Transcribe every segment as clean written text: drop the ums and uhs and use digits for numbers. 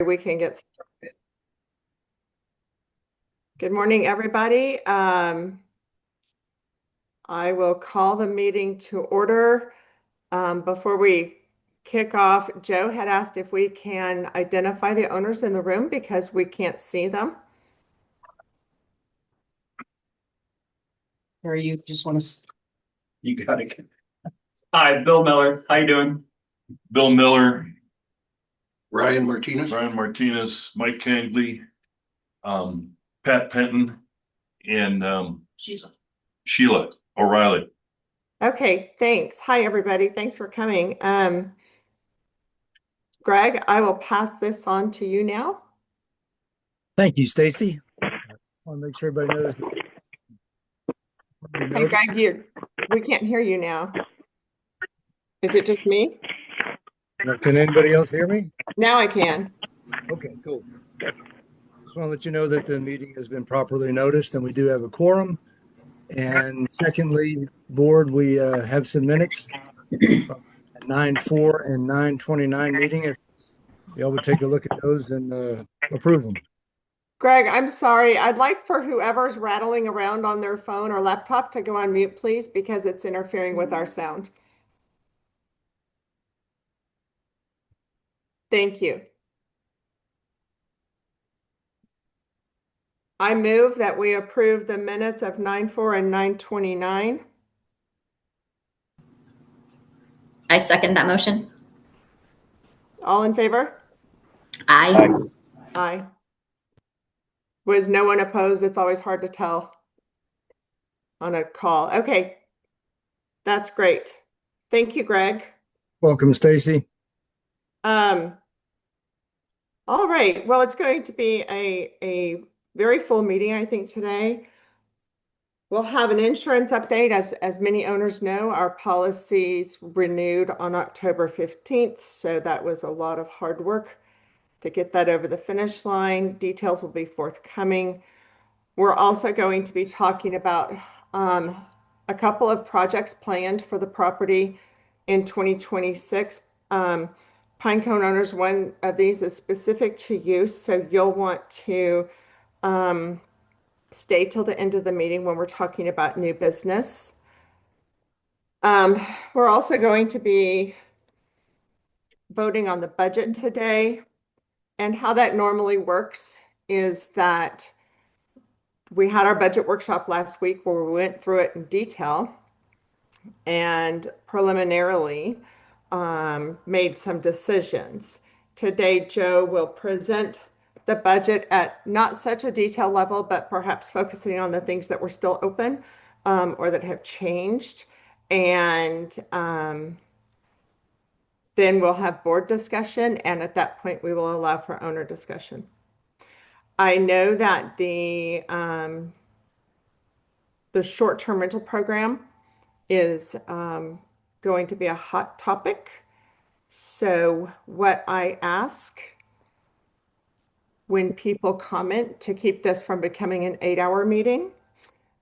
we can get started. Good morning, everybody. I will call the meeting to order. Before we kick off, Joe had asked if we can identify the owners in the room because we can't see them. Or you just want to? You got it. Hi, Bill Miller. How you doing? Bill Miller, Ryan Martinez. Brian Martinez, Mike Kangley, Pat Penton, and Sheila O'Reilly. Okay, thanks. Hi, everybody. Thanks for coming. Greg, I will pass this on to you now. Thank you, Stacy. I want to make sure everybody knows. Hey, Greg, we can't hear you now. Is it just me? Can anybody else hear me? Now I can. Okay, cool. Just want to let you know that the meeting has been properly noticed and we do have a quorum. And secondly, board, we have some minutes, 9/4 and 9/29 meeting. If y'all would take a look at those and approve them. Greg, I'm sorry. I'd like for whoever's rattling around on their phone or laptop to go on mute, please, because it's interfering with our sound. Thank you. I move that we approve the minutes of 9/4 and 9/29. I second that motion. All in favor? Aye. Aye. Was no one opposed? It's always hard to tell on a call. Okay. That's great. Thank you, Greg. Welcome, Stacy. All right. Well, it's going to be a very full meeting, I think, today. We'll have an insurance update. As many owners know, our policies renewed on October 15th. So that was a lot of hard work to get that over the finish line. Details will be forthcoming. We're also going to be talking about a couple of projects planned for the property in 2026. Pinecone owners, one of these is specific to you, so you'll want to stay till the end of the meeting when we're talking about new business. We're also going to be voting on the budget today, and how that normally works is that we had our budget workshop last week where we went through it in detail and preliminarily made some decisions. Today, Joe will present the budget at not such a detailed level, but perhaps focusing on the things that were still open or that have changed. And then we'll have board discussion, and at that point, we will allow for owner discussion. I know that the short-term rental program is going to be a hot topic. So what I ask when people comment to keep this from becoming an 8-hour meeting,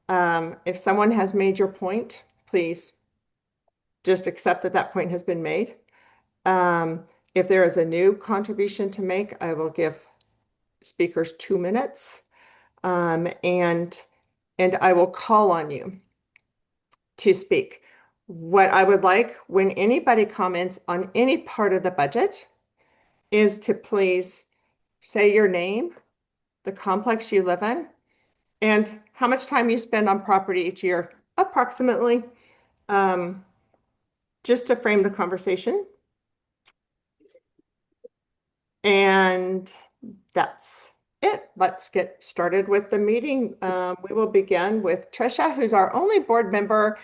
if someone has made your point, please just accept that that point has been made. If there is a new contribution to make, I will give speakers 2 minutes, and I will call on you to speak. What I would like when anybody comments on any part of the budget is to please say your name, the complex you live in, and how much time you spend on property each year, approximately, just to frame the conversation. And that's it. Let's get started with the meeting. We will begin with Trisha, who's our only board member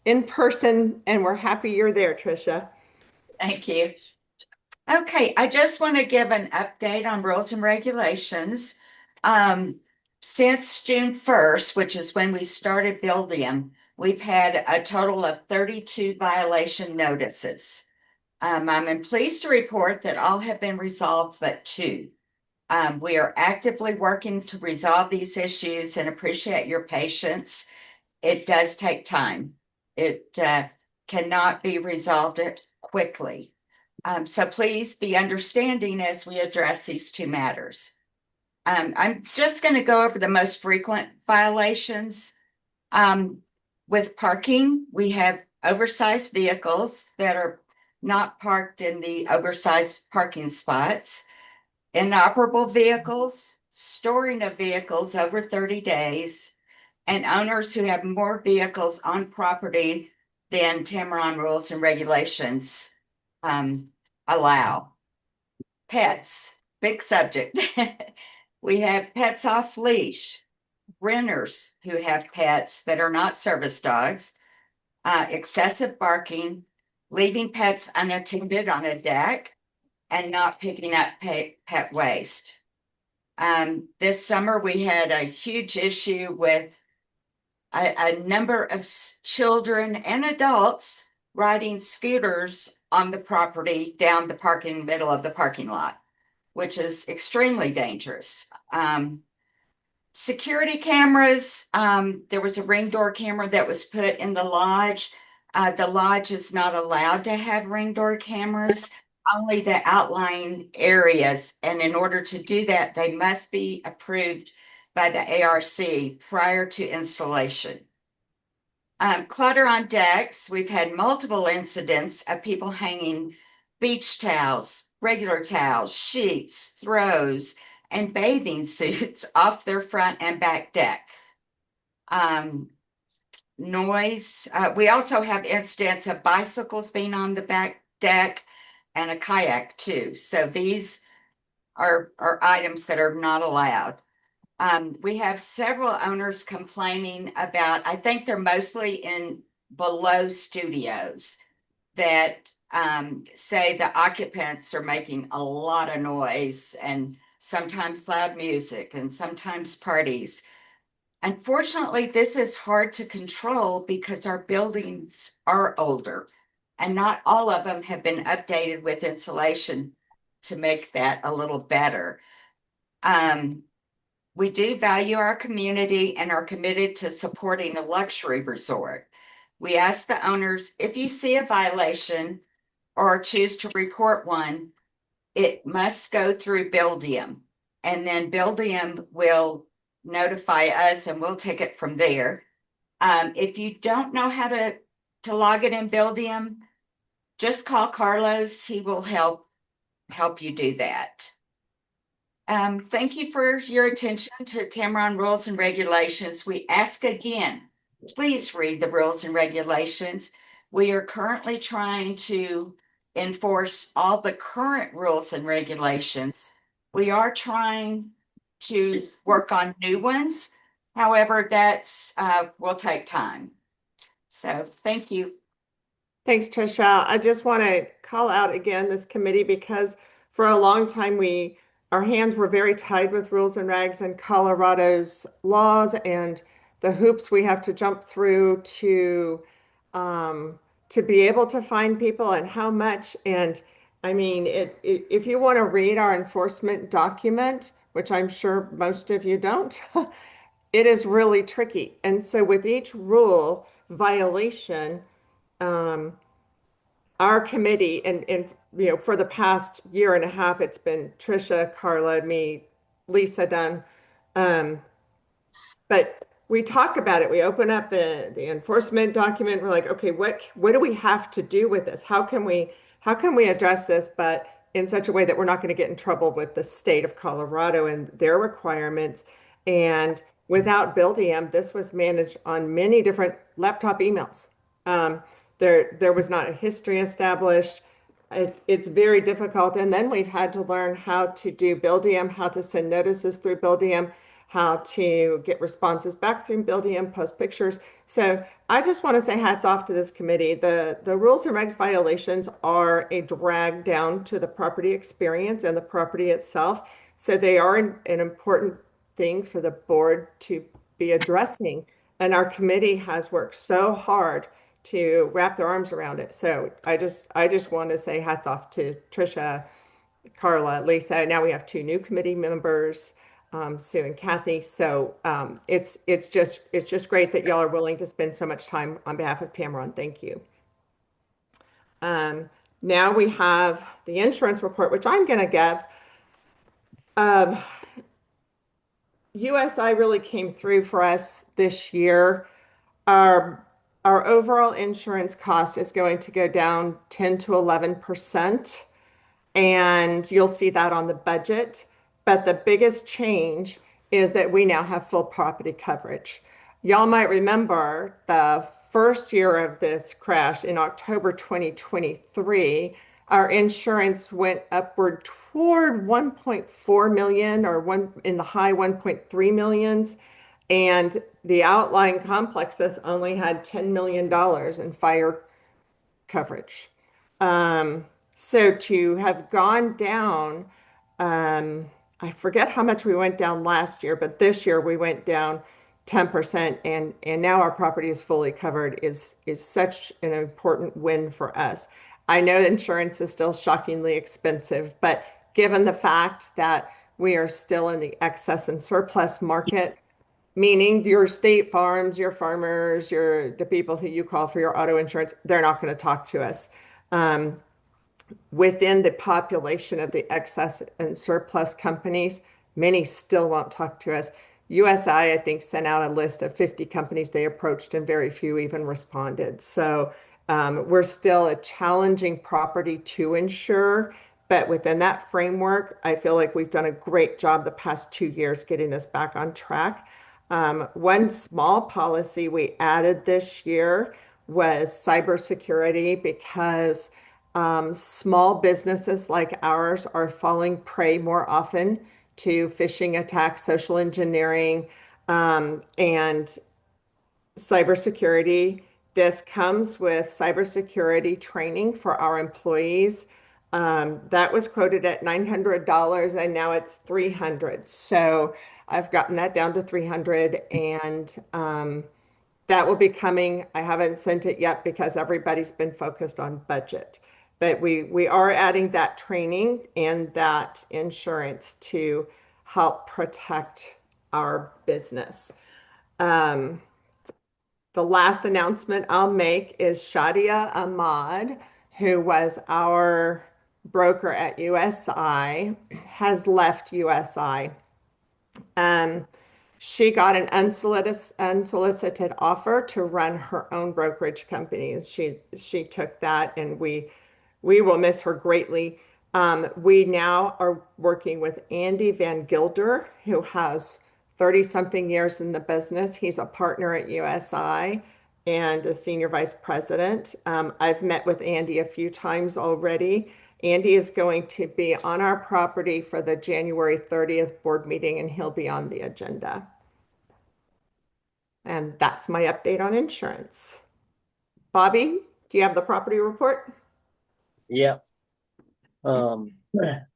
in person, and we're happy you're there, Trisha. Thank you. Okay, I just want to give an update on rules and regulations. Since June 1st, which is when we started building them, we've had a total of 32 violation notices. I'm pleased to report that all have been resolved but 2. We are actively working to resolve these issues and appreciate your patience. It does take time. It cannot be resolved quickly, So please be understanding as we address these two matters. I'm just going to go over the most frequent violations. With parking, we have oversized vehicles that are not parked in the oversized parking spots, inoperable vehicles, storing of vehicles over 30 days, and owners who have more vehicles on property than Tamarron rules and regulations allow. Pets, big subject. We have pets off leash, renters who have pets that are not service dogs, excessive barking, leaving pets unattended on a deck, and not picking up pet waste. This summer, we had a huge issue with a number of children and adults riding scooters on the property down the parking middle of the parking lot, which is extremely dangerous. Security cameras, there was a ring door camera that was put in the lodge. The lodge is not allowed to have ring door cameras, only the outlying areas. And in order to do that, they must be approved by the ARC prior to installation. Clutter on decks, we've had multiple incidents of people hanging beach towels, regular towels, sheets, throws, and bathing suits off their front and back deck. Noise, we also have incidents of bicycles being on the back deck and a kayak too. So these are items that are not allowed. We have several owners complaining about, I think they're mostly in below studios, that say the occupants are making a lot of noise and sometimes loud music and sometimes parties. Unfortunately, this is hard to control because our buildings are older and not all of them have been updated with insulation to make that a little better. We do value our community and are committed to supporting a luxury resort. We ask the owners, if you see a violation or choose to report one, it must go through Buildium. And then Buildium will notify us and we'll take it from there. If you don't know how to log it in Buildium, just call Carlos. He will help you do that. Thank you for your attention to Tamarron rules and regulations. We ask again, please read the rules and regulations. We are currently trying to enforce all the current rules and regulations. We are trying to work on new ones. However, that's will take time. So thank you. Thanks, Trisha. I just want to call out again this committee because for a long time our hands were very tied with rules and regs and Colorado's laws and the hoops we have to jump through to be able to find people and how much. And I mean, if you want to read our enforcement document, which I'm sure most of you don't, it is really tricky. And so with each rule violation, our committee and for the past year and a half, it's been Trisha, Carla, me, Lisa Dunn. But we talk about it. We open up the enforcement document. We're like, okay, what do we have to do with this? How can we address this, but in such a way that we're not going to get in trouble with the state of Colorado and their requirements? And without Buildium, this was managed on many different laptop emails. There was not a history established. It's very difficult. And then we've had to learn how to do Buildium, how to send notices through Buildium, how to get responses back through Buildium, post pictures. So I just want to say hats off to this committee. The rules and regs violations are a drag down to the property experience and the property itself. So they are an important thing for the board to be addressing. And our committee has worked so hard to wrap their arms around it. So I just want to say hats off to Trisha, Carla, Lisa. Now we have two new committee members, Sue and Kathy. So it's just great that y'all are willing to spend so much time on behalf of Tamarron. Thank you. Now we have the insurance report, which I'm going to give. Um, USI really came through for us this year. Our our overall insurance cost is going to go down 10 to 11%, and you'll see that on the budget. But the biggest change is that we now have full property coverage. Y'all might remember the first year of this crash in October 2023, our insurance went upward toward 1.4 million or one in the high 1.3 millions. And the outlying complexes only had $10 million in fire coverage. So to have gone down, I forget how much we went down last year, but this year we went down 10%, and now our property is fully covered is such an important win for us. I know insurance is still shockingly expensive, but given the fact that we are still in the excess and surplus market, meaning your state farms, your farmers, the people who you call for your auto insurance, they're not going to talk to us. Within the population of the excess and surplus companies, many still won't talk to us. USI, I think, sent out a list of 50 companies they approached, and very few even responded. So we're still a challenging property to insure. But within that framework, I feel like we've done a great job the past 2 years getting this back on track. One small policy we added this year was cybersecurity, because small businesses like ours are falling prey more often to phishing attacks, social engineering, and cybersecurity. This comes with cybersecurity training for our employees. That was quoted at $900, and now it's $300. So I've gotten that down to $300, and that will be coming. I haven't sent it yet because everybody's been focused on budget. But we are adding that training and that insurance to help protect our business. The last announcement I'll make is Shadia Ahmad, who was our broker at USI, has left USI. She got an unsolicited offer to run her own brokerage company. She took that, and we will miss her greatly. We now are working with Andy Van Gilder, who has 30-something years in the business. He's a partner at USI and a senior vice president. I've met with Andy a few times already. Andy is going to be on our property for the January 30th board meeting, and he'll be on the agenda. And that's my update on insurance. Bobby, do you have the property report? Yeah. Hope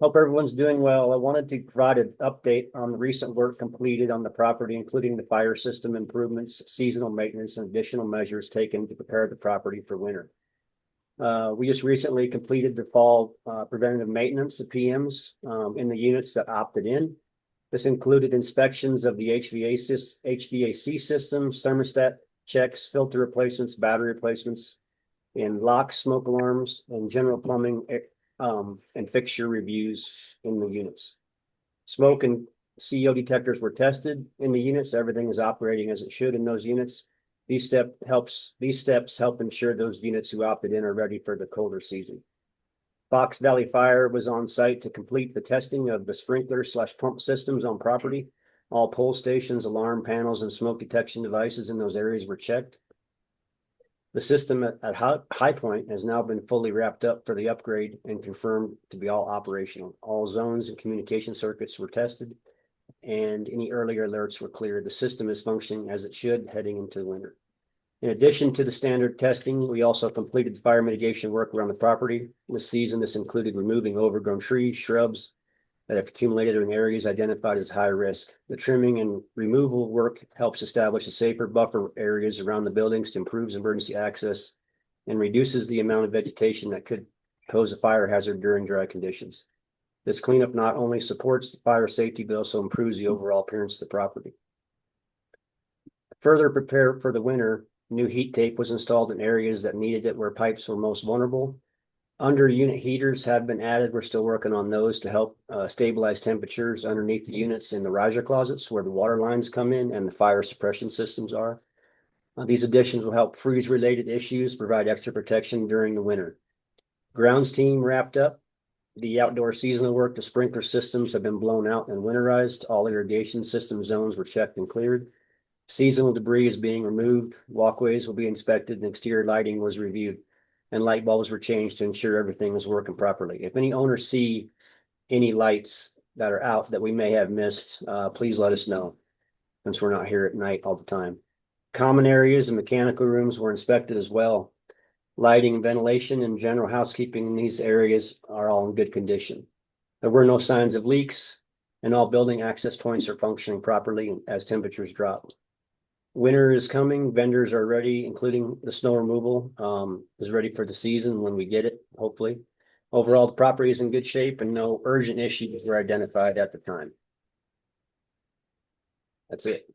everyone's doing well. I wanted to provide an update on the recent work completed on the property, including the fire system improvements, seasonal maintenance, and additional measures taken to prepare the property for winter. We just recently completed the fall preventative maintenance, the PMs, in the units that opted in. This included inspections of the HVAC systems, thermostat checks, filter replacements, battery replacements, and locks, smoke alarms, and general plumbing and fixture reviews in the units. Smoke and CO detectors were tested in the units. Everything is operating as it should in those units. These steps help ensure those units who opted in are ready for the colder season. Fox Valley Fire was on site to complete the testing of the sprinkler/pump systems on property. All pole stations, alarm panels, and smoke detection devices in those areas were checked. The system at High Point has now been fully wrapped up for the upgrade and confirmed to be all operational. All zones and communication circuits were tested, and any earlier alerts were cleared. The system is functioning as it should heading into the winter. In addition to the standard testing, we also completed fire mitigation work around the property. This season, this included removing overgrown trees, shrubs that have accumulated in areas identified as high risk. The trimming and removal work helps establish a safer buffer areas around the buildings to improve emergency access and reduces the amount of vegetation that could pose a fire hazard during dry conditions. This cleanup not only supports the fire safety, but also improves the overall appearance of the property. To further prepare for the winter, new heat tape was installed in areas that needed it where pipes were most vulnerable. Under unit heaters have been added. We're still working on those to help stabilize temperatures underneath the units in the riser closets where the water lines come in and the fire suppression systems are. These additions will help freeze-related issues, provide extra protection during the winter. Grounds team wrapped up the outdoor seasonal work. The sprinkler systems have been blown out and winterized. All irrigation system zones were checked and cleared. Seasonal debris is being removed. Walkways will be inspected and exterior lighting was reviewed. And light bulbs were changed to ensure everything was working properly. If any owners see any lights that are out that we may have missed, please let us know, since we're not here at night all the time. Common areas and mechanical rooms were inspected as well. Lighting, ventilation, and general housekeeping in these areas are all in good condition. There were no signs of leaks, and all building access points are functioning properly as temperatures drop. Winter is coming. Vendors are ready, including the snow removal is ready for the season when we get it, hopefully. Overall, the property is in good shape and no urgent issues were identified at the time. That's it.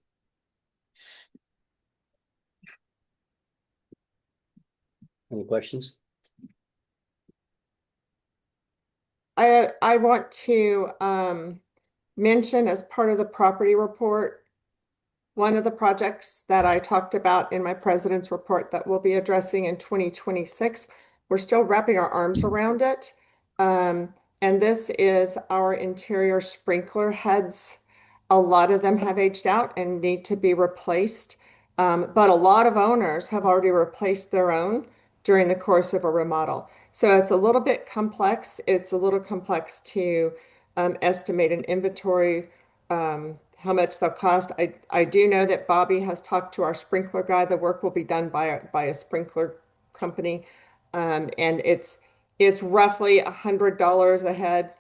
Any questions? I want to mention as part of the property report, one of the projects that I talked about in my president's report that we'll be addressing in 2026. We're still wrapping our arms around it. And this is our interior sprinkler heads. A lot of them have aged out and need to be replaced. But a lot of owners have already replaced their own during the course of a remodel. So it's a little bit complex. It's a little complex to estimate an inventory, how much they'll cost. I do know that Bobby has talked to our sprinkler guy. The work will be done by a sprinkler company. And it's roughly $100 a head,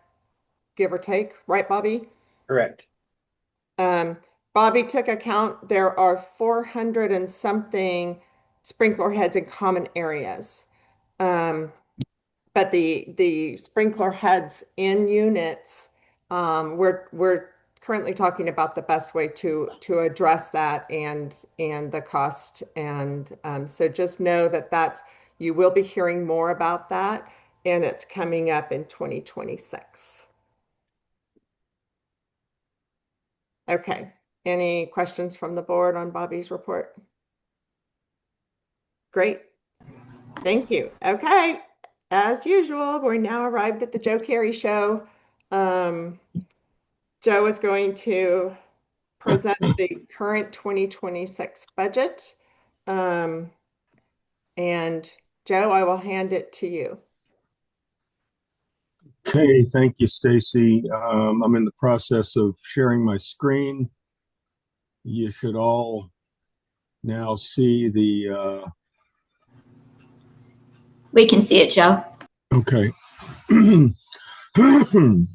give or take, right, Bobby? Correct. Bobby took account, there are 400 and something sprinkler heads in common areas. But the sprinkler heads in units, we're currently talking about the best way to address that and the cost. And so just know that you will be hearing more about that, and it's coming up in 2026. Okay. Any questions from the board on Bobby's report? Great. Thank you. Okay. As usual, we're now arrived at the Joe Carey Show. Joe is going to present the current 2026 budget. And Joe, I will hand it to you. Okay, thank you, Stacy. I'm in the process of sharing my screen. You should all now see the We can see it, Joe. okay.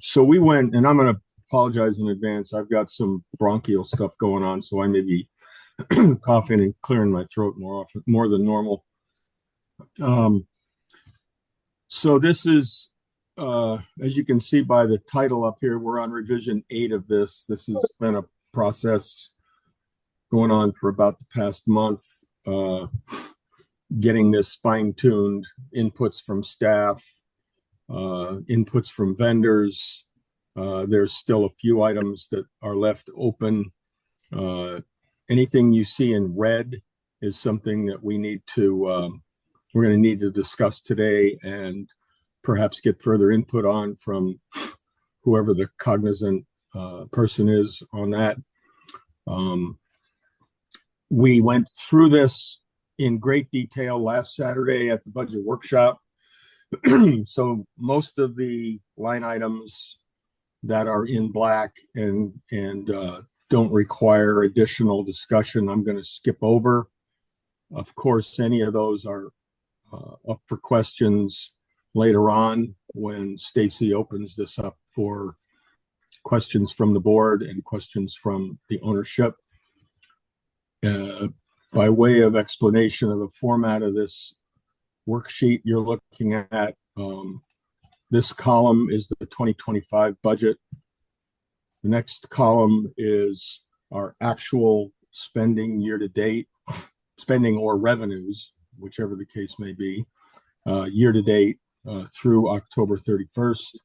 So we went, and I'm going to apologize in advance. I've got some bronchial stuff going on, so I may be coughing and clearing my throat more than normal. So this is, as you can see by the title up here, we're on revision 8 of this. This has been a process going on for about the past month, getting this fine-tuned, inputs from staff, inputs from vendors. There's still a few items that are left open. Anything you see in red is something that we need to, we're going to need to discuss today and perhaps get further input on from whoever the cognizant person is on that. We went through this in great detail last Saturday at the budget workshop. So most of the line items that are in black and don't require additional discussion, I'm going to skip over. Of course, any of those are up for questions later on when Stacy opens this up for questions from the board and questions from the ownership. By way of explanation of the format of this worksheet you're looking at, this column is the 2025 budget. The next column is our actual spending year to date, spending or revenues, whichever the case may be, year to date. through October 31st.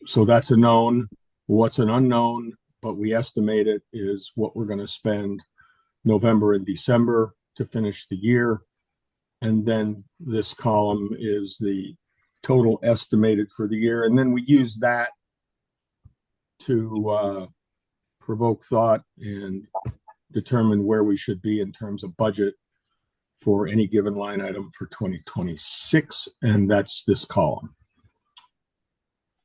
So that's a known. What's an unknown, but we estimate it, is what we're going to spend November and December to finish the year. And then this column is the total estimated for the year. And then we use that to provoke thought and determine where we should be in terms of budget for any given line item for 2026. And that's this column.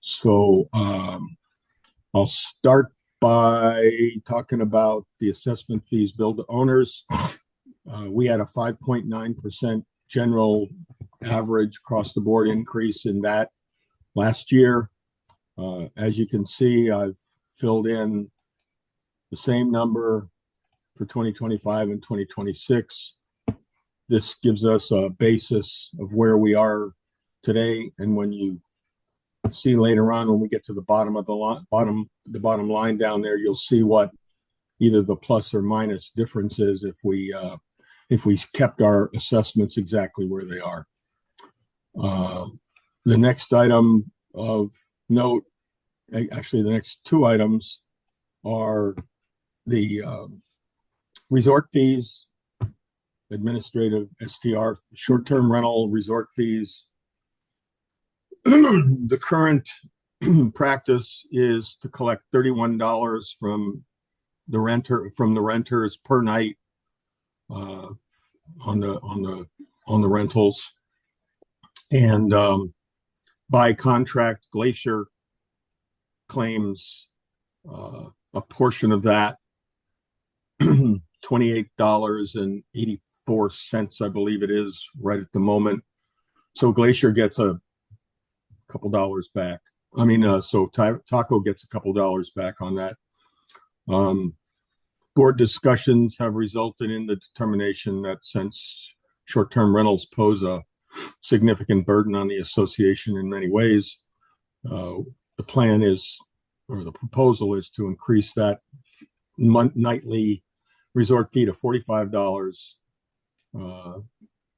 So I'll start by talking about the assessment fees billed to owners. We had a 5.9% general average across the board increase in that last year. As you can see, I've filled in the same number for 2025 and 2026. This gives us a basis of where we are today. And when you see later on, when we get to the bottom of the bottom line down there, you'll see what either the plus or minus difference is if we kept our assessments exactly where they are. The next item of note, actually the next two items, are the resort fees, administrative STR, short-term rental resort fees. The current practice is to collect $31 from the renters per night on the rentals, and by contract, Glacier claims a portion of that, $28.84, I believe it is right at the moment. So Glacier gets a couple dollars back. I mean, so Taco gets a couple dollars back on that. Board discussions have resulted in the determination that since short-term rentals pose a significant burden on the association in many ways, the plan is, or the proposal is, to increase that nightly resort fee to $45.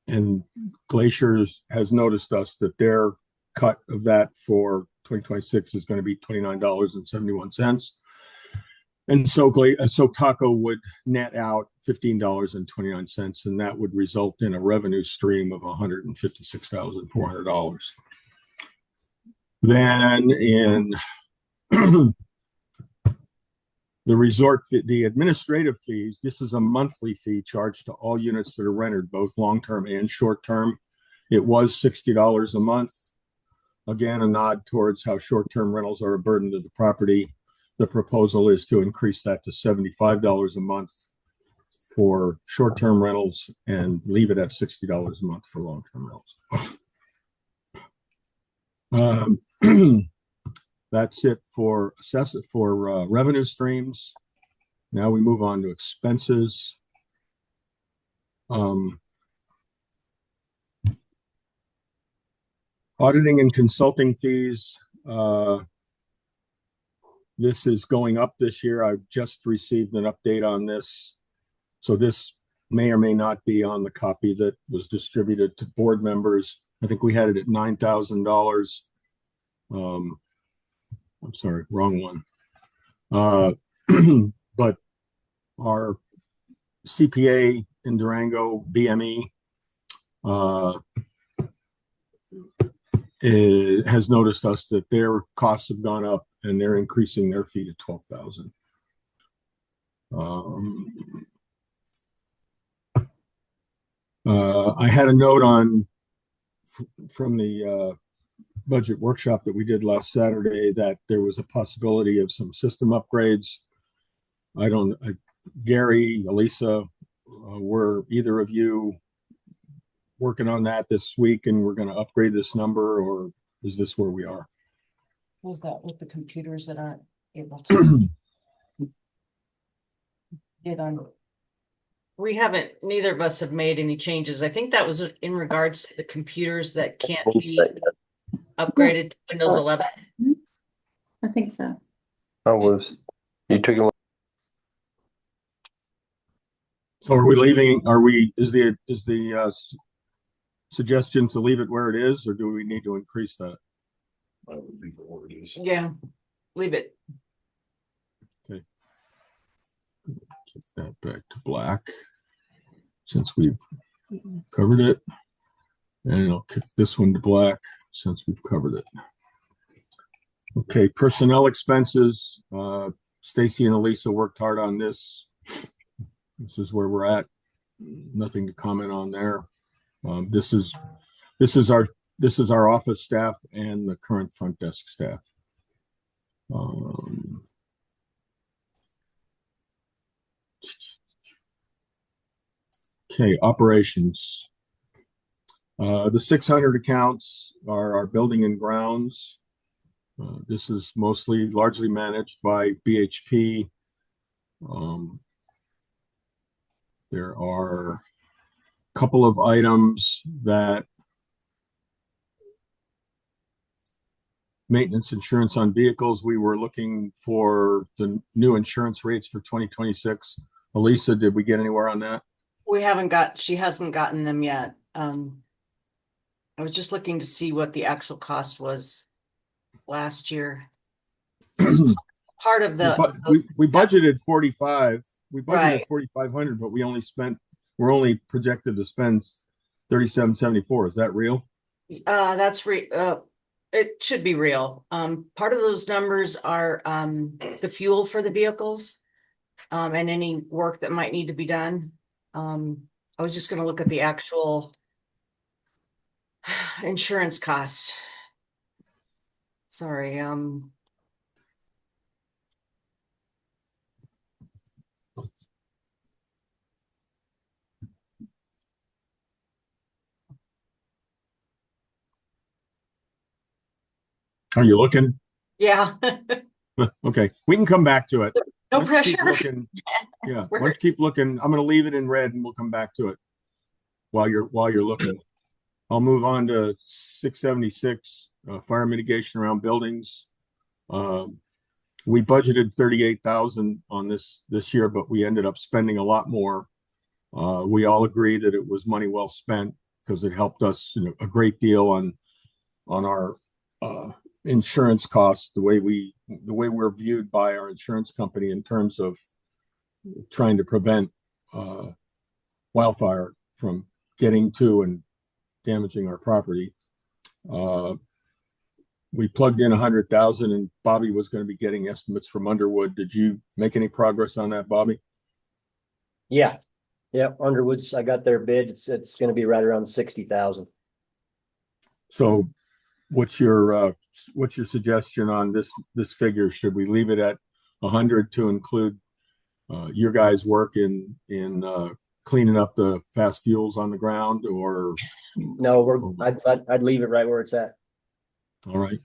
And Glacier has noticed us that their cut of that for 2026 is going to be $29.71. And so Taco would net out $15.29, and that would result in a revenue stream of $156,400. Then in the administrative fees, this is a monthly fee charged to all units that are rented, both long-term and short-term. It was $60 a month. Again, a nod towards how short-term rentals are a burden to the property. The proposal is to increase that to $75 a month for short-term rentals and leave it at $60 a month for long-term rentals. That's it for revenue streams. Now we move on to expenses. Auditing and consulting fees. This is going up this year. I've just received an update on this. So this may or may not be on the copy that was distributed to board members. I think we had it at $9,000. I'm sorry, wrong one. But our CPA in Durango, BME, has noticed us that their costs have gone up and they're increasing their fee to $12,000. I had a note from the budget workshop that we did last Saturday that there was a possibility of some system upgrades. Gary, Elisa, were either of you working on that this week and we're going to upgrade this number, or is this where we are? Was that with the computers that aren't able to get on? Neither of us have made any changes. I think that was in regards to the computers that can't be upgraded to Windows 11. I think so. So are we leaving? Is the suggestion to leave it where it is, or do we need to increase that? I would leave it where it is. Yeah, leave it. Get that back to black since we've covered it. And I'll kick this one to black since we've covered it. Okay, personnel expenses. Stacy and Elisa worked hard on this. This is where we're at. Nothing to comment on there. This is our office staff and the current front desk staff. Okay, operations. The 600 accounts are our building and grounds. This is largely managed by BHP. There are a couple of items that maintenance insurance on vehicles. We were looking for the new insurance rates for 2026. Elisa, did we get anywhere on that? She hasn't gotten them yet. I was just looking to see what the actual cost was last year. Part of we budgeted 45. We budgeted Right. 4,500, but we're only projected to spend 3,774. Is that real? It should be real. Part of those numbers are the fuel for the vehicles and any work that might need to be done. I was just going to look at the actual insurance cost. Sorry. Are you looking? Yeah. Okay, we can come back to it. No Why don't you keep pressure. looking? Yeah, why don't you keep looking? I'm going to leave it in red and we'll come back to it while you're looking. I'll move on to 676, fire mitigation around buildings. We budgeted 38,000 on this year, but we ended up spending a lot more. We all agree that it was money well spent because it helped us a great deal on our insurance costs, the way we're viewed by our insurance company in terms of trying to prevent wildfire from getting to and damaging our property. We plugged in 100,000 and Bobby was going to be getting estimates from Underwood. Did you make any progress on that, Bobby? Yeah. Underwood's, I got their bid. It's going to be right around 60,000. So what's your suggestion on this figure? Should we leave it at 100 to include your guys' work in cleaning up the fast fuels on the ground, or no? I'd leave it right where it's at. All right.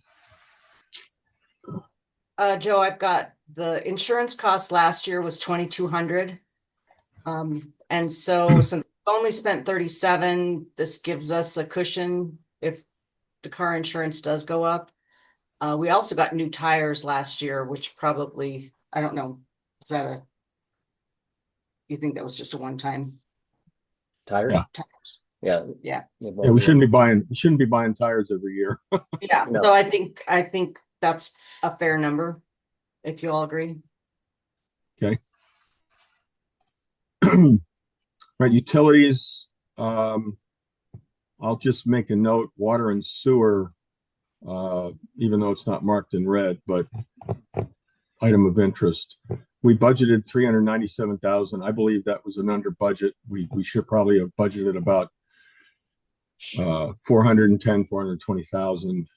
Joe, I've got the insurance cost last year was 2,200. And so since we only spent 37, this gives us a cushion if the car insurance does go up. We also got new tires last year, which probably, I don't know, you think that was just a one-time? Tire? Yeah. Tires. Yeah. Yeah. Yeah, we shouldn't be buying tires every year. Yeah. No. So I think that's a fair number, if you all agree. Okay. Right, utilities. I'll just make a note, water and sewer, even though it's not marked in red, but item of interest. We budgeted 397,000. I believe that was an under budget. We should probably have budgeted about 420,000.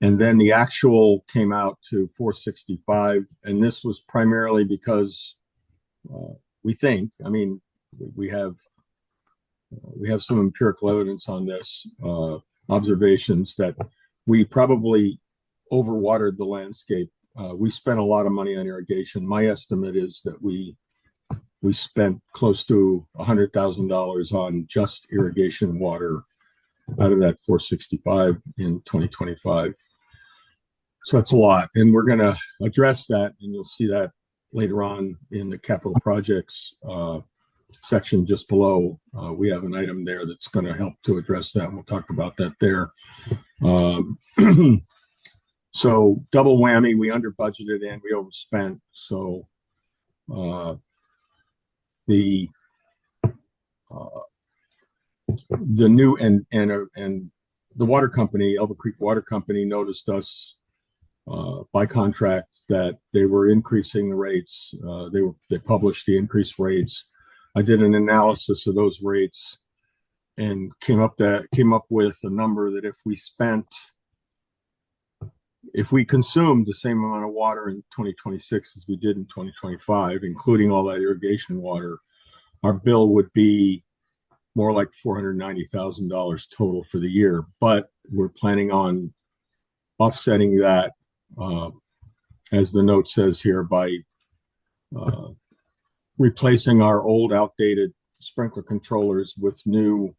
And then the actual came out to 465. And this was primarily because we think, I mean, we have some empirical evidence on this, observations that we probably overwatered the landscape. We spent a lot of money on irrigation. My estimate is that we spent close to $100,000 on just irrigation water out of that 465 in 2025. So that's a lot. And we're going to address that, and you'll see that later on in the capital projects section just below, we have an item there that's going to help to address that. We'll talk about that there. So double whammy, we under budgeted and we overspent. So the new and the water company, Elba Creek Water Company, noticed us by contract that they were increasing the rates. They published the increased rates. I did an analysis of those rates and came up with a number that if we consumed the same amount of water in 2026 as we did in 2025, including all that irrigation water, our bill would be more like $490,000 total for the year. But we're planning on offsetting that, as the note says here, by replacing our old outdated sprinkler controllers with new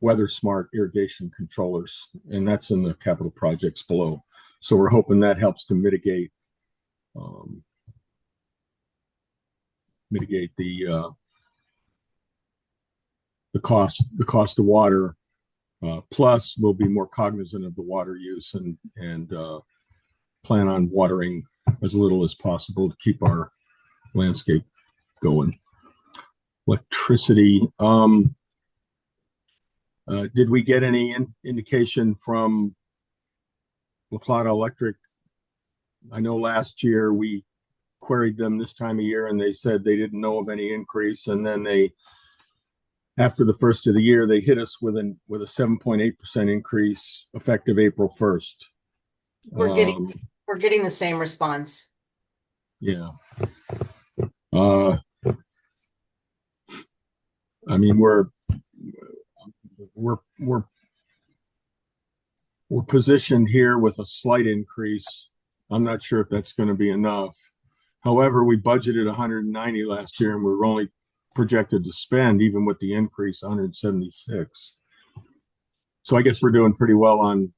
weather smart irrigation controllers. And that's in the capital projects below. So we're hoping that helps to mitigate the cost of water. Plus, we'll be more cognizant of the water use and plan on watering as little as possible to keep our landscape going. Electricity. Did we get any indication from La Plata Electric? I know last year we queried them this time of year and they said they didn't know of any increase. And then after the first of the year, they hit us with a 7.8% increase effective April 1st. We're getting the same response. Yeah. I mean, we're positioned here with a slight increase. I'm not sure if that's going to be enough. However, we budgeted 190 last year and we're only projected to spend, even with the increase, 176. So I guess we're doing pretty well on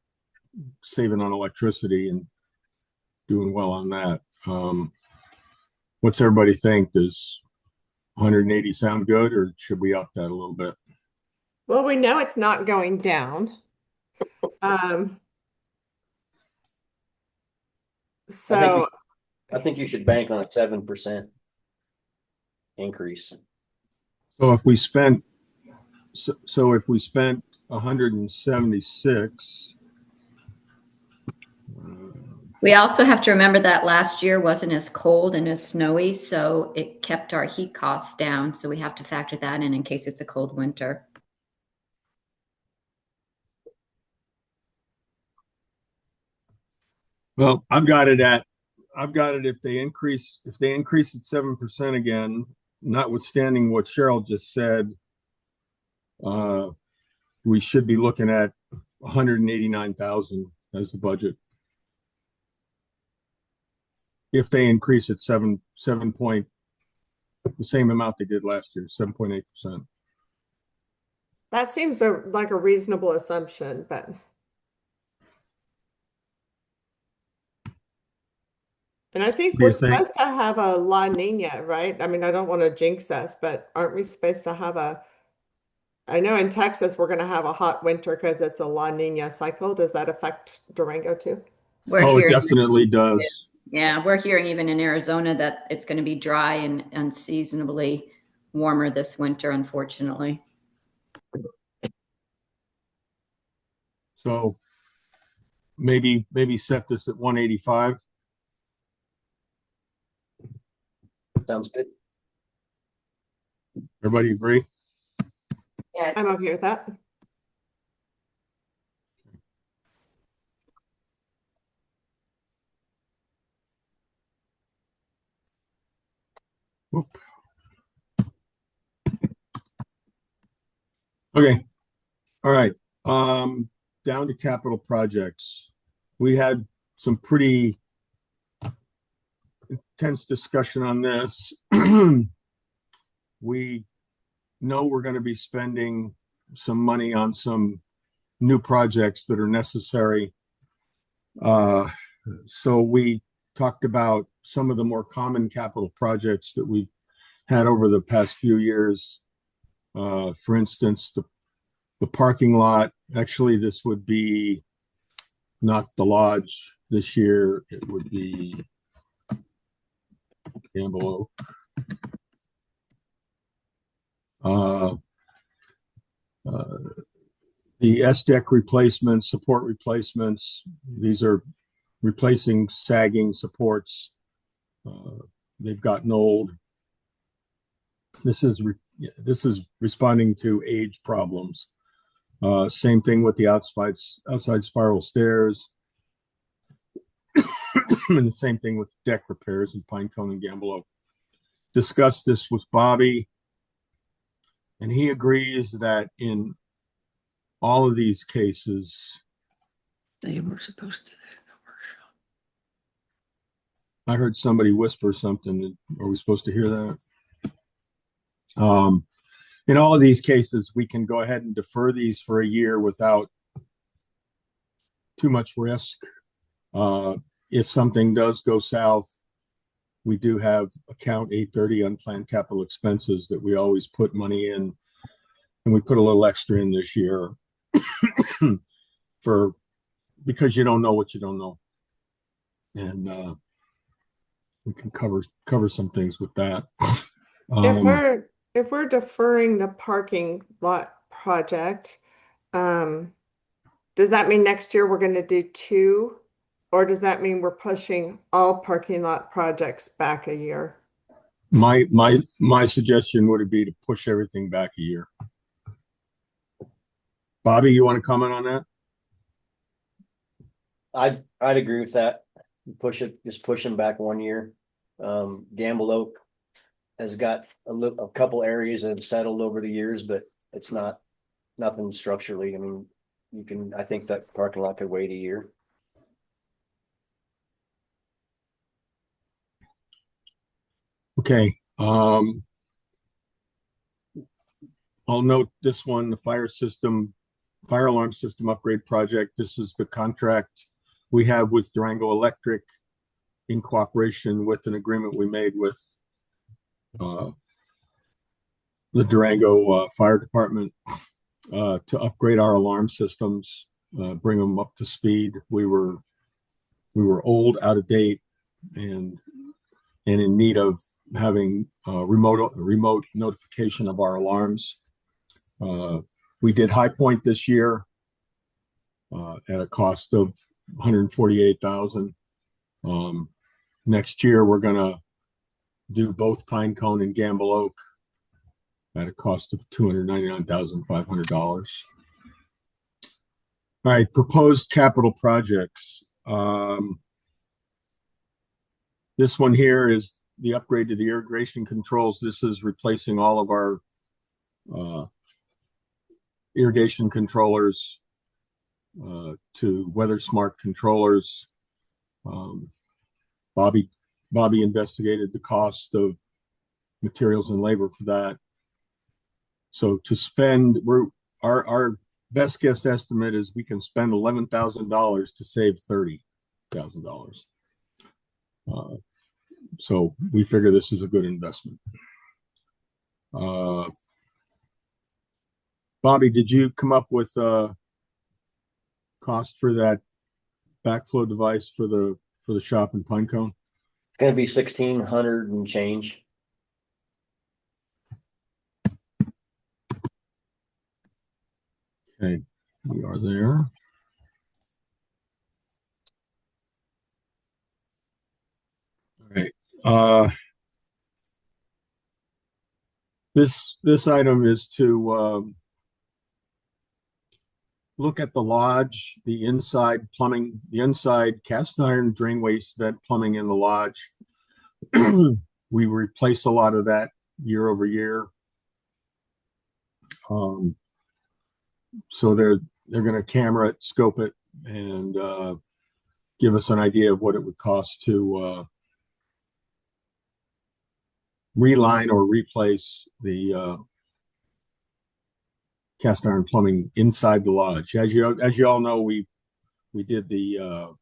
saving on electricity and doing well on that. What's everybody think? Does 180 sound good, or should we up that a little bit? Well, we know it's not going down. So I think you should bank on a 7% increase. So if we spent 176. We also have to remember that last year wasn't as cold and as snowy, so it kept our heat costs down. So we have to factor that in case it's a cold winter. Well, I've got it if they increase at 7% again, notwithstanding what Cheryl just said, we should be looking at 189,000 as the budget. If they increase at the same amount they did last year, 7.8%. that seems like a reasonable assumption, but and I think we're supposed to have a La Nina, right? I mean, I don't want to jinx us, but aren't we supposed to have I know in Texas we're going to have a hot winter because it's a La Nina cycle. Does that affect Durango too? It definitely does. Yeah, we're hearing even in Arizona that it's going to be dry and unseasonably warmer this winter, unfortunately. So maybe set this at 185. Sounds good. Everybody agree? Yeah, I'm okay with that. Whoop. Okay. All right. Down to capital projects. We had some pretty intense discussion on this. We know we're going to be spending some money on some new projects that are necessary. So we talked about some of the more common capital projects that we've had over the past few years. For instance, the parking lot, actually, this would be not the lodge this year. It would be Gamble Oak. The SDEC replacements, support replacements, these are replacing sagging supports. They've gotten old. This is responding to age problems. Same thing with the outside spiral stairs. And the same thing with deck repairs in Pinecone and Gamble Oak. Discussed this with Bobby, and he agrees that in all of these cases, They were supposed to do that in the workshop. I heard somebody whisper something. Are we supposed to hear that? In all of these cases, we can go ahead and defer these for a year without too much risk. If something does go south, we do have account 830 unplanned capital expenses that we always put money in, and we put a little extra in this year because you don't know what you don't know, and we can cover some things with that. If we're deferring the parking lot project, does that mean next year we're going to do 2? Or does that mean we're pushing all parking lot projects back a year? My suggestion would be to push everything back a year. Bobby, you want to comment on that? I'd agree with that. Just push them back 1 year. Gamble Oak has got a couple areas that have settled over the years, but it's nothing structurally. I mean, I think that parking lot could wait a year. Okay. I'll note this one, the fire alarm system upgrade project. This is the contract we have with Durango Electric in cooperation with an agreement we made with the Durango Fire Department to upgrade our alarm systems, bring them up to speed. We were old, out of date, and in need of having remote notification of our alarms. We did High Point this year at a cost of $148,000. Next year, we're going to do both Pinecone and Gamble Oak at a cost of $299,500. All right, proposed capital projects. This one here is the upgrade to the irrigation controls. This is replacing all of our irrigation controllers to Weather Smart controllers. Bobby investigated the cost of materials and labor for that. So to spend, our best guess estimate is we can spend $11,000 to save $30,000. So we figure this is a good investment. Bobby, did you come up with a cost for that backflow device for the shop in Pinecone? It's going to be 1,600 and change. Okay, we are there. All right. This item is to look at the lodge, the inside plumbing, the inside cast iron drain waste vent plumbing in the lodge. We replace a lot of that year over year. So they're going to camera it, scope it, and give us an idea of what it would cost to reline or replace the cast iron plumbing inside the lodge. As you all know, we did the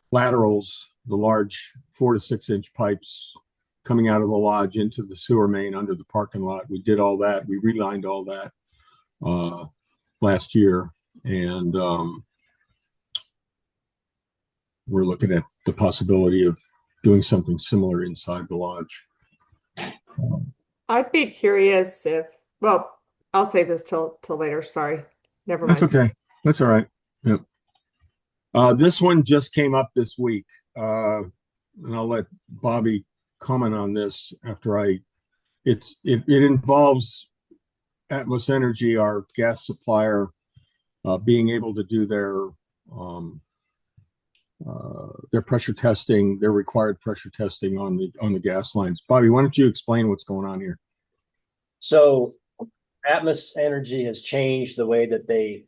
laterals, the large 4 to 6 inch pipes coming out of the lodge into the sewer main under the parking lot. We did all that. We relined all that last year, and we're looking at the possibility of doing something similar inside the lodge. I'd be curious if, well, I'll say this till later. Sorry. Never mind. That's okay. That's all right. Yep. This one just came up this week. And I'll let Bobby comment on this after it involves Atmos Energy, our gas supplier, being able to do their pressure testing, their required pressure testing on the gas lines. Bobby, why don't you explain what's going on here? So Atmos Energy has changed the way that they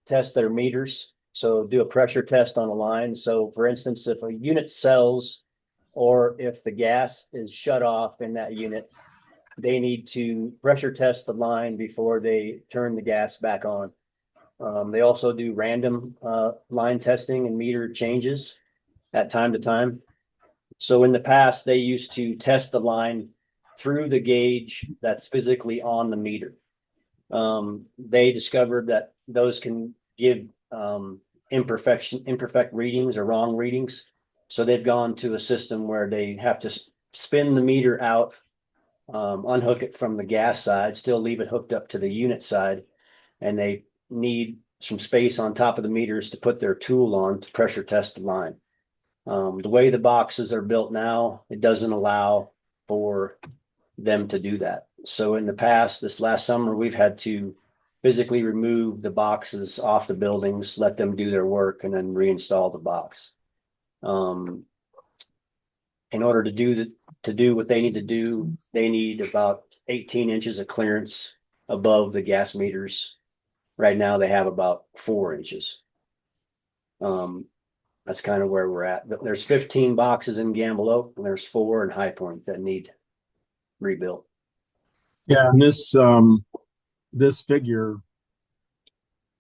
test their meters. So do a pressure test on a line. So for instance, if a unit sells or if the gas is shut off in that unit, they need to pressure test the line before they turn the gas back on. They also do random line testing and meter changes at time to time. So in the past, they used to test the line through the gauge that's physically on the meter. They discovered that those can give imperfect readings or wrong readings. So they've gone to a system where they have to spin the meter out, unhook it from the gas side, still leave it hooked up to the unit side, and they need some space on top of the meters to put their tool on to pressure test the line. The way the boxes are built now, it doesn't allow for them to do that. So in the past, this last summer, we've had to physically remove the boxes off the buildings, let them do their work, and then reinstall the box. In order to do what they need to do, they need about 18 inches of clearance above the gas meters. Right now, they have about 4 inches. That's kind of where we're at. But there's 15 boxes in Gamble Oak, and there's 4 in High Point that need rebuilt. Yeah, and this figure,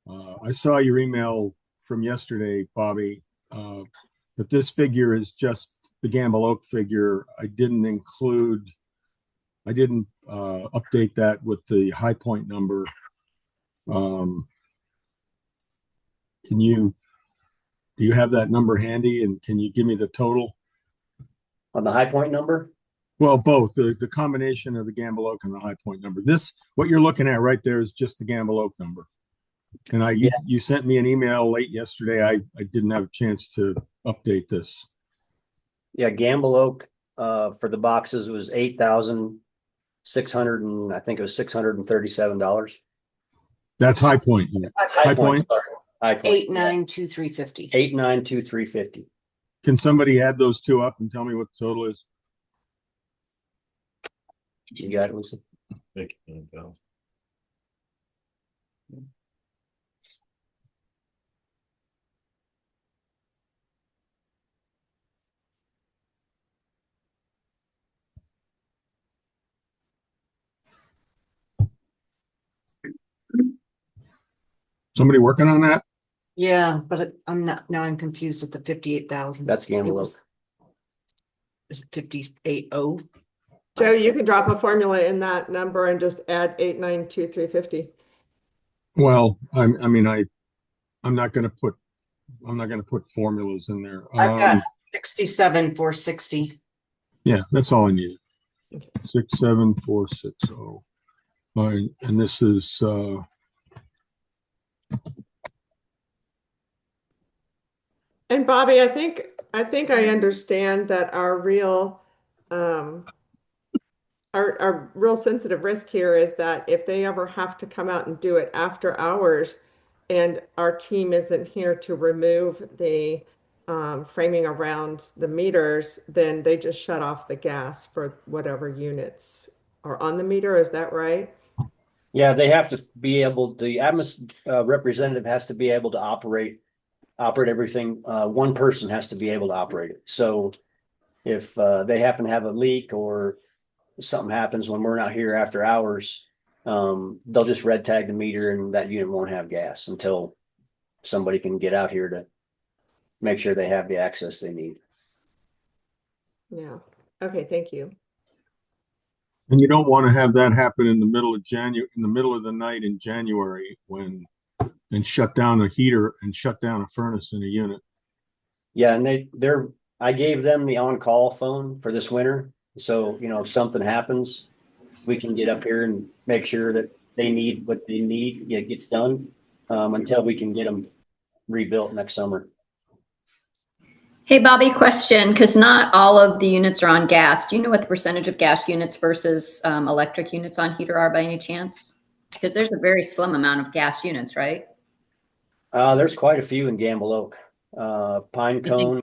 I saw your email from yesterday, Bobby, but this figure is just the Gamble Oak figure. I didn't update that with the High Point number. Do you have that number handy, and can you give me the total? On the High Point number? Well, both the combination of the Gamble Oak and the High Point number. What you're looking at right there is just the Gamble Oak number. And you sent me an email late yesterday. I didn't have a chance to update this. Yeah, Gamble Oak for the boxes was $8,600 and I think it was $637. That's High Point. Yeah. High Point. Sorry. High Point. 8,923.50. 8,923.50. Can somebody add those two up and tell me what the total is? You got it, Lisa? Somebody working on that? Yeah, but I'm not, now I'm confused at the 58,000. That's Gamble Oak. Is it 58.0? Joe, you can drop a formula in that number and just add 8,923.50. Well, I'm not going to put formulas in there. I've got 67,460. Yeah, that's all I need. 67460. All right, and this is And Bobby, I think I understand that our real our real sensitive risk here is that if they ever have to come out and do it after hours and our team isn't here to remove the framing around the meters, then they just shut off the gas for whatever units are on the meter. Is that right? Yeah, they have to be able, the Atmos representative has to be able to operate everything. One person has to be able to operate it. So if they happen to have a leak or something happens when we're not here after hours, they'll just red tag the meter and that unit won't have gas until somebody can get out here to make sure they have the access they need. Yeah. Okay, thank you. And you don't want to have that happen in the middle of in the middle of the night in January and shut down a heater and shut down a furnace in a unit. Yeah, and I gave them the on-call phone for this winter. So, if something happens, we can get up here and make sure that they need what they need, it gets done, until we can get them rebuilt next summer. Hey, Bobby, question, because not all of the units are on gas. Do you know what the percentage of gas units versus electric units on heater are by any chance? Because there's a very slim amount of gas units, right? There's quite a few in Gamble Oak, Pine You think Cone.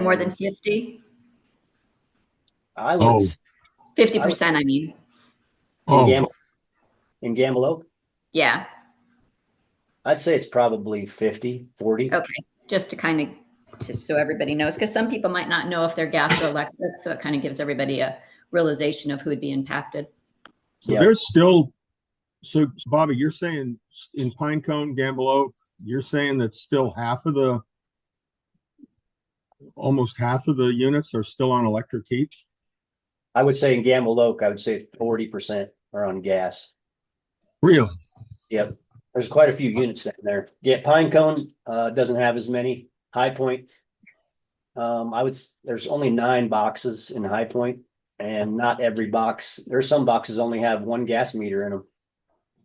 More than and 50? I would Oh. s- 50%, I mean. in Oh, Gamble Oak, Yeah, I'd say it's probably 50, 40. okay. Just to kind of, so everybody knows, because some people might not know if they're gas or electric, so it kind of gives everybody a realization of who would be impacted. so Yeah. there's still, so Bobby, you're saying in Pinecone, Gamble Oak, you're saying that still almost half of the units are still on electric heat? I would say in Gamble Oak, I would say 40% are on gas. Really? Yep. There's quite a few units down there. Yeah, Pine Cone doesn't have as many. High Point, there's only 9 boxes in High Point, and not every box. There's some boxes only have one gas meter in them.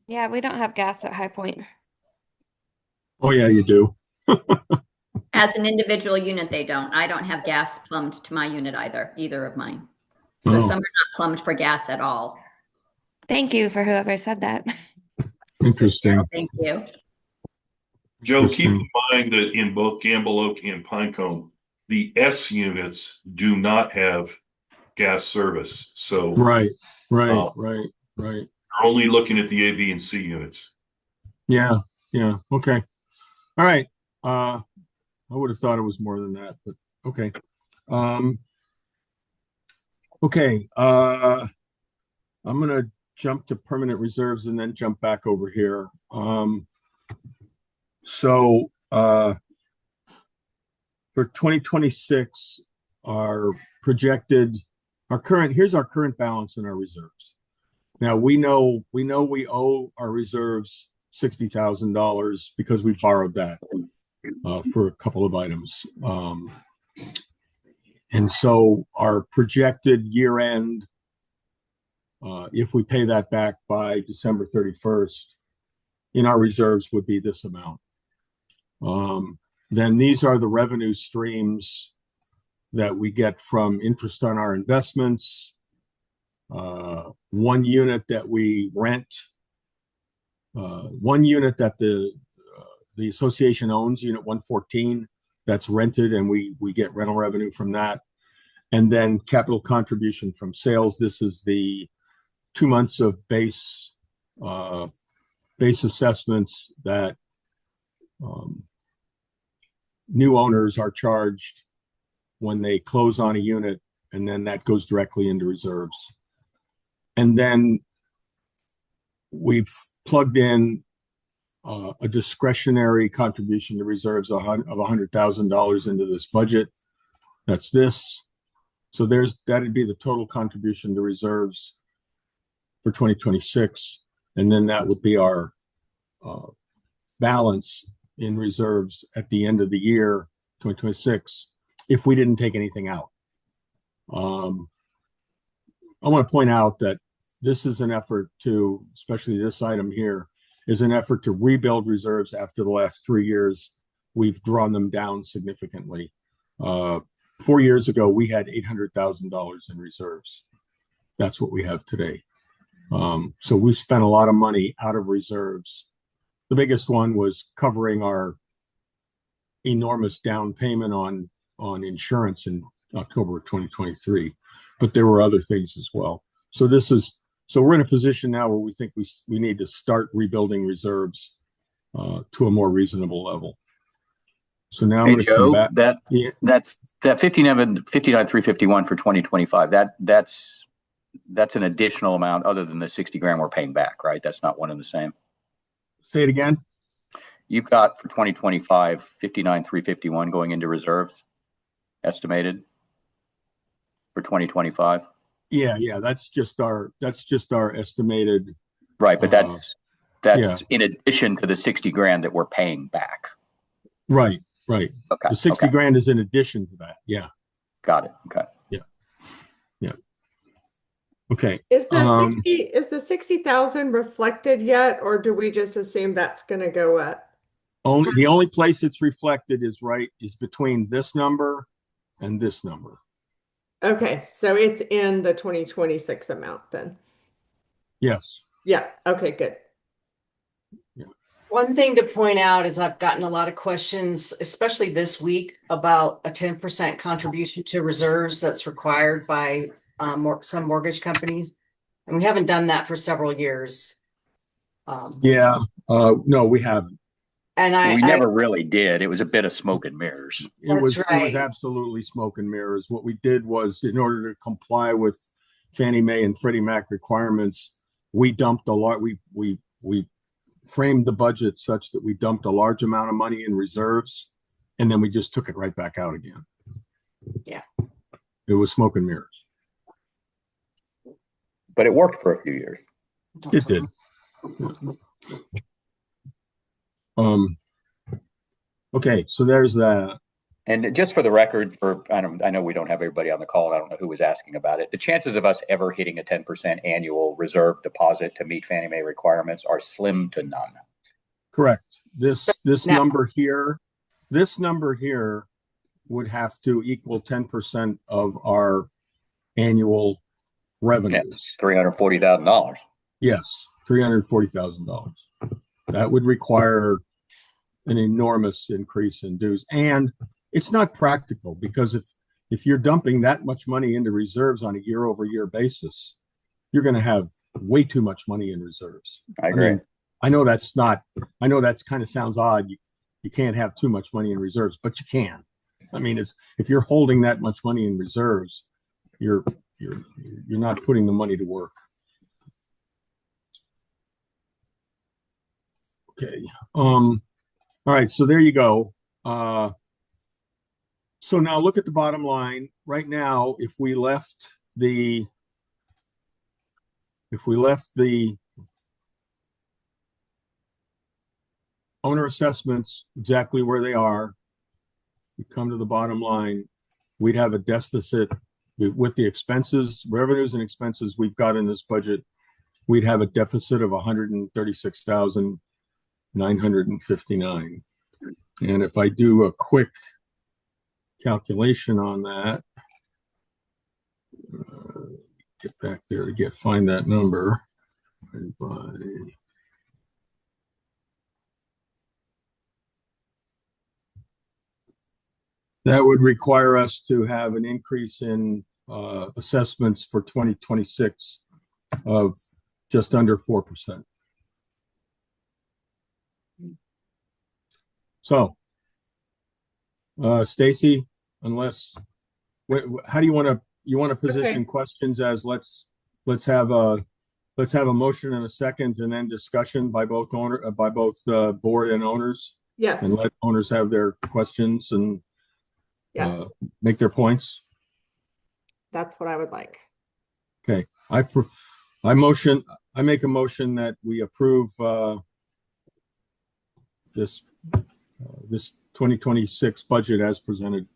Yeah, we don't have gas at High Point. Oh, yeah, you do. As an individual unit, they don't. I don't have gas plumbed to my unit either of mine. So Oh. some are not plumbed for gas at all. Thank you for whoever said that. Interesting. Thank you. Joe, keep in Interesting. mind that in both Gamble Oak and Pinecone, the S units do not have gas service. So Right. Oh. Right. you're only looking at the A, B, and C units. Yeah. Okay. All right. I would have thought it was more than that, but okay. Okay. I'm gonna jump to permanent reserves and then jump back over here. So for 2026, here's our current balance in our reserves. Now we know we owe our reserves $60,000 because we borrowed that for a couple of items. And so our projected year end, if we pay that back by December 31st, in our reserves would be this amount. Then these are the revenue streams that we get from interest on our investments. One unit that we rent, one unit that the association owns, unit 114, that's rented, and we get rental revenue from that. And then capital contribution from sales. This is the 2 months of base assessments that new owners are charged when they close on a unit, and then that goes directly into reserves. And then we've plugged in a discretionary contribution to reserves of $100,000 into this budget. That's this. So that'd be the total contribution to reserves for 2026. And then that would be our balance in reserves at the end of the year, 2026, if we didn't take anything out. I want to point out that this is an effort to, especially this item here, is an effort to rebuild reserves after the last 3 years. We've drawn them down significantly. 4 years ago, we had $800,000 in reserves. That's what we have today. So we spent a lot of money out of reserves. The biggest one was covering our enormous down payment on insurance in October of 2023, but there were other things as well. So we're in a position now where we think we need to start rebuilding reserves to a more reasonable level. So now I'm going to come back. That's 59,351 for 2025. That's an additional amount other than the 60 grand we're paying back, right? That's not one and the same. Say it again. You've got for 2025, 59,351 going into reserves estimated. for 2025? Yeah, that's just our estimated. Right, but yeah. that's in addition to the 60 grand that we're paying back. Right. Okay. The 60 grand is in addition to that. Yeah. Got it. Okay. Yeah. Okay. Is the 60,000 reflected yet, or do we just assume that's gonna go up? The only place it's reflected is between this number and this number. Okay, so it's in the 2026 amount then. Yes. Yeah, okay, good. One thing to point out is I've gotten a lot of questions, especially this week, about a 10% contribution to reserves that's required by some mortgage companies. And we haven't done that for several years. No, we haven't. And we never really did. It was a bit of smoke and mirrors. It was absolutely smoke and mirrors. What we did was, in order to comply with Fannie Mae and Freddie Mac requirements, we dumped a lot. We framed the budget such that we dumped a large amount of money in reserves, and then we just took it right back out again. Yeah. It was smoke and mirrors. But it worked for a few years. It did. Okay, so there's that. And just for the record, I know we don't have everybody on the call, and I don't know who was asking about it. The chances of us ever hitting a 10% annual reserve deposit to meet Fannie Mae requirements are slim to none. Correct. This number here would have to equal 10% of our annual revenues. $340,000. Yes, $340,000. That would require an enormous increase in dues, and it's not practical, because if you're dumping that much money into reserves on a year-over-year basis, you're going to have way too much money in reserves. I agree. I know that's kind of sounds odd. You can't have too much money in reserves, but you can. I mean, if you're holding that much money in reserves, you're not putting the money to work. Okay. All right. So there you go. So now look at the bottom line. Right now, if we left the owner assessments exactly where they are, we come to the bottom line, we'd have a deficit with the expenses, revenues and expenses we've got in this budget. We'd have a deficit of 136,959. And if I do a quick calculation on that, get back there to find that number. That would require us to have an increase in assessments for 2026 of just under 4%. So, Stacy, how do you want to position questions as let's have a motion and a second, and then discussion by both board and owners. Yes. And let owners have their questions and yes, make their points. that's what I would like. Okay, I make a motion that we approve this 2026 budget as presented.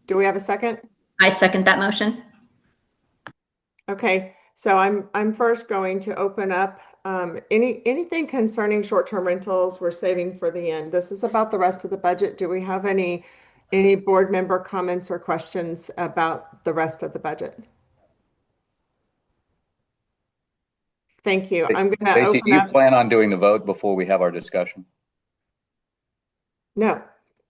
Do we have a second? I second that motion. Okay, so I'm first going to open up anything concerning short-term rentals we're saving for the end. This is about the rest of the budget. Do we have any board member comments or questions about the rest of the budget? Thank you. I'm going to Stacy, open do you up. plan on doing the vote before we have our discussion? No,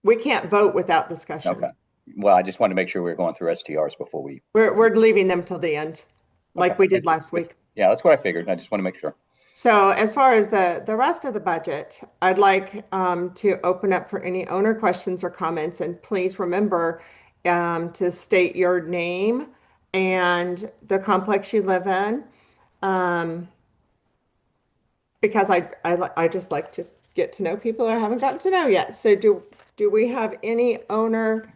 we can't vote without discussion. Okay. Well, I just wanted to make sure we were going through STRs before we. We're leaving them till the end, like we did last week. Yeah, that's what I figured. I just want to make sure. So as far as the rest of the budget, I'd like to open up for any owner questions or comments. And please remember to state your name and the complex you live in, because I just like to get to know people I haven't gotten to know yet. So do we have any owner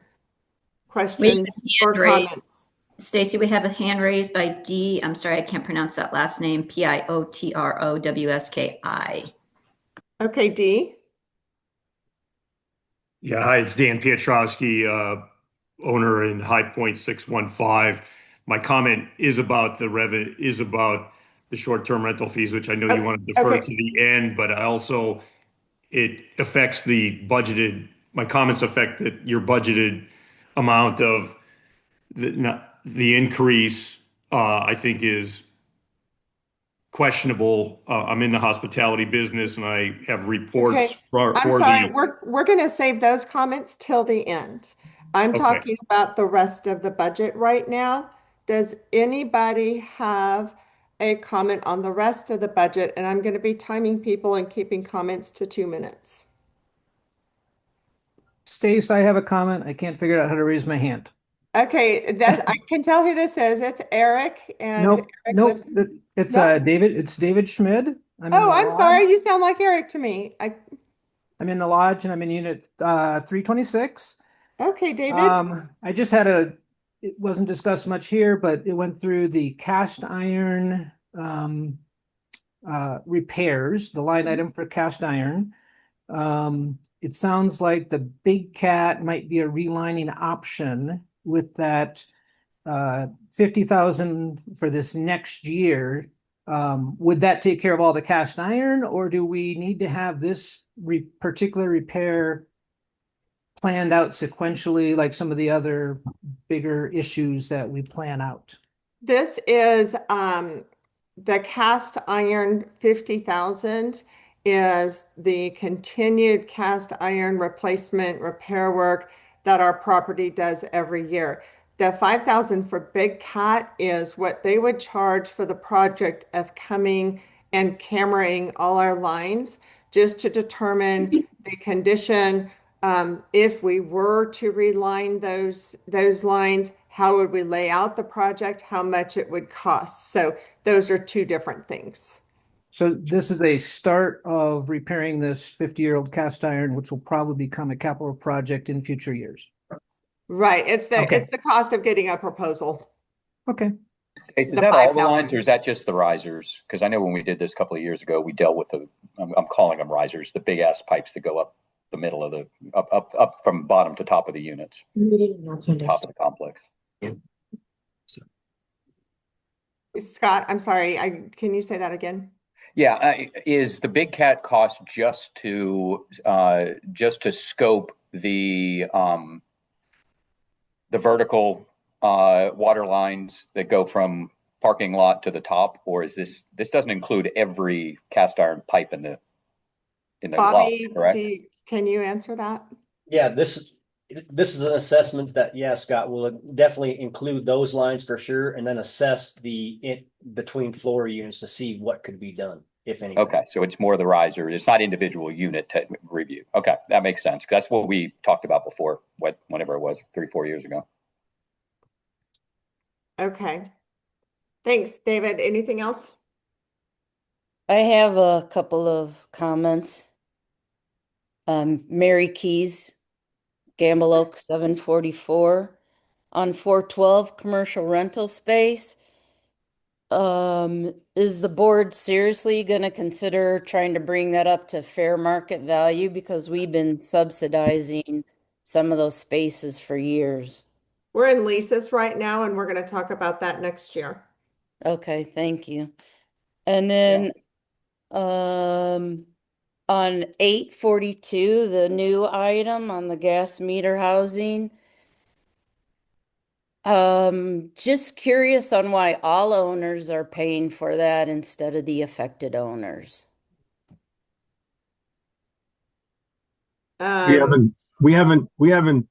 questions or raised. comments? Stacy, we have a hand raised by D. I'm sorry, I can't pronounce that last name. Piotrowski. Okay, D. Yeah, hi, it's Dan Piotrowski, owner in High Point 615. My comment is about the short-term rental fees, which I know you want to defer Okay. to the end, but it affects my comments affect your budgeted amount of the increase, I think is questionable. I'm in the hospitality business and I have reports Okay. for I'm sorry, the. we're going to save those comments till the end. I'm Okay. talking about the rest of the budget right now. Does anybody have a comment on the rest of the budget? And I'm going to be timing people and keeping comments to 2 minutes. Stace, I have a comment. I can't figure out how to raise my hand. Okay, I can tell who this is. It's Eric, and Nope, Eric nope. lives. It's No? David. It's David Schmid. I'm in Oh, the I'm lodge. sorry. You sound like Eric to me. I'm in the lodge and I'm in unit 326. Okay, David. I just it wasn't discussed much here, but it went through the cast iron repairs, the line item for cast iron. It sounds like the Big Cat might be a relining option with that 50,000 for this next year. Would that take care of all the cast iron, or do we need to have this particular repair planned out sequentially, like some of the other bigger issues that we plan out? This is the cast iron 50,000 is the continued cast iron replacement repair work that our property does every year. The 5,000 for Big Cat is what they would charge for the project of coming and cameraing all our lines just to determine the condition. If we were to reline those lines, how would we lay out the project, how much it would cost. So those are two different things. So this is a start of repairing this 50-year-old cast iron, which will probably become a capital project in future years. Right. It's Okay. the cost of getting a proposal. Okay. Is The that all the 5,000. lines or is that just the risers? Because I know when we did this a couple of years ago, we dealt with I'm calling them risers, the big ass pipes that go up the middle of up from bottom to top of the units, top of the complex. Scott, I'm sorry. Can you say that again? Yeah, is the Big Cat cost just to scope the vertical water lines that go from parking lot to the top, or is this doesn't include every cast iron pipe in the Bobby, lot, correct? can you answer that? Yeah, this is an assessment that, yeah, Scott, will definitely include those lines for sure, and then assess between floor units to see what could be done, if anything. Okay, so it's more the riser. It's not individual unit review. Okay, that makes sense. That's what we talked about before, whenever it was 3-4 years ago. Okay. Thanks, David. Anything else? I have a couple of comments. Mary Keys, Gamble Oak 744 on 412 commercial rental space. Is the board seriously going to consider trying to bring that up to fair market value? Because we've been subsidizing some of those spaces for years. We're in leases right now, and we're going to talk about that next year. Okay, thank you. And then on 842, the new item on the gas meter housing, just curious on why all owners are paying for that instead of the affected owners. We haven't,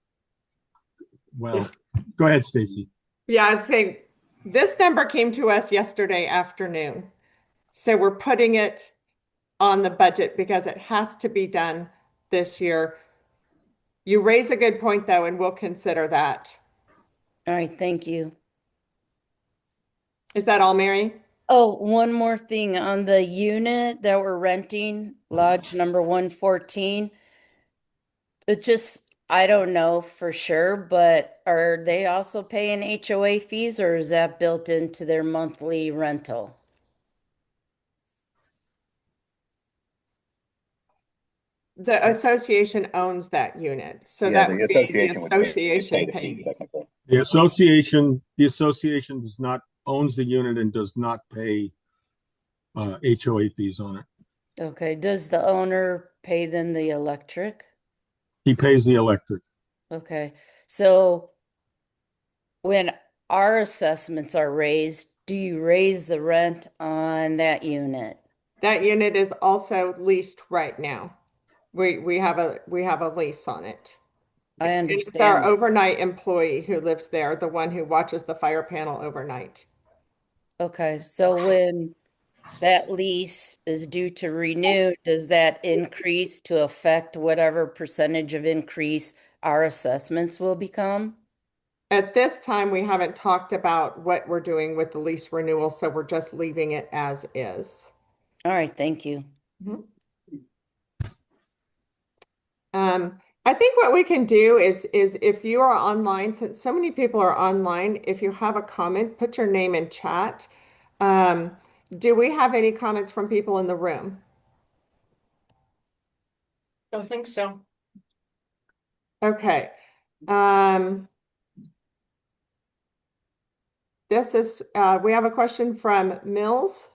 well, go ahead, Stacy. Yeah, I was saying this number came to us yesterday afternoon. So we're putting it on the budget because it has to be done this year. You raise a good point though, and we'll consider that. All right, thank you. Is that all, Mary? Oh, one more thing on the unit that we're renting, lodge number 114. I don't know for sure, but are they also paying HOA fees or is that built into their monthly rental? The association owns that unit, so Yeah, that the would be the association would pay association the fees paying. technically. The association does not, owns the unit and does not pay HOA fees on it. Okay, does the owner pay then the electric? He pays the electric. Okay, so when our assessments are raised, do you raise the rent on that unit? That unit is also leased right now. We have a lease on it. I And it's our understand. overnight employee who lives there, the one who watches the fire panel overnight. Okay, so when that lease is due to renew, does that increase to affect whatever percentage of increase our assessments will become? At this time, we haven't talked about what we're doing with the lease renewal, so we're just leaving it as is. All right, thank you. I think what we can do is if you are online, since so many people are online, if you have a comment, put your name in chat. Do we have any comments from people in the room? Don't think so. Okay. This is, we have a question from Mills.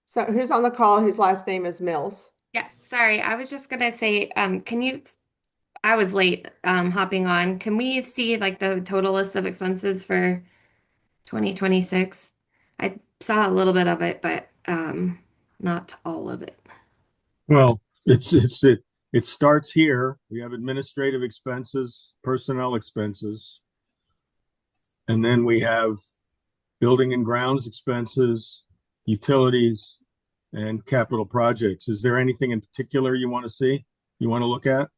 So who's on the call whose last name is Mills? Yeah, sorry. I was just gonna say, I was late hopping on. Can we see like the total list of expenses for 2026? I saw a little bit of it, but not all of it. Well, it starts here. We have administrative expenses, personnel expenses. And then we have building and grounds expenses, utilities, and capital projects. Is there anything in particular you want to see? You want to look at?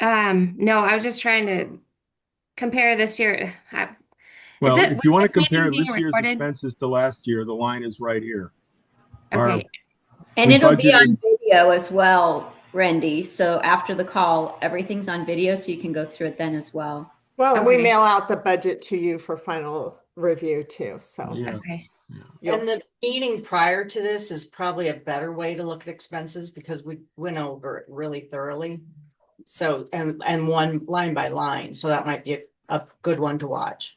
No, I was just trying to compare this year. Well, Was if you want to this meeting compare being this year's recorded? expenses to last year, the line is right here. Okay. And we it'll be budgeted- on video as well, Randy. So after the call, everything's on video, so you can go through it then as well. Well, and we Okay. mail out the budget to you for final review too, so. Yeah. Okay. And the meeting prior to this is probably a better way to look at expenses because we went over it really thoroughly. So, and one line by line, so that might be a good one to watch.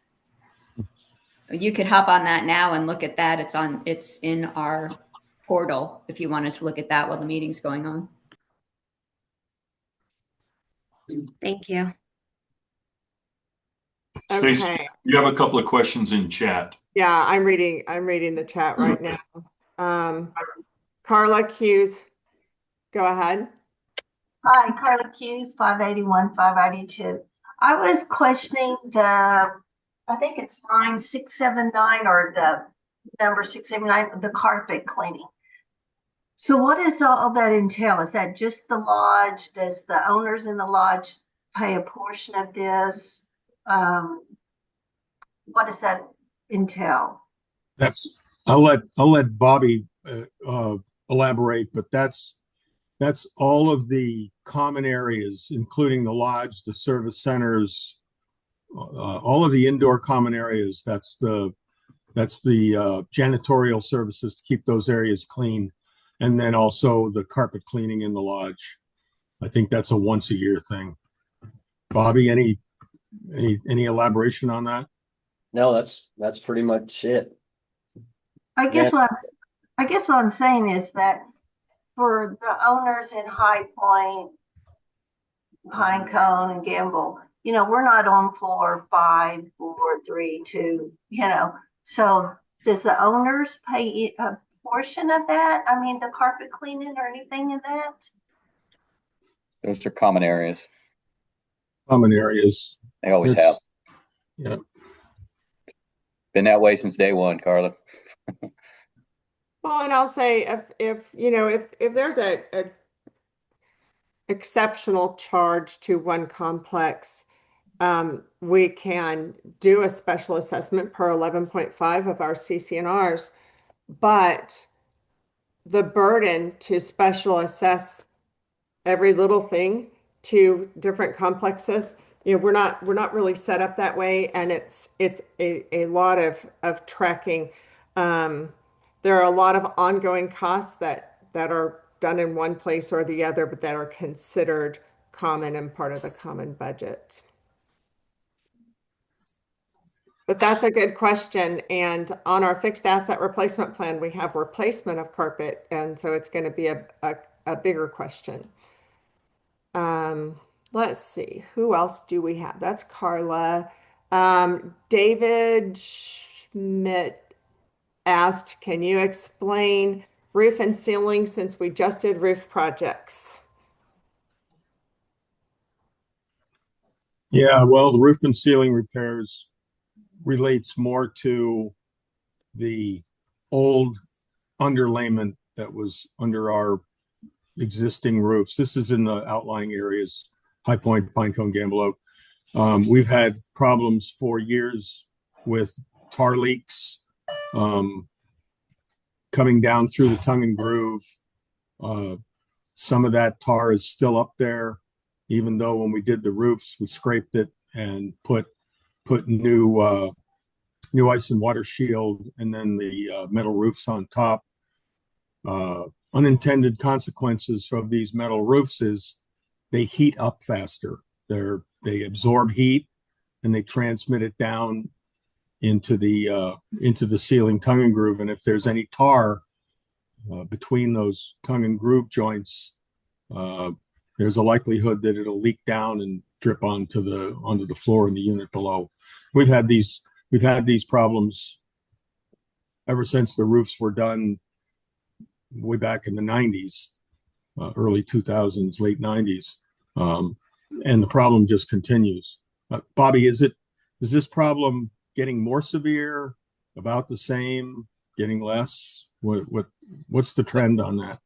You could hop on that now and look at that. It's in our portal if you wanted to look at that while the meeting's going on. Thank you. Stacy, Okay. you have a couple of questions in chat. Yeah, I'm reading the chat right now. Carla Hughes, go ahead. Hi, Carla Hughes, 581, 582. I was questioning I think it's line 679 or the number 679, the carpet cleaning. So what does all that entail? Is that just the lodge? Does the owners in the lodge pay a portion of this? What does that entail? I'll let Bobby elaborate, but that's all of the common areas, including the lodge, the service centers, all of the indoor common areas. That's the janitorial services to keep those areas clean, and then also the carpet cleaning in the lodge. I think that's a once a year thing. Bobby, any elaboration on that? No, that's pretty much it. I guess what I'm saying is that for the owners in High Point, Pinecone, and Gamble, we're not on floor 5, 4, 3, 2, So does the owners pay a portion of that? I mean, the carpet cleaning or anything in that? Those are common areas. Common areas. They always have. Yeah. Been that way since day one, Carla. Well, and I'll say if there's a exceptional charge to one complex, we can do a special assessment per 11.5 of our CC&Rs but the burden to special assess every little thing to different complexes, we're not really set up that way, and it's a lot of tracking. There are a lot of ongoing costs that are done in one place or the other, but that are considered common and part of the common budget. But that's a good question. And on our fixed asset replacement plan, we have replacement of carpet. And so it's going to be a bigger question. Let's see, who else do we have? That's Carla. David Schmidt asked, can you explain roof and ceiling since we just did roof projects? Yeah, well, the roof and ceiling repairs relates more to the old underlayment that was under our existing roofs. This is in the outlying areas, High Point, Pinecone, Gamble Oak. We've had problems for years with tar leaks coming down through the tongue and groove. Some of that tar is still up there, even though when we did the roofs, we scraped it and put new ice and water shield and then the metal roofs on top. Unintended consequences of these metal roofs is they heat up faster. They absorb heat and they transmit it down into the ceiling tongue and groove. And if there's any tar between those tongue and groove joints, there's a likelihood that it'll leak down and drip onto the floor in the unit below. We've had these problems ever since the roofs were done way back in the 90s, early 2000s, late 90s. And the problem just continues. Bobby, is this problem getting more severe, about the same, getting less? What's the trend on that?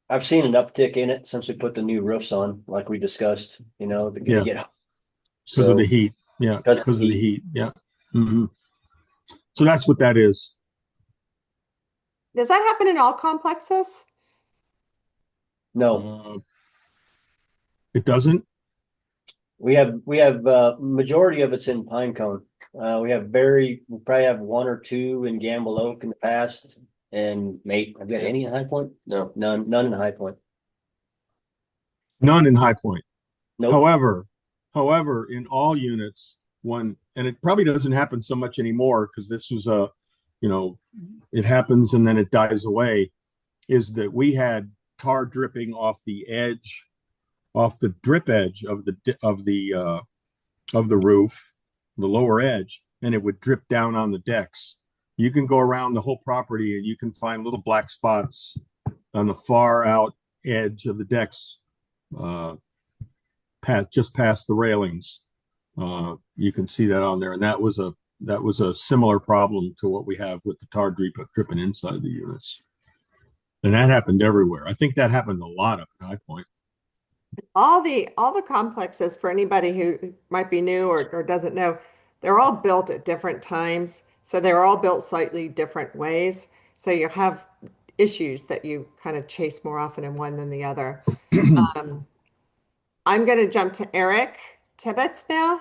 I've seen an uptick in it since we put the new roofs on, like we discussed, Because of the heat. Yeah, because of the heat. Yeah. Mm-hmm. So that's what that is. Does that happen in all complexes? No, it doesn't. We have majority of it's in Pinecone. We probably have one or two in Gamble Oak in the past. And mate, have you got any in High Point? No, none in High Point. None in High Point. Nope. However, in all units, and it probably doesn't happen so much anymore because this was it happens and then it dies away, is that we had tar dripping off the drip edge of the roof, the lower edge, and it would drip down on the decks. You can go around the whole property and you can find little black spots on the far out edge of the decks, just past the railings. You can see that on there, and that was a similar problem to what we have with the tar dripping inside the units. And that happened everywhere. I think that happened a lot up at High Point. All the complexes, for anybody who might be new or doesn't know, they're all built at different times. So they're all built slightly different ways. So you have issues that you kind of chase more often in one than the other. I'm going to jump to Eric Tibbetts now.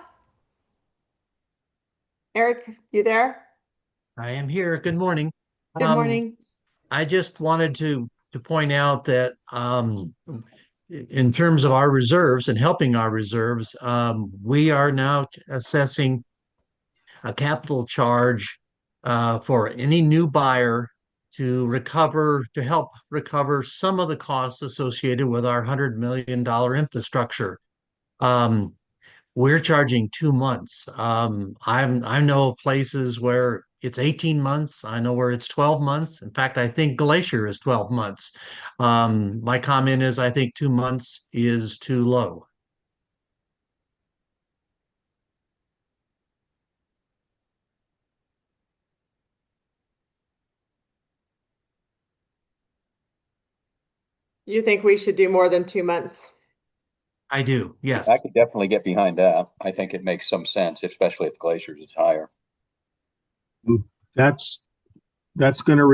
Eric, you there? I am here. Good morning. Good morning. I just wanted to point out that in terms of our reserves and helping our reserves, we are now assessing a capital charge for any new buyer to help recover some of the costs associated with our $100 million infrastructure. We're charging 2 months. I know places where it's 18 months. I know where it's 12 months. In fact, I think Glacier is 12 months. My comment is I think 2 months is too low. You think we should do more than 2 months? I do, yes. I could definitely get behind that. I think it makes some sense, especially if Glacier's is higher. That's going to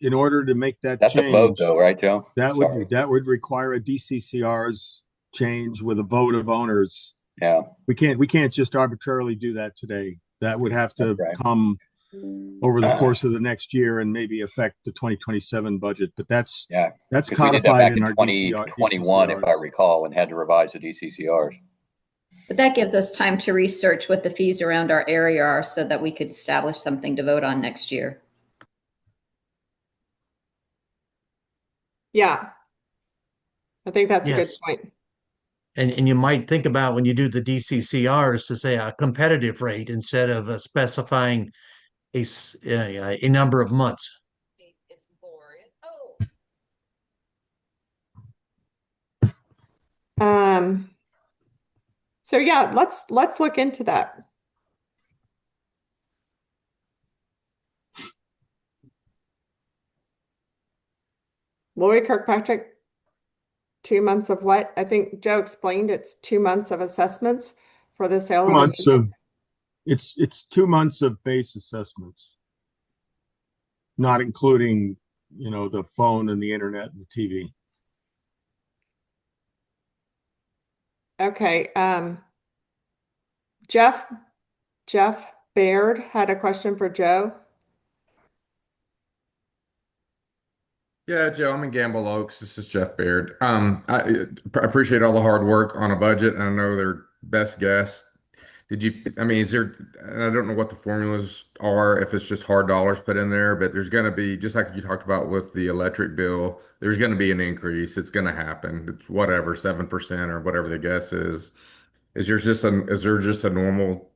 in order to make that That's a vote change, though, right, Joe? that Sorry. would require a DCCR's change with a vote of owners. Yeah. We can't just arbitrarily do that today. That would have to That's right. come over the course of the next year and maybe affect the 2027 budget. But that's Yeah. that's 'Cause we did that back codified in our 2021, if I DCCRs. recall, and had to revise the DCCRs. But that gives us time to research what the fees around our area are so that we could establish something to vote on next year. Yeah. I think that's a good Yes. point. And you might think about when you do the DCCRs to say a competitive rate instead of specifying a number of months. So yeah, let's look into that. Lori Kirkpatrick, 2 months of what? I think Joe explained it's 2 months of assessments for the sale of Months of units. it's 2 months of base assessments, not including, the phone and the internet and the TV. Okay, Jeff Baird had a question for Joe. Yeah, Joe, I'm in Gamble Oaks. This is Jeff Baird. I appreciate all the hard work on a budget. I know their best guess. Is there, and I don't know what the formulas are, if it's just hard dollars put in there, but there's going to be, just like you talked about with the electric bill, there's going to be an increase. It's going to happen. It's whatever, 7% or whatever the guess is. Is there just a normal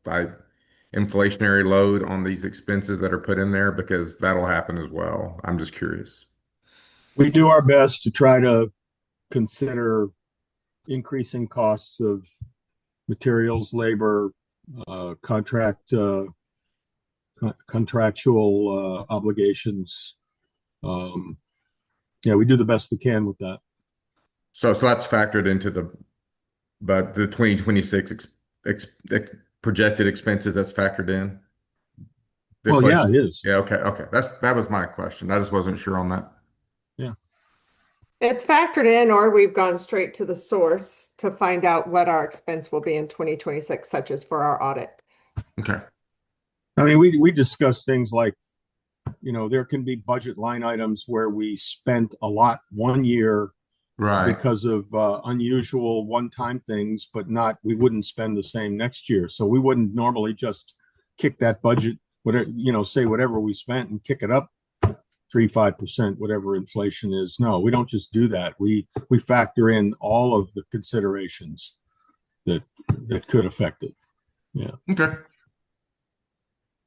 inflationary load on these expenses that are put in there? Because that'll happen as well. I'm just curious. We do our best to try to consider increasing costs of materials, labor, contractual obligations. Yeah, we do the best we can with that. So that's factored into the 2026 projected expenses, that's factored in? Well, yeah, it is. Yeah, okay. That was my question. I just wasn't sure on that. Yeah. It's factored in, or we've gone straight to the source to find out what our expense will be in 2026, such as for our audit. Okay. I mean, we discuss things like, there can be budget line items where we spent a lot one year because of unusual one-time things, but we wouldn't spend the same next year. So we wouldn't normally just kick that budget, say whatever we spent and kick it up 3-5%, whatever inflation is. No, we don't just do that. We factor in all of the considerations that could affect it. Yeah. Okay.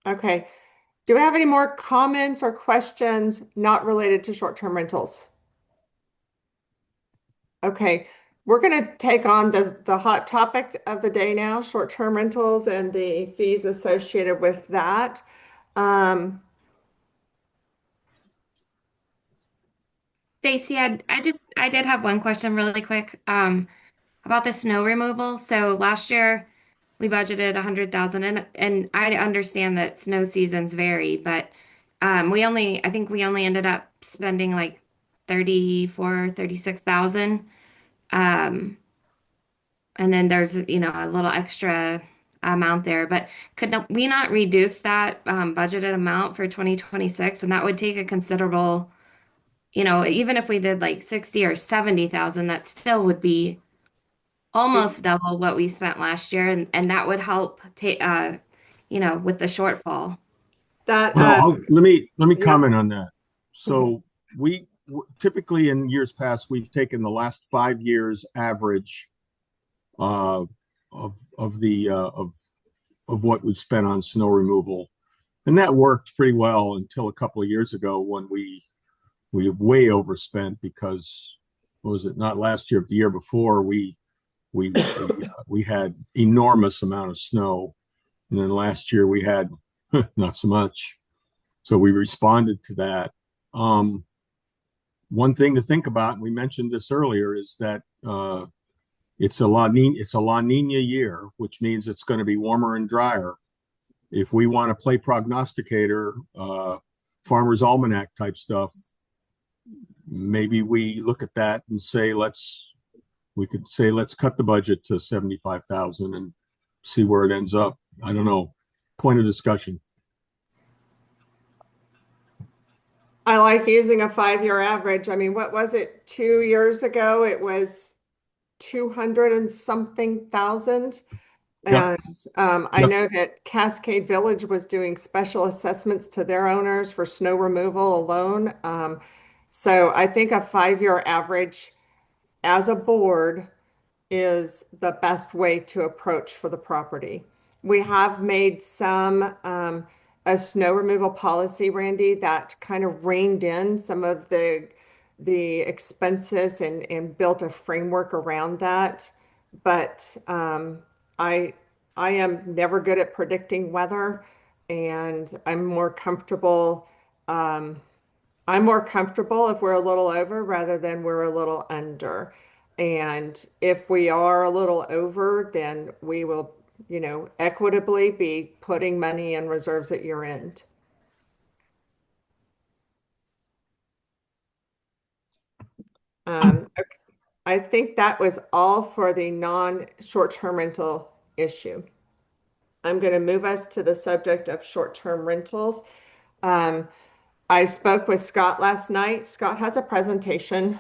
Okay. Do we have any more comments or questions not related to short-term rentals? Okay, we're going to take on the hot topic of the day now, short-term rentals and the fees associated with that. Stacy, I did have one question really quick about the snow removal. So last year we budgeted 100,000, and I understand that snow seasons vary, but I think we only ended up spending like 36,000. And then there's a little extra amount there, but could we not reduce that budgeted amount for 2026? And that would take a considerable, even if we did like 60 or 70,000, that still would be almost double what we spent last year, and that would help take with the shortfall. Well, let me comment on that. So we typically in years past, we've taken the last 5 years average of what we've spent on snow removal, and that worked pretty well until a couple of years ago when we way overspent because, what was it, not last year but the year before, we had enormous amount of snow, and then last year we had not so much, so we responded to that. One thing to think about, and we mentioned this earlier, is that it's a La Nina year, which means it's going to be warmer and drier. If we want to play prognosticator, Farmer's Almanac type stuff, maybe we look at that and say, let's cut the budget to 75,000 and see where it ends up. I don't know. Point of discussion. I like using a 5-year average. I mean, what was it? 2 years ago, it was 200 and something thousand. Yeah. And I know that Cascade Village was doing special assessments to their owners for snow removal alone. So I think a 5-year average as a board is the best way to approach for the property. We have made a snow removal policy, Randy, that kind of reined in some of the expenses and built a framework around that. But I am never good at predicting weather, and I'm more comfortable if we're a little over rather than we're a little under. And if we are a little over, then we will, equitably be putting money in reserves at year end. I think that was all for the non-short-term rental issue. I'm going to move us to the subject of short-term rentals. I spoke with Scott last night. Scott has a presentation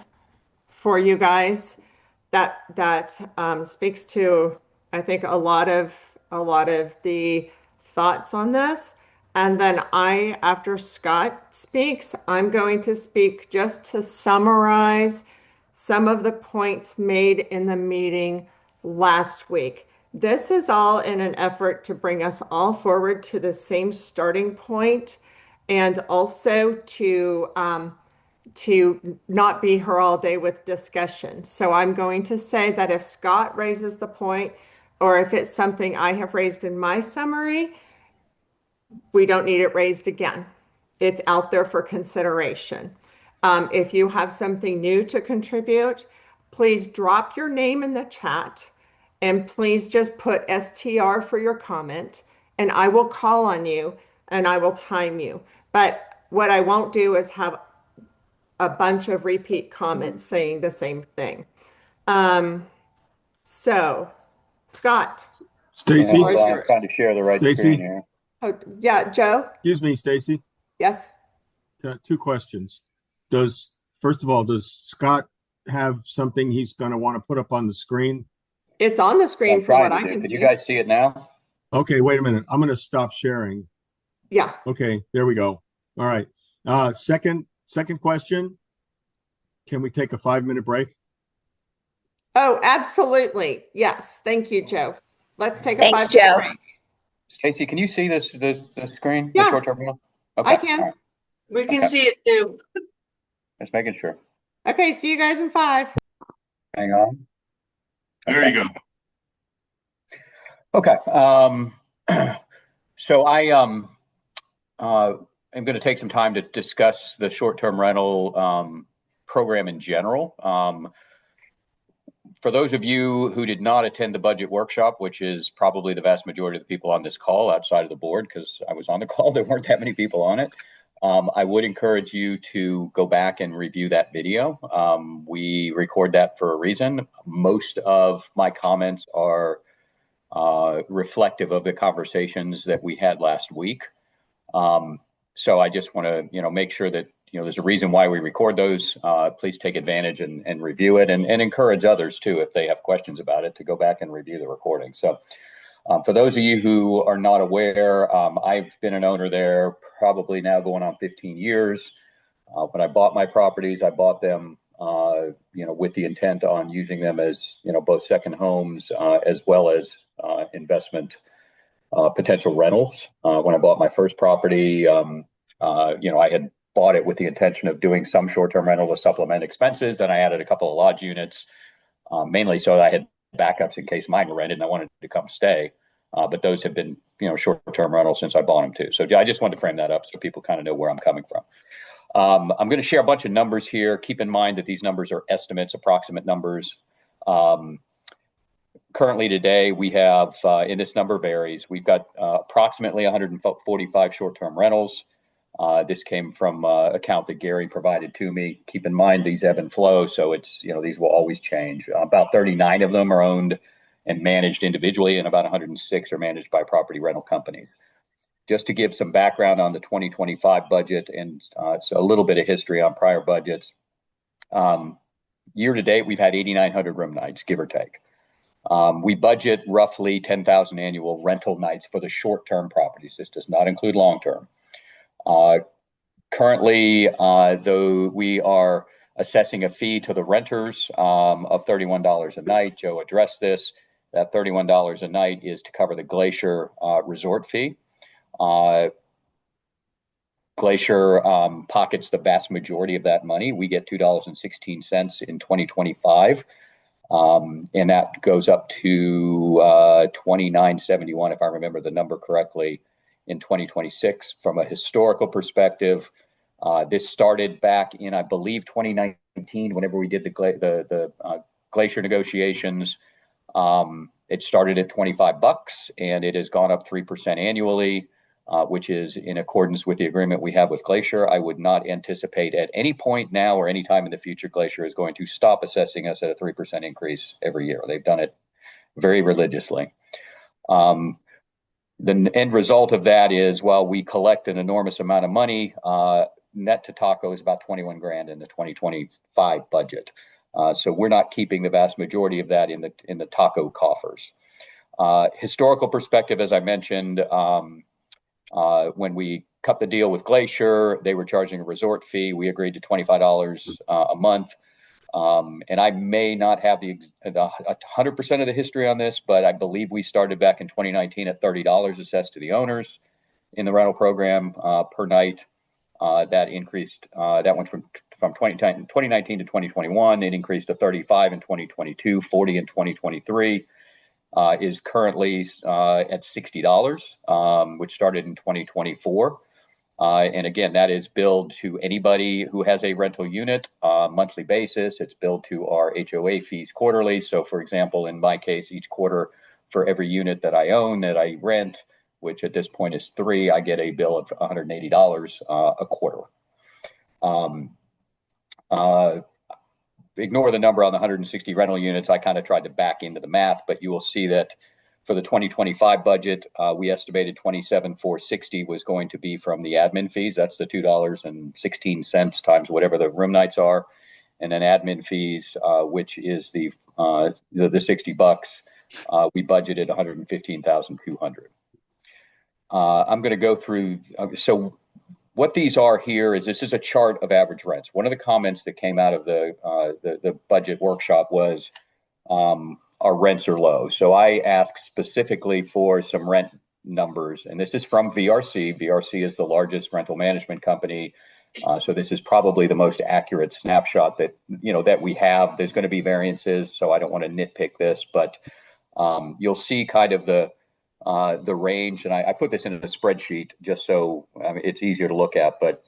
for you guys that speaks to, I think, a lot of the thoughts on this. And then after Scott speaks, I'm going to speak just to summarize some of the points made in the meeting last week. This is all in an effort to bring us all forward to the same starting point, and also to not be here all day with discussion. So I'm going to say that if Scott raises the point, or if it's something I have raised in my summary, we don't need it raised again. It's out there for consideration. If you have something new to contribute, please drop your name in the chat, and please just put STR for your comment, and I will call on you and I will time you. But what I won't do is have a bunch of repeat comments saying the same thing. So, Scott. Stacy. I'm trying to share the right screen here. Oh, yeah, Joe. Excuse me, Stacy. Yes. Two questions. First of all, does Scott have something he's going to want to put up on the screen? It's on the screen from what I can see. Can you guys see it now? Okay, wait a minute. I'm going to stop sharing. Yeah. Okay, there we go. All right. Second question. Can we take a 5-minute break? Oh, absolutely. Yes. Thank you, Joe. Let's take a Thanks, 5-minute Joe. break. Casey, can you see the screen? Yeah. The short-term rental? Okay. I can. Right. We can see it too. Just making sure. Okay, see you guys in 5. Hang on. There you go. Okay. So I am going to take some time to discuss the short-term rental program in general. For those of you who did not attend the budget workshop, which is probably the vast majority of the people on this call outside of the board, because I was on the call, there weren't that many people on it. I would encourage you to go back and review that video. We record that for a reason. Most of my comments are reflective of the conversations that we had last week. So I just want to, make sure that, there's a reason why we record those. Please take advantage and review it, and encourage others too, if they have questions about it, to go back and review the recording. So for those of you who are not aware, I've been an owner there probably now going on 15 years. When I bought my properties, I bought them, with the intent on using them as, both second homes as well as investment potential rentals. When I bought my first property, I had bought it with the intention of doing some short-term rental to supplement expenses. Then I added a couple of lodge units, mainly so that I had backups in case mine were rented and I wanted to come stay. But those have been, short-term rentals since I bought them too. So I just wanted to frame that up so people kind of know where I'm coming from. I'm going to share a bunch of numbers here. Keep in mind that these numbers are estimates, approximate numbers. Currently today, we have, and this number varies, we've got approximately 145 short-term rentals. This came from an account that Gary provided to me. Keep in mind these ebb and flow, so it's, these will always change. About 39 of them are owned and managed individually, and about 106 are managed by property rental companies. Just to give some background on the 2025 budget, and it's a little bit of history on prior budgets. Year to date, we've had 8,900 room nights, give or take. We budget roughly 10,000 annual rental nights for the short-term properties. This does not include long-term. Currently, though, we are assessing a fee to the renters of $31 a night. Joe addressed this. That $31 a night is to cover the Glacier resort fee. Glacier pockets the vast majority of that money. We get $2.16 in 2025. And that goes up to $29.71, if I remember the number correctly, in 2026. From a historical perspective, this started back in, I believe, 2019, whenever we did the Glacier negotiations. It started at $25, and it has gone up 3% annually, which is in accordance with the agreement we have with Glacier. I would not anticipate at any point now or any time in the future Glacier is going to stop assessing us at a 3% increase every year. They've done it very religiously. The end result of that is, while we collect an enormous amount of money, net to Taco is about 21 grand in the 2025 budget. So we're not keeping the vast majority of that in the Taco coffers. Historical perspective, as I mentioned, when we cut the deal with Glacier, they were charging a resort fee. We agreed to $25 a month. And I may not have the 100% of the history on this, but I believe we started back in 2019 at $30 assessed to the owners in the rental program per night. That increased. That went from 2019 to 2021. It increased to 35 in 2022, 40 in 2023. Is currently at $60, which started in 2024. And again, that is billed to anybody who has a rental unit monthly basis. It's billed to our HOA fees quarterly. So for example, in my case, each quarter for every unit that I own, that I rent, which at this point is 3, I get a bill of $180 a quarter. Ignore the number on the 160 rental units. I kind of tried to back into the math, but you will see that for the 2025 budget, we estimated $27,460 was going to be from the admin fees. That's the $2.16 times whatever the room nights are, and then admin fees, which is the $60. We budgeted $115,200. I'm going to go through. So what these are here is, this is a chart of average rents. One of the comments that came out of the budget workshop was our rents are low. So I asked specifically for some rent numbers, and this is from VRC. VRC is the largest rental management company. So this is probably the most accurate snapshot that we have. There's going to be variances, so I don't want to nitpick this, but you'll see kind of the range, and I put this in a spreadsheet just so it's easier to look at. But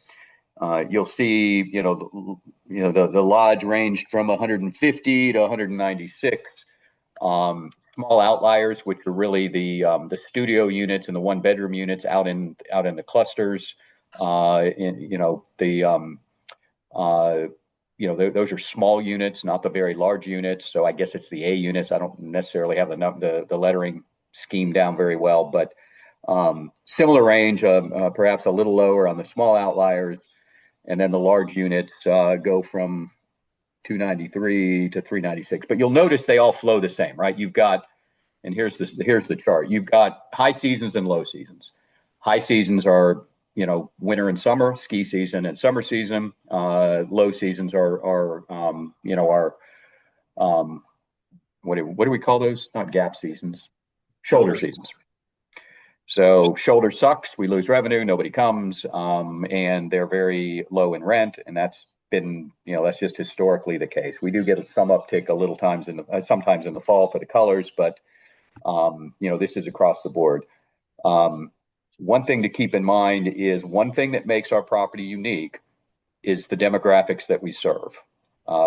you'll see, the lodge ranged from 150 to 196. Small outliers, which are really the studio units and the 1-bedroom units out in the clusters. Those are small units, not the very large units. So I guess it's the A units. I don't necessarily have the lettering scheme down very well, but similar range, perhaps a little lower on the small outliers. And then the large units go from 293 to 396. But you'll notice they all flow the same, right? You've got, and here's the chart. You've got high seasons and low seasons. High seasons are, winter and summer, ski season and summer season. Low seasons are what do we call those? Not gap seasons. Shoulder seasons. So shoulder sucks, we lose revenue, nobody comes, and they're very low in rent, and that's been, that's just historically the case. We do get some uptick a little times sometimes in the fall for the colors, but this is across the board. One thing to keep in mind is, one thing that makes our property unique is the demographics that we serve.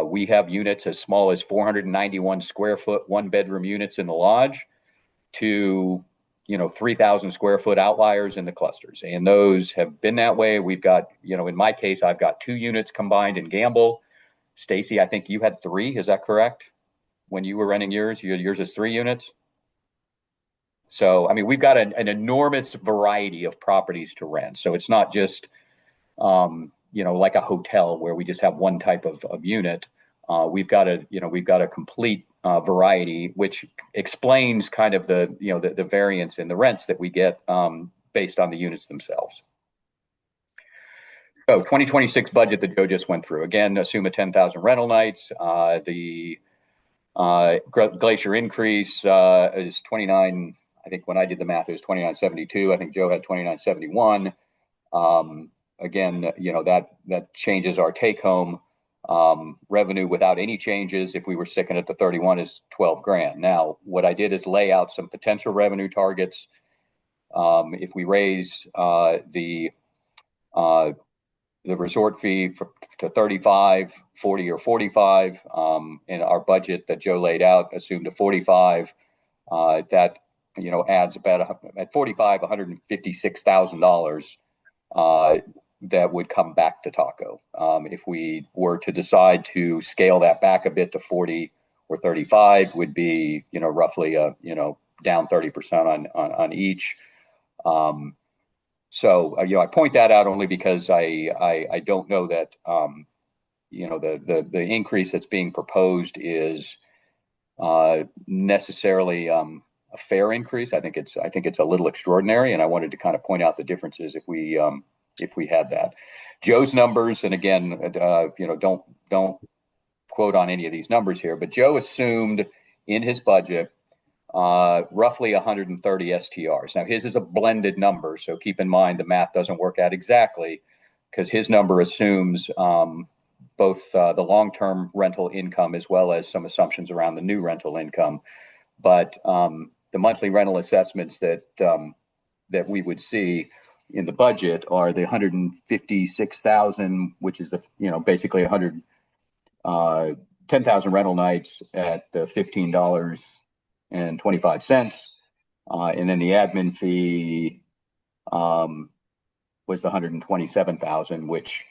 We have units as small as 491 square foot, 1-bedroom units in the lodge, to 3,000 square foot outliers in the clusters. And those have been that way. We've got, in my case, I've got 2 units combined in Gamble. Stacy, I think you had 3. Is that correct? When you were renting yours, yours is 3 units. So, I mean, we've got an enormous variety of properties to rent. So it's not just, like a hotel where we just have one type of unit. We've got a complete variety, which explains kind of the variance in the rents that we get based on the units themselves. So 2026 budget that Joe just went through. Again, assume a 10,000 rental nights. The Glacier increase is 29. I think when I did the math, it was 2972. I think Joe had 2971. Again, that changes our take home revenue without any changes. If we were sticking at the 31 is 12 grand. Now, what I did is lay out some potential revenue targets. If we raise the resort fee to 35, 40, or 45, and our budget that Joe laid out assumed a 45, that adds about at 45, $156,000 that would come back to Taco. If we were to decide to scale that back a bit to 40 or 35, would be roughly down 30% on each. So I point that out only because I don't know that the increase that's being proposed is necessarily a fair increase. I think it's a little extraordinary, and I wanted to kind of point out the differences if we had that. Joe's numbers, and again, don't quote on any of these numbers here, but Joe assumed in his budget roughly 130 STRs. Now his is a blended number, so keep in mind the math doesn't work out exactly because his number assumes both the long-term rental income as well as some assumptions around the new rental income. But the monthly rental assessments that we would see in the budget are the 156,000, which is basically 10,000 rental nights at the $15.25, and then the admin fee was the 127,000, which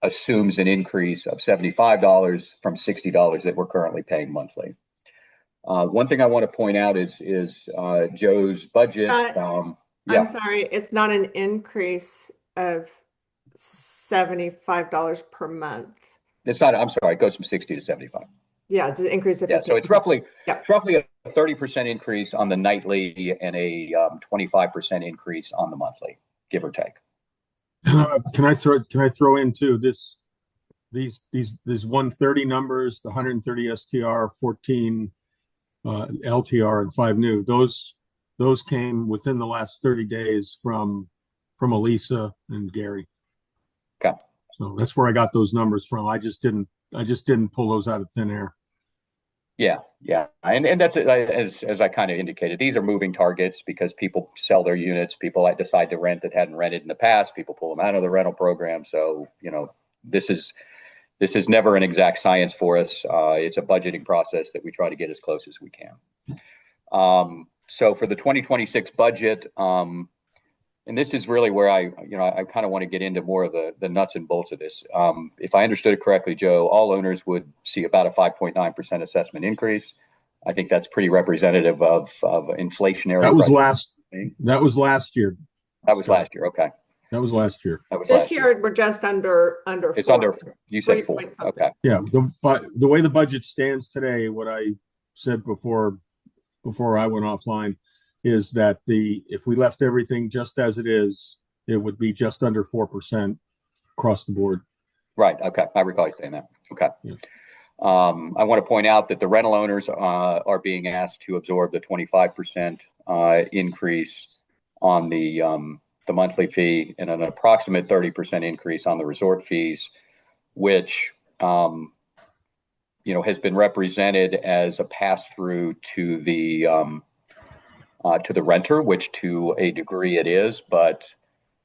assumes an increase of $75 from $60 that we're currently paying monthly. One thing I want to point out is Joe's budget. I'm sorry, it's not an increase of $75 per month. It's not. I'm sorry, it goes from 60 to 75. Yeah, it's an increase of 50%. So it's roughly a 30% increase on the nightly and a 25% increase on the monthly, give or take. Can I throw in too these 130 numbers, the 130 STR, 14 LTR, and 5 new. Those came within the last 30 days from Elisa and Gary. Okay. So that's where I got those numbers from. I just didn't pull those out of thin air. Yeah. And that's as I kind of indicated, these are moving targets because people sell their units, people decide to rent that hadn't rented in the past, people pull them out of the rental program. So, this is never an exact science for us. It's a budgeting process that we try to get as close as we can. So for the 2026 budget, and this is really where I kind of want to get into more of the nuts and bolts of this. If I understood it correctly, Joe, all owners would see about a 5.9% assessment increase. I think that's pretty representative of inflationary. That was last year. That was last year. Okay. That was last year. This year we're just under. It's 4. under. You said 4. Okay. Yeah. The way the budget stands today, what I said before I went offline, is that if we left everything just as it is, it would be just under 4% across the board. Right. Okay. I recall you saying that. Okay. Yeah. I want to point out that the rental owners are being asked to absorb the 25% increase on the monthly fee and an approximate 30% increase on the resort fees, which has been represented as a pass-through to the renter, which to a degree it is. But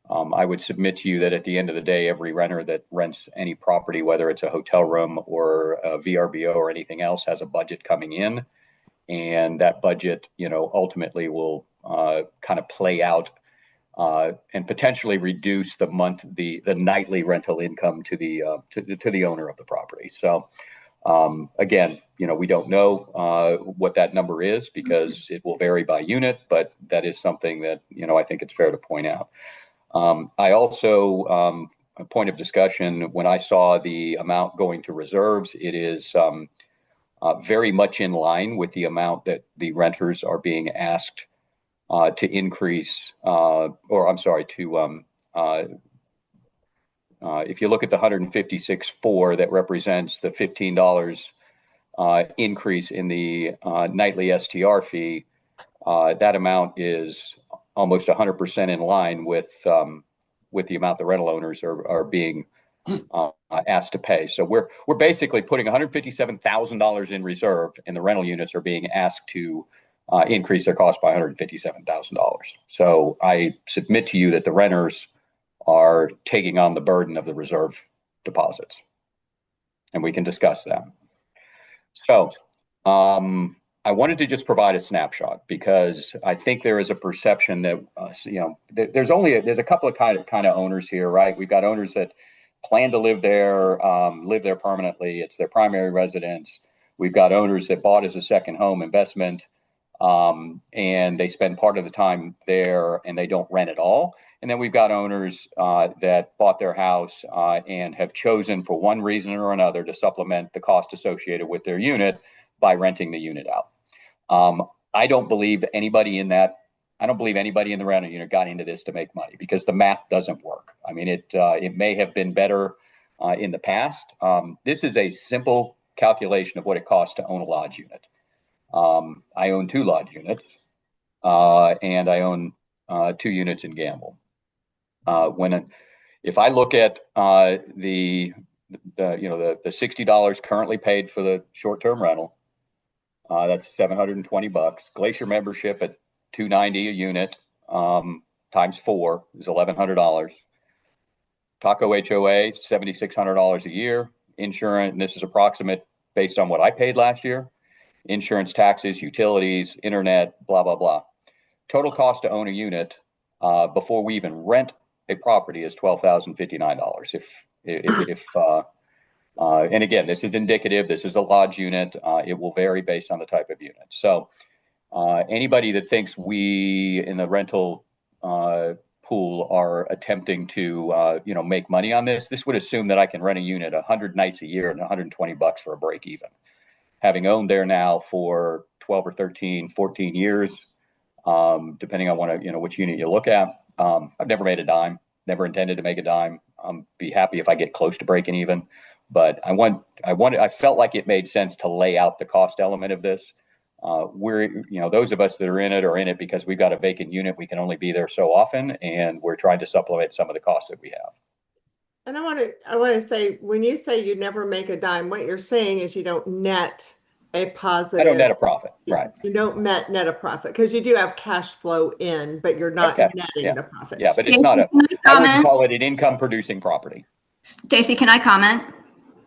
I would submit to you that at the end of the day, every renter that rents any property, whether it's a hotel room or a VRBO or anything else, has a budget coming in. And that budget, ultimately will kind of play out and potentially reduce the nightly rental income to the owner of the property. So again, we don't know what that number is because it will vary by unit, but that is something that I think it's fair to point out. I also, a point of discussion, when I saw the amount going to reserves, it is very much in line with the amount that the renters are being asked to increase, if you look at the 156.4, that represents the $15 increase in the nightly STR fee. That amount is almost 100% in line with the amount the rental owners are being asked to pay. So we're basically putting $157,000 in reserve, and the rental units are being asked to increase their cost by $157,000. So I submit to you that the renters are taking on the burden of the reserve deposits, and we can discuss that. So I wanted to just provide a snapshot because I think there is a perception that there's a couple of kind of owners here, right? We've got owners that plan to live there permanently. It's their primary residence. We've got owners that bought as a second home investment, and they spend part of the time there and they don't rent at all. And then we've got owners that bought their house and have chosen for one reason or another to supplement the cost associated with their unit by renting the unit out. I don't believe anybody in the rental unit got into this to make money because the math doesn't work. I mean, it may have been better in the past. This is a simple calculation of what it costs to own a lodge unit. I own 2 lodge units, and I own 2 units in Gamble. If I look at the $60 currently paid for the short-term rental, that's $720. Glacier membership at $290 a unit times 4 is $1,100. Taco HOA $7,600 a year. Insurance, and this is approximate based on what I paid last year. Insurance, taxes, utilities, internet, blah blah blah. Total cost to own a unit before we even rent a property is $12,059. And again, this is indicative. This is a lodge unit. It will vary based on the type of unit. So anybody that thinks we in the rental pool are attempting to make money on this would assume that I can rent a unit 100 nights a year and $120 for a break even. Having owned there now for 12 or 13, 14 years, depending on which unit you look at, I've never made a dime, never intended to make a dime. Be happy if I get close to breaking even, but I felt like it made sense to lay out the cost element of this. Those of us that are in it because we've got a vacant unit. We can only be there so often, and we're trying to supplement some of the costs that we have. And I want to say, when you say you never make a dime, what you're saying is you don't net a positive. I don't net a profit, right? You don't net a profit because you do have cash flow in, but you're not netting the profit. Yeah, but it's not I wouldn't call it an income producing property. Stacy, can I comment?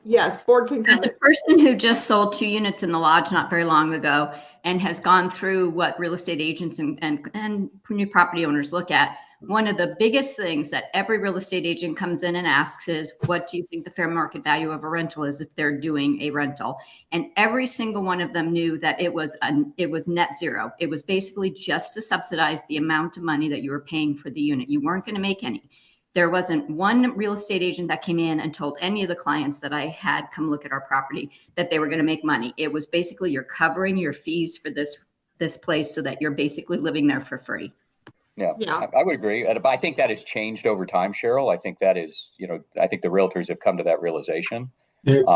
Yes, board can comment. As a person who just sold 2 units in the lodge not very long ago and has gone through what real estate agents and new property owners look at, one of the biggest things that every real estate agent comes in and asks is, what do you think the fair market value of a rental is if they're doing a rental? And every single one of them knew that it was net zero. It was basically just to subsidize the amount of money that you were paying for the unit. You weren't going to make any. There wasn't one real estate agent that came in and told any of the clients that I had come look at our property that they were going to make money. It was basically you're covering your fees for this place so that you're basically living there for free. Yeah. I would agree. But I think that has changed over time, Cheryl. I think that is, I think the realtors have come to that realization. It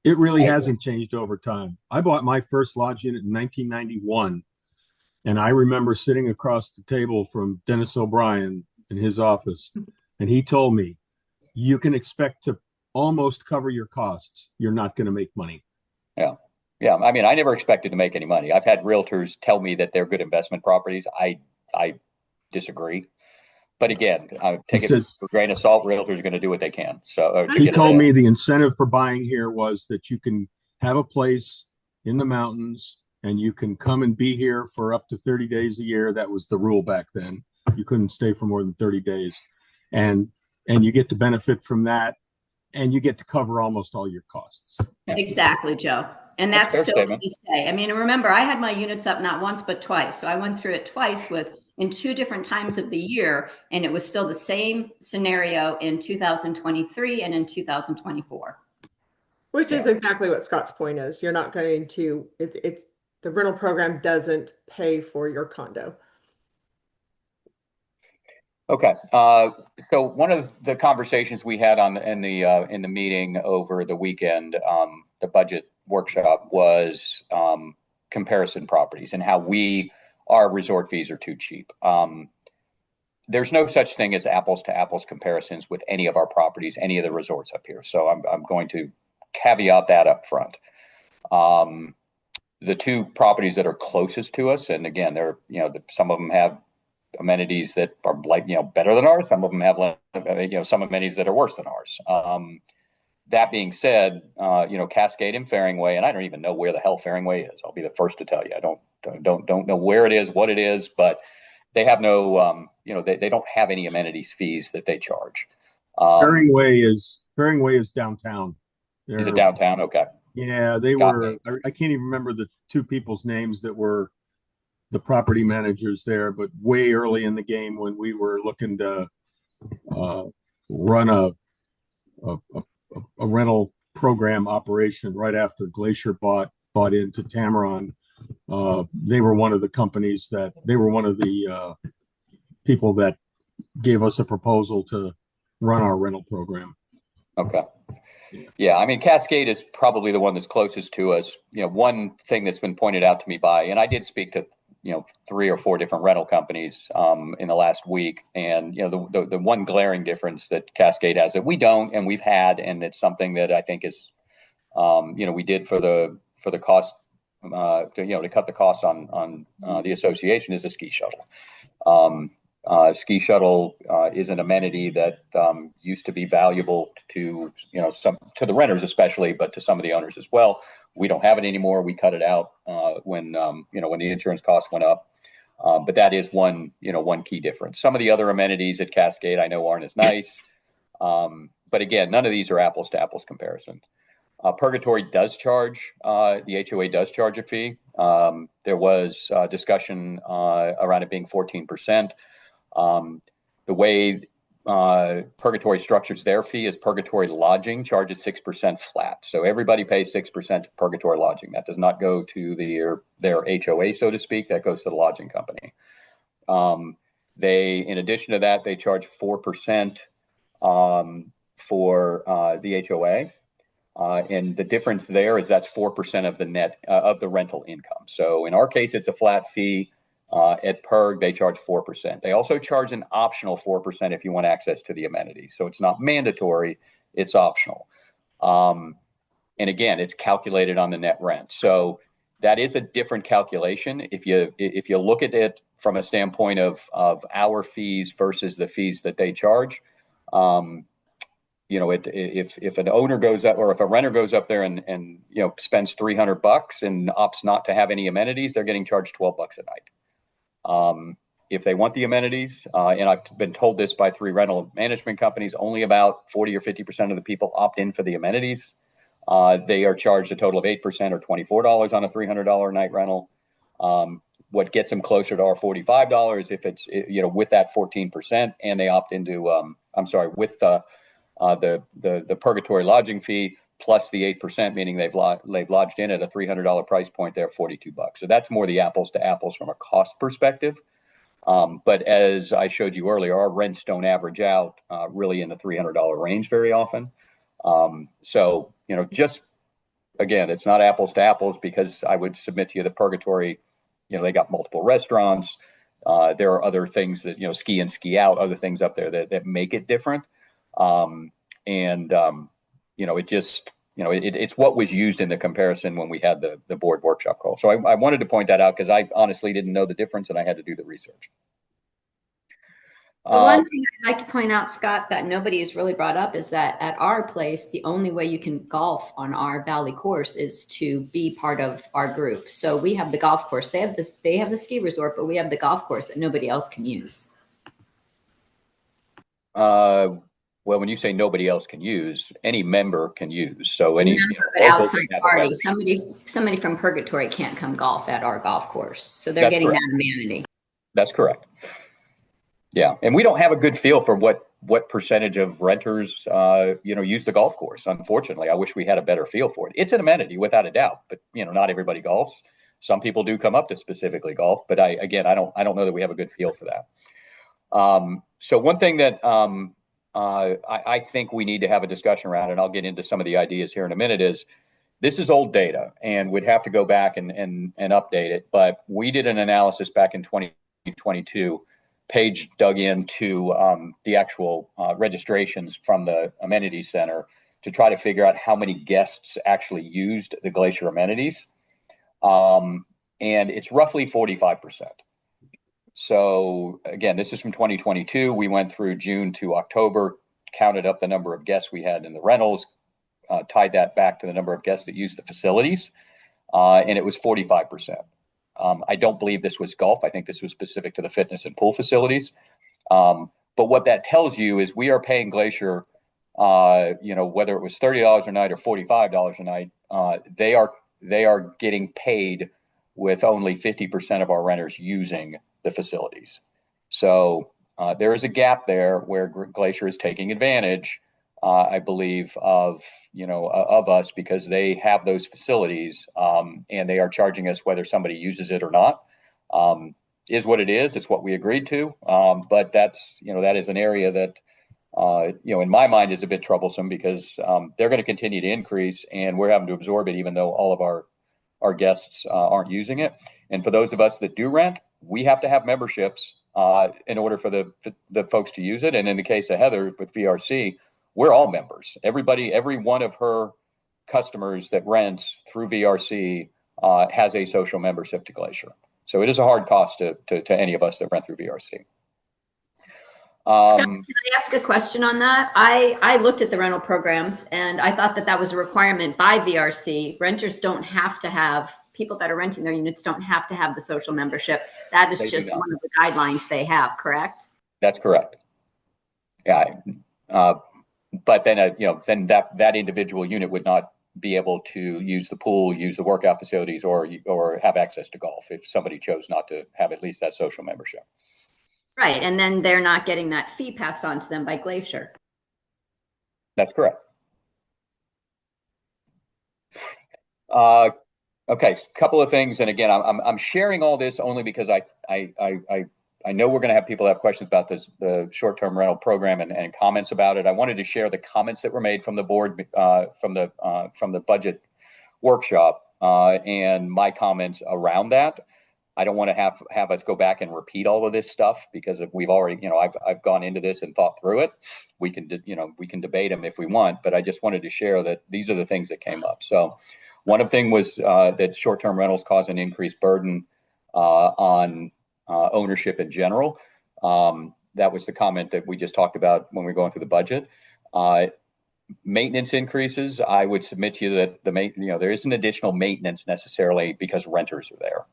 really hasn't changed over time. I bought my first lodge unit in 1991, and I remember sitting across the table from Dennis O'Brien in his office, and he told me, you can expect to almost cover your costs. You're not going to make money. Yeah. I mean, I never expected to make any money. I've had realtors tell me that they're good investment properties. I disagree. But again, I take it with a grain of salt. Realtors are going to do what they can. So he told me the incentive for buying here was that you can have a place in the mountains and you can come and be here for up to 30 days a year. That was the rule back then. You couldn't stay for more than 30 days. And you get to benefit from that, and you get to cover almost all your costs. Exactly, Joe. And That's that's a fair still to statement. this day. I mean, remember, I had my units up not once, but twice. So I went through it twice in 2 different times of the year, and it was still the same scenario in 2023 and in 2024. Which is exactly what Scott's point is. You're not going to, it's the rental program doesn't pay for your condo. Okay. So one of the conversations we had in the meeting over the weekend, the budget workshop, was comparison properties and how our resort fees are too cheap. There's no such thing as apples to apples comparisons with any of our properties, any of the resorts up here. So I'm going to caveat that up front. The 2 properties that are closest to us, and again, they're, some of them have amenities that are better than ours. Some of them have some amenities that are worse than ours. That being said, Cascade and Faringway, and I don't even know where the hell Faringway is. I'll be the first to tell you. I don't know where it is, what it is, but they have no, they don't have any amenities fees that they charge. Faringway is downtown. Is it downtown? Okay. Yeah, they were. I can't even remember the 2 people's names that were the property managers there, but way early in the game when we were looking to run a rental program operation right after Glacier bought into Tamarron, they were one of the companies they were one of the people that gave us a proposal to run our rental program. Okay. Yeah, I mean, Cascade is probably the one that's closest to us. One thing that's been pointed out to me and I did speak to 3 or 4 different rental companies in the last week. And, the one glaring difference that Cascade has that we don't, and we've had, and it's something that I think is, we did for the cost, to cut the costs on the association, is a ski shuttle. Ski shuttle is an amenity that used to be valuable to the renters especially, but to some of the owners as well. We don't have it anymore. We cut it out when the insurance costs went up. But that is one key difference. Some of the other amenities at Cascade I know aren't as nice. But again, none of these are apples to apples comparisons. Purgatory does charge, the HOA does charge a fee. There was discussion around it being 14%. The way Purgatory structures their fee is Purgatory Lodging charges 6% flat. So everybody pays 6% to Purgatory Lodging. That does not go to their HOA, so to speak. That goes to the lodging company. In addition to that, they charge 4% for the HOA. And the difference there is that's 4% of the net of the rental income. So in our case, it's a flat fee. At Purg, they charge 4%. They also charge an optional 4% if you want access to the amenities. So it's not mandatory, it's optional. And again, it's calculated on the net rent. So that is a different calculation. If you look at it from a standpoint of our fees versus the fees that they charge, if an owner goes up, or if a renter goes up there and spends $300 and opts not to have any amenities, they're getting charged $12 a night. If they want the amenities, and I've been told this by 3 rental management companies, only about 40 or 50% of the people opt in for the amenities. They are charged a total of 8% or $24 on a $300 a night rental. What gets them closer to our $45 if it's with that 14%, and they opt into with the Purgatory Lodging fee plus the 8%, meaning they've lodged in at a $300 price point, they're $42. So that's more the apples to apples from a cost perspective. But as I showed you earlier, our rents don't average out really in the $300 range very often. So just again, it's not apples to apples, because I would submit to you the Purgatory, they got multiple restaurants. There are other things that ski in, ski out, other things up there that make it different. It just, it's what was used in the comparison when we had the board workshop call. So I wanted to point that out because I honestly didn't know the difference and I had to do the research. The one thing I'd like to point out, Scott, that nobody has really brought up is that at our place, the only way you can golf on our valley course is to be part of our group. So we have the golf course. They have the ski resort, but we have the golf course that nobody else can use. Well, when you say nobody else can use, any member can use. So any But outside party, somebody from Purgatory can't come golf at our golf course. So they're getting that amenity. That's correct. Yeah, and we don't have a good feel for what percentage of renters, use the golf course. Unfortunately, I wish we had a better feel for it. It's an amenity without a doubt, but not everybody golfs. Some people do come up to specifically golf, but I don't know that we have a good feel for that. So one thing that I think we need to have a discussion around, and I'll get into some of the ideas here in a minute, is this is old data, and we'd have to go back and update it. But we did an analysis back in 2022. Paige dug into the actual registrations from the amenity center to try to figure out how many guests actually used the Glacier amenities. And it's roughly 45%. So again, this is from 2022. We went through June to October, counted up the number of guests we had in the rentals, tied that back to the number of guests that used the facilities, and it was 45%. I don't believe this was golf. I think this was specific to the fitness and pool facilities. But what that tells you is we are paying Glacier, whether it was $30 a night or $45 a night, they are getting paid with only 50% of our renters using the facilities. So there is a gap there where Glacier is taking advantage, I believe, of us because they have those facilities, and they are charging us whether somebody uses it or not. Is what it is. It's what we agreed to. But that's that is an area that in my mind is a bit troublesome because they're going to continue to increase, and we're having to absorb it, even though all of our guests aren't using it. And for those of us that do rent, we have to have memberships in order for the folks to use it. And in the case of Heather with VRC, we're all members. Every one of her customers that rents through VRC has a social membership to Glacier. So it is a hard cost to any of us that rent through VRC. Scott, can I ask a question on that? I looked at the rental programs and I thought that was a requirement by VRC. Renters don't have to have, people that are renting their units don't have to have the social membership. That is just one of the guidelines they have, correct? That's correct. Yeah. But then, then that individual unit would not be able to use the pool, use the workout facilities, or have access to golf if somebody chose not to have at least that social membership. Right, and then they're not getting that fee passed on to them by Glacier. That's correct. Okay, a couple of things, and again, I'm sharing all this only because I know we're going to have people have questions about this, the short-term rental program and comments about it. I wanted to share the comments that were made from the board, from the budget workshop, and my comments around that. I don't want to have us go back and repeat all of this stuff because we've already, I've gone into this and thought through it. We can debate them if we want, but I just wanted to share that these are the things that came up. So one of the things was that short-term rentals cause an increased burden on ownership in general. That was the comment that we just talked about when we were going through the budget. Maintenance increases, I would submit to you that there isn't additional maintenance necessarily because renters are there.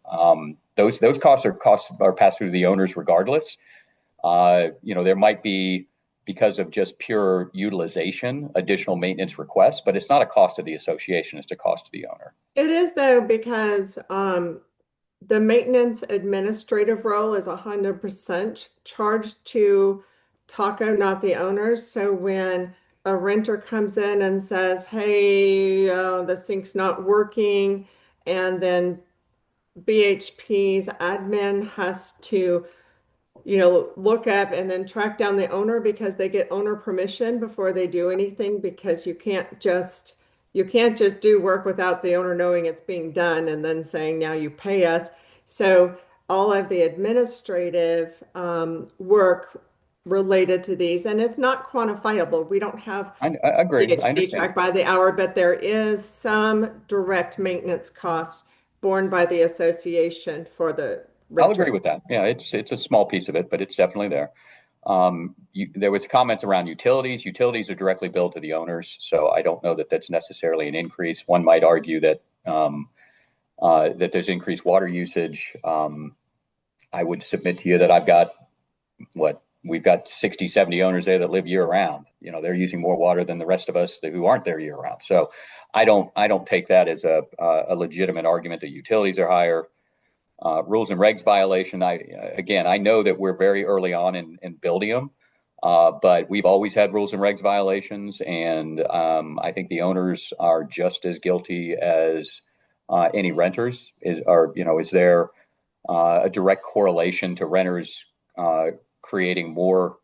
Those costs are passed through the owners regardless. There might be, because of just pure utilization, additional maintenance requests, but it's not a cost to the association, it's a cost to the owner. It is though, because the maintenance administrative role is 100% charged to Taco, not the owners. So when a renter comes in and says, hey, the sink's not working, and then BHP's admin has to, look up and then track down the owner because they get owner permission before they do anything, because you can't just do work without the owner knowing it's being done and then saying, now you pay us. So all of the administrative work related to these, and it's not quantifiable. We don't have I agree. I understand. Tracked by the hour, but there is some direct maintenance cost borne by the association for the renter. I'll agree with that. Yeah, it's a small piece of it, but it's definitely there. There was comments around utilities. Utilities are directly billed to the owners, so I don't know that that's necessarily an increase. One might argue that that there's increased water usage. I would submit to you that I've got we've got 60, 70 owners there that live year round. You know, they're using more water than the rest of us who aren't there year round. So I don't take that as a legitimate argument that utilities are higher. Rules and regs violation. I know that we're very early on in Buildium, but we've always had rules and regs violations, and I think the owners are just as guilty as any renters. Is there a direct correlation to renters creating more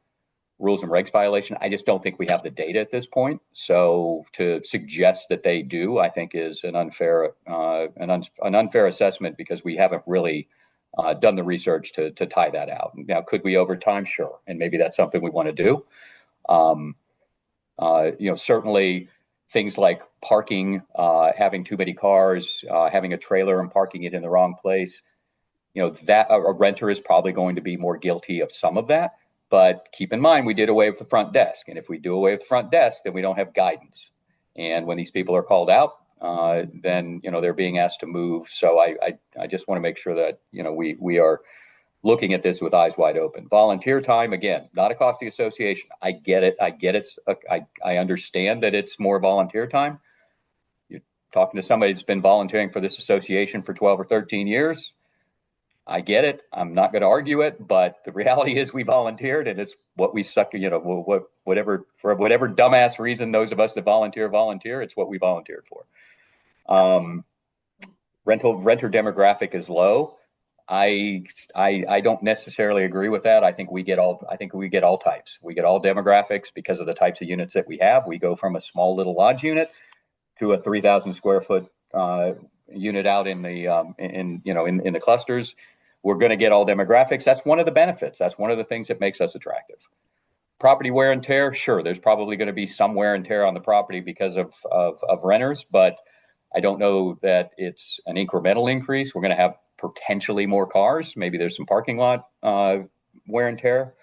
rules and regs violation? I just don't think we have the data at this point. So to suggest that they do, I think is an unfair assessment, because we haven't really done the research to tie that out. Now, could we over time? Sure. And maybe that's something we want to do. Certainly things like parking, having too many cars, having a trailer and parking it in the wrong place, that a renter is probably going to be more guilty of some of that. But keep in mind, we did away with the front desk. And if we do away with the front desk, then we don't have guidance. And when these people are called out, then, they're being asked to move. So I just want to make sure that, we are looking at this with eyes wide open. Volunteer time, again, not a cost to the association. I get it. I understand that it's more volunteer time. You're talking to somebody that's been volunteering for this association for 12 or 13 years. I get it. I'm not going to argue it, but the reality is we volunteered, and it's what we suck, for whatever dumbass reason those of us that volunteer, it's what we volunteered for. Renter demographic is low. I don't necessarily agree with that. I think we get all types. We get all demographics because of the types of units that we have. We go from a small little lodge unit to a 3,000 square foot unit out in the clusters. We're going to get all demographics. That's one of the benefits. That's one of the things that makes us attractive. Property wear and tear, sure, there's probably going to be some wear and tear on the property because of renters, but I don't know that it's an incremental increase. We're going to have potentially more cars. Maybe there's some parking lot wear and tear.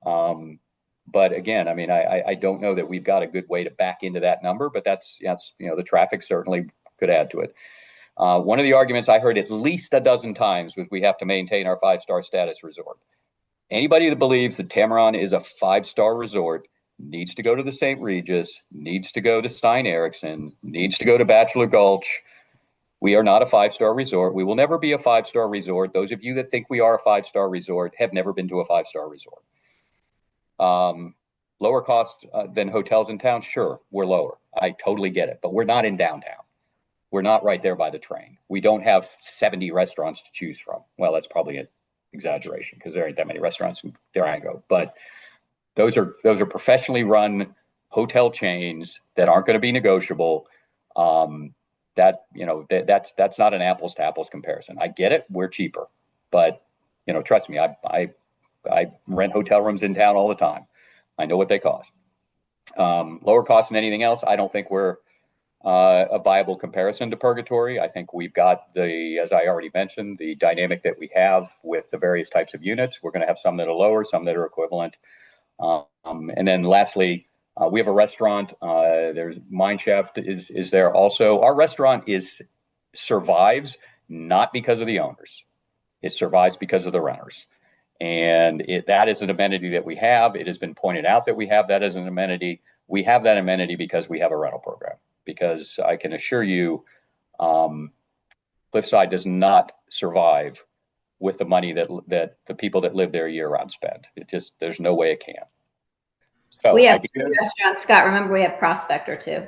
But again, I mean, I don't know that we've got a good way to back into that number, but that's the traffic certainly could add to it. One of the arguments I heard at least a dozen times was we have to maintain our 5-star status resort. Anybody that believes that Tamarron is a 5-star resort needs to go to the St. Regis, needs to go to Stein Eriksen, needs to go to Bachelor Gulch. We are not a 5-star resort. We will never be a 5-star resort. Those of you that think we are a 5-star resort have never been to a 5-star resort. Lower cost than hotels in town? Sure, we're lower. I totally get it, but we're not in downtown. We're not right there by the train. We don't have 70 restaurants to choose from. Well, that's probably an exaggeration because there ain't that many restaurants in Durango. But those are professionally run hotel chains that aren't going to be negotiable. That's not an apples to apples comparison. I get it. We're cheaper, but trust me, I rent hotel rooms in town all the time. I know what they cost. Lower cost than anything else. I don't think we're a viable comparison to Purgatory. I think we've got as I already mentioned, the dynamic that we have with the various types of units. We're going to have some that are lower, some that are equivalent. And then lastly, we have a restaurant. There's Mineshaft is there also. Our restaurant survives not because of the owners. It survives because of the renters. And that is an amenity that we have. It has been pointed out that we have that as an amenity. We have that amenity because we have a rental program. Because I can assure you, Cliffside does not survive with the money that the people that live there year-round spend. There's no way it can. So we have 2 restaurants, Scott. Remember, we have Prospector too.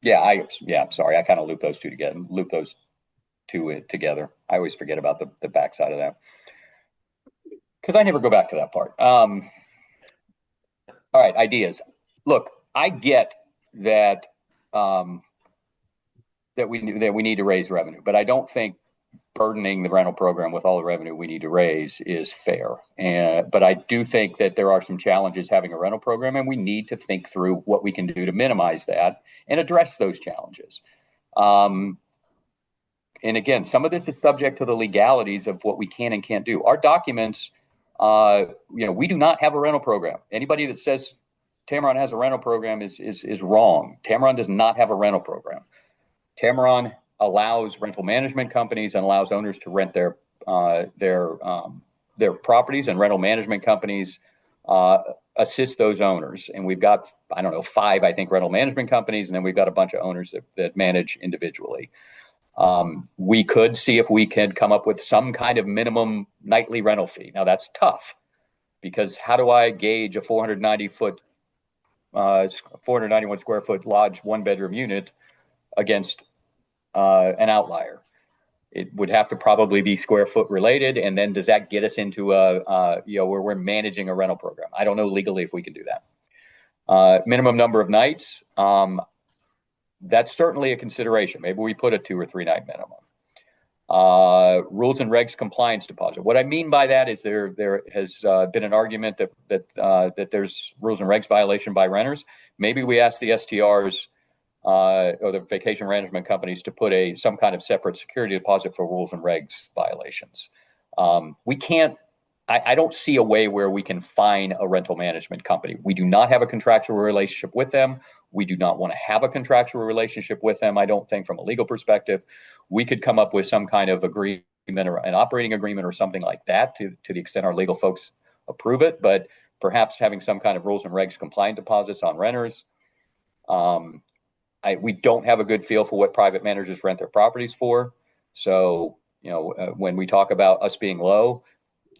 Yeah, I'm sorry. I kind of loop those two together. I always forget about the backside of that because I never go back to that part. All right, ideas. Look, I get that we need to raise revenue, but I don't think burdening the rental program with all the revenue we need to raise is fair. But I do think that there are some challenges having a rental program, and we need to think through what we can do to minimize that and address those challenges. And again, some of this is subject to the legalities of what we can and can't do. Our documents We do not have a rental program. Anybody that says Tamarron has a rental program is wrong. Tamarron does not have a rental program. Tamarron allows rental management companies and allows owners to rent their properties, and rental management companies assist those owners. And we've got, I don't know, 5, I think, rental management companies, and then we've got a bunch of owners that manage individually. We could see if we can come up with some kind of minimum nightly rental fee. Now that's tough, because how do I gauge a 491 square foot lodge 1-bedroom unit against an outlier? It would have to probably be square foot related. And then does that get us into where we're managing a rental program? I don't know legally if we can do that. Minimum number of nights. That's certainly a consideration. Maybe we put a 2 or 3 night minimum. Rules and regs compliance deposit. What I mean by that is there has been an argument that there's rules and regs violation by renters. Maybe we ask the STRs or the vacation management companies to put some kind of separate security deposit for rules and regs violations. We can't. I don't see a way where we can fine a rental management company. We do not have a contractual relationship with them. We do not want to have a contractual relationship with them. I don't think from a legal perspective, we could come up with some kind of agreement or an operating agreement or something like that to the extent our legal folks approve it. But perhaps having some kind of rules and regs compliant deposits on renters. We don't have a good feel for what private managers rent their properties for. So, when we talk about us being low,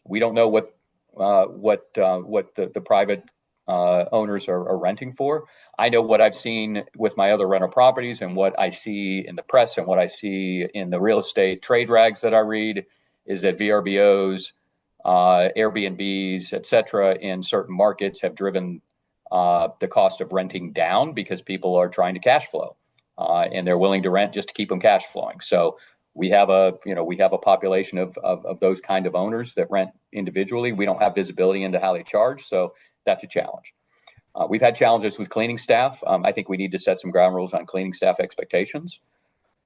we don't know what the private owners are renting for. I know what I've seen with my other rental properties and what I see in the press and what I see in the real estate trade rags that I read is that VRBOs, Airbnbs, et cetera, in certain markets have driven the cost of renting down because people are trying to cash flow and they're willing to rent just to keep them cash flowing. So we have a population of those kind of owners that rent individually. We don't have visibility into how they charge, so that's a challenge. We've had challenges with cleaning staff. I think we need to set some ground rules on cleaning staff expectations.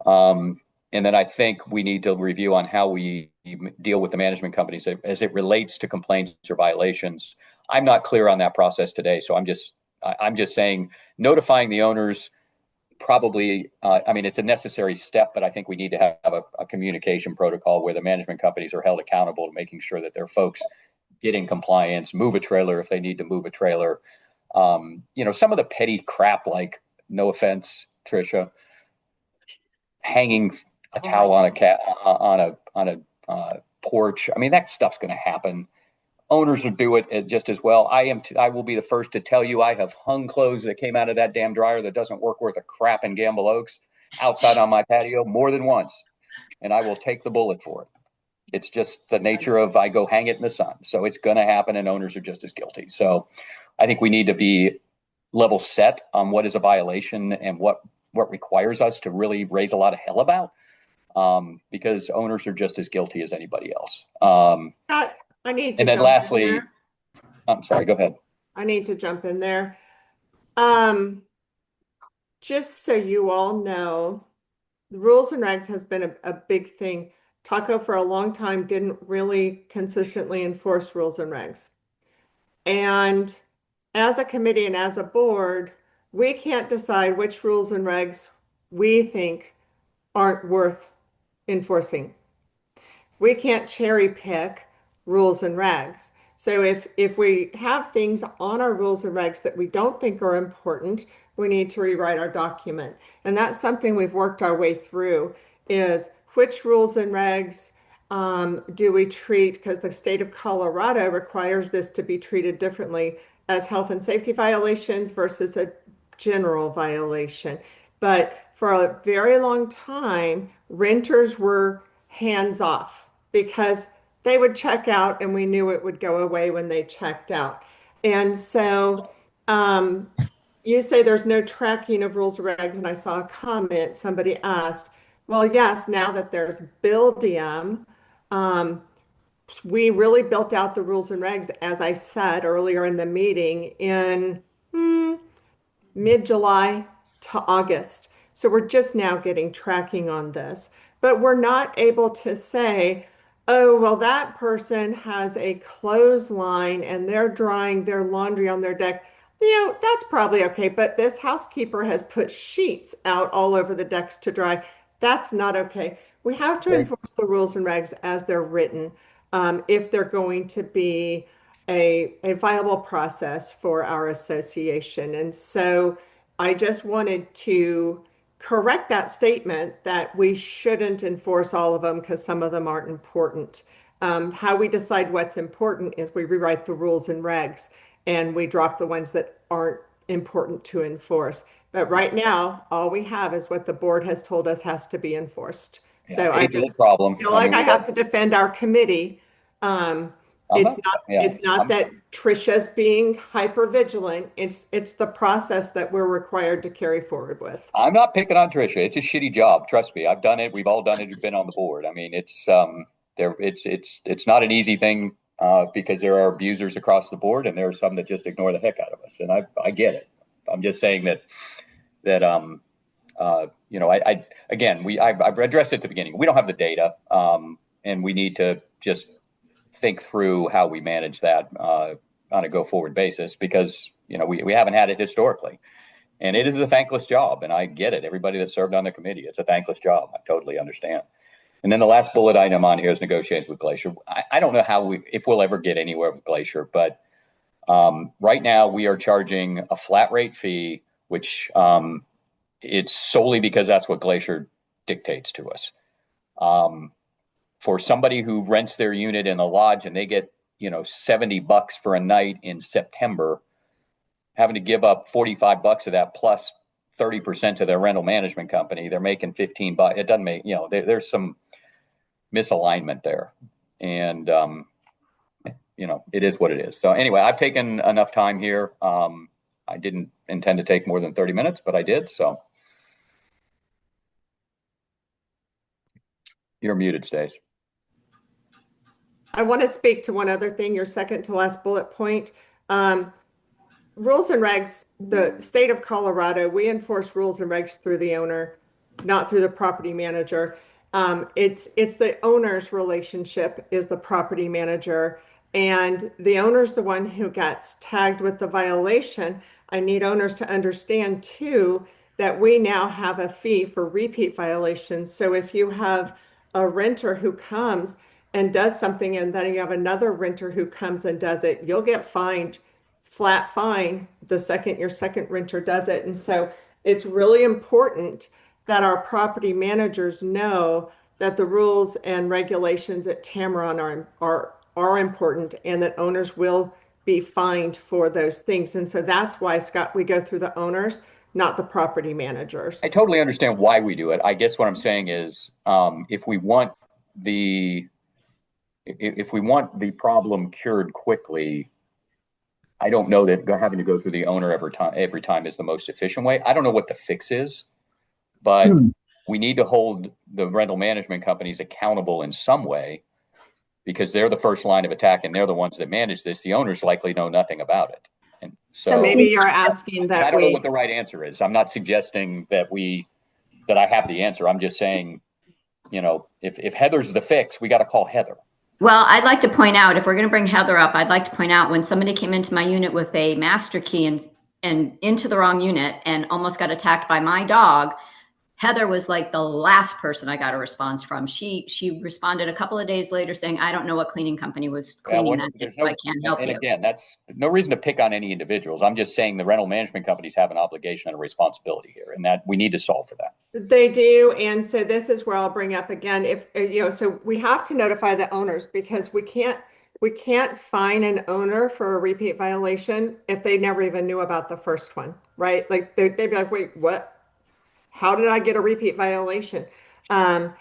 And then I think we need to review on how we deal with the management companies as it relates to complaints or violations. I'm not clear on that process today, so I'm just saying notifying the owners probably, it's a necessary step, but I think we need to have a communication protocol where the management companies are held accountable to making sure that their folks get in compliance, move a trailer if they need to move a trailer. Some of the petty crap, like, no offense, Tricia, hanging a towel on a porch. That stuff's going to happen. Owners will do it just as well. I will be the first to tell you I have hung clothes that came out of that damn dryer that doesn't work worth a crap in Gamble Oaks outside on my patio more than once, and I will take the bullet for it. It's just the nature of I go hang it in the sun. So it's going to happen, and owners are just as guilty. So I think we need to be level set on what is a violation and what requires us to really raise a lot of hell about, because owners are just as guilty as anybody else. I need to and then jump in lastly, there. I'm sorry, go ahead. I need to jump in there. Just so you all know, the rules and regs has been a big thing. Taco for a long time didn't really consistently enforce rules and regs. And as a committee and as a board, we can't decide which rules and regs we think aren't worth enforcing. We can't cherry pick rules and regs. So if we have things on our rules and regs that we don't think are important, we need to rewrite our document. And that's something we've worked our way through, is which rules and regs do we treat, because the state of Colorado requires this to be treated differently as health and safety violations versus a general violation. But for a very long time, renters were hands off because they would check out and we knew it would go away when they checked out. And so you say there's no tracking of rules and regs, and I saw a comment, somebody asked, well, yes, now that there's Buildium, we really built out the rules and regs, as I said earlier in the meeting, in mid-July to August. So we're just now getting tracking on this, but we're not able to say, oh, well, that person has a clothesline and they're drying their laundry on their deck. That's probably okay, but this housekeeper has put sheets out all over the decks to dry. That's not okay. We have to Okay. enforce the rules and regs as they're written, if they're going to be a viable process for our association. And so I just wanted to correct that statement that we shouldn't enforce all of them because some of them aren't important. How we decide what's important is we rewrite the rules and regs and we drop the ones that aren't important to enforce. But right now, all we have is what the board has told us has to be enforced. So I Age-old just problem. feel I like mean, I have to defend our committee. uh-huh. Yeah. It's not that Tricia's being hyper vigilant. It's the process that we're required to carry forward with. I'm not picking on Tricia. It's a shitty job. Trust me. I've done it. We've all done it. Who've been on the board. I mean, it's not an easy thing, because there are abusers across the board, and there are some that just ignore the heck out of us. And I get it. I'm just saying that I've addressed it at the beginning. We don't have the data, and we need to just think through how we manage that on a go forward basis, because we haven't had it historically. And it is a thankless job, and I get it. Everybody that served on the committee, it's a thankless job. I totally understand. And then the last bullet item on here is negotiations with Glacier. I don't know if we'll ever get anywhere with Glacier, but right now we are charging a flat rate fee, which it's solely because that's what Glacier dictates to us. For somebody who rents their unit in a lodge and they get $70 for a night in September, having to give up $45 of that plus 30% to their rental management company, they're making $15. It doesn't make, there's some misalignment there. And, it is what it is. So anyway, I've taken enough time here. I didn't intend to take more than 30 minutes, but I did. So you're muted, Stace. I want to speak to one other thing, your second to last bullet point. Rules and regs, the state of Colorado, we enforce rules and regs through the owner, not through the property manager. It's the owner's relationship is the property manager, and the owner's the one who gets tagged with the violation. I need owners to understand too that we now have a fee for repeat violations. So if you have a renter who comes and does something, and then you have another renter who comes and does it, you'll get fined, flat fine, the second your second renter does it. And so it's really important that our property managers know that the rules and regulations at Tamron are important, and that owners will be fined for those things. And so that's why, Scott, we go through the owners, not the property managers. I totally understand why we do it. I guess what I'm saying is, if we want the problem cured quickly, I don't know that having to go through the owner every time is the most efficient way. I don't know what the fix is, but we need to hold the rental management companies accountable in some way, because they're the first line of attack and they're the ones that manage this. The owners likely know nothing about it. And so maybe you're asking that I don't know what the right answer is. I'm not suggesting that I have the answer. I'm just saying, if Heather's the fix, we got to call Heather. Well, I'd like to point out, if we're going to bring Heather up, I'd like to point out when somebody came into my unit with a master key and into the wrong unit and almost got attacked by my dog, Heather was like the last person I got a response from. She responded a couple of days later saying, I don't know what cleaning company was cleaning that. I can't help you. And again, that's no reason to pick on any individuals. I'm just saying the rental management companies have an obligation and a responsibility here, and that we need to solve for that. They do. And so this is where I'll bring up again, so we have to notify the owners, because we can't fine an owner for a repeat violation if they never even knew about the first one, right? Like they'd be like, wait, what? How did I get a repeat violation? So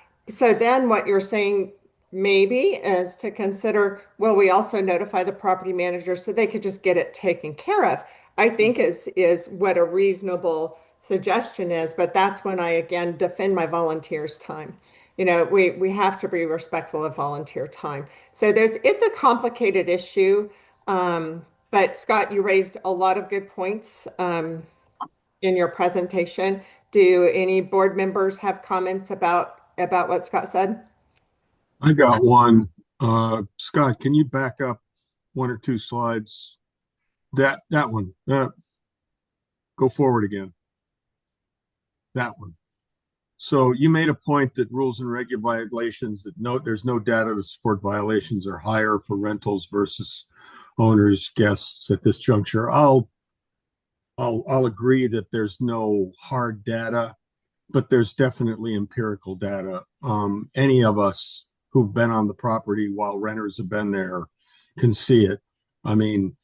then what you're saying maybe is to consider, well, we also notify the property manager so they could just get it taken care of, I think is what a reasonable suggestion is. But that's when I, again, defend my volunteers' time. We have to be respectful of volunteer time. So it's a complicated issue. But Scott, you raised a lot of good points in your presentation. Do any board members have comments about what Scott said? I got one. Scott, can you back up one or two slides? That one. Go forward again. That one. So you made a point that rules and regulations that there's no data to support violations are higher for rentals versus owners, guests at this juncture. I'll agree that there's no hard data, but there's definitely empirical data. Any of us who've been on the property while renters have been there can see it. I mean,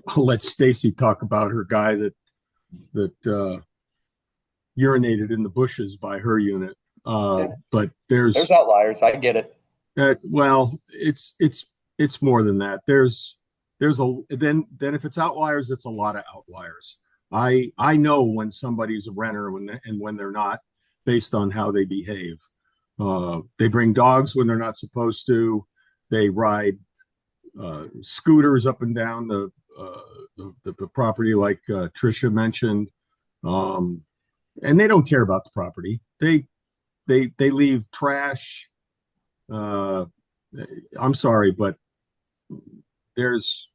I'll let Stacy talk about her guy that urinated in the bushes by her unit. But There's outliers. I get it. Well, it's more than that. There's then if it's outliers, it's a lot of outliers. I know when somebody's a renter and when they're not, based on how they behave. They bring dogs when they're not supposed to. They ride scooters up and down the property, like Tricia mentioned, and they don't care about the property. They leave trash. I'm sorry, but there's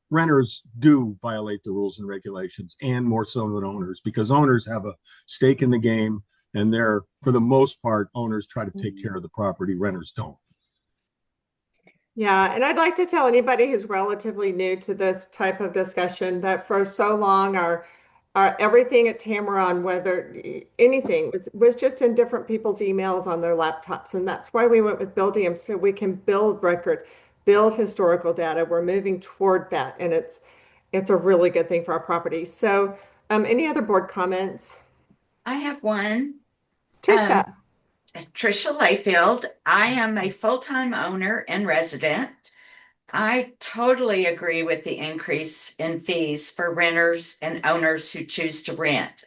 renters do violate the rules and regulations, and more so than owners, because owners have a stake in the game, and they're, for the most part, owners try to take care of the property. Renters don't. Yeah, and I'd like to tell anybody who's relatively new to this type of discussion that for so long our everything at Tamron, whether anything was just in different people's emails on their laptops. And that's why we went with Buildium, so we can build records, build historical data. We're moving toward that, and it's a really good thing for our property. So any other board comments? I have one. Tricia. Tricia Layfield. I am a full-time owner and resident. I totally agree with the increase in fees for renters and owners who choose to rent.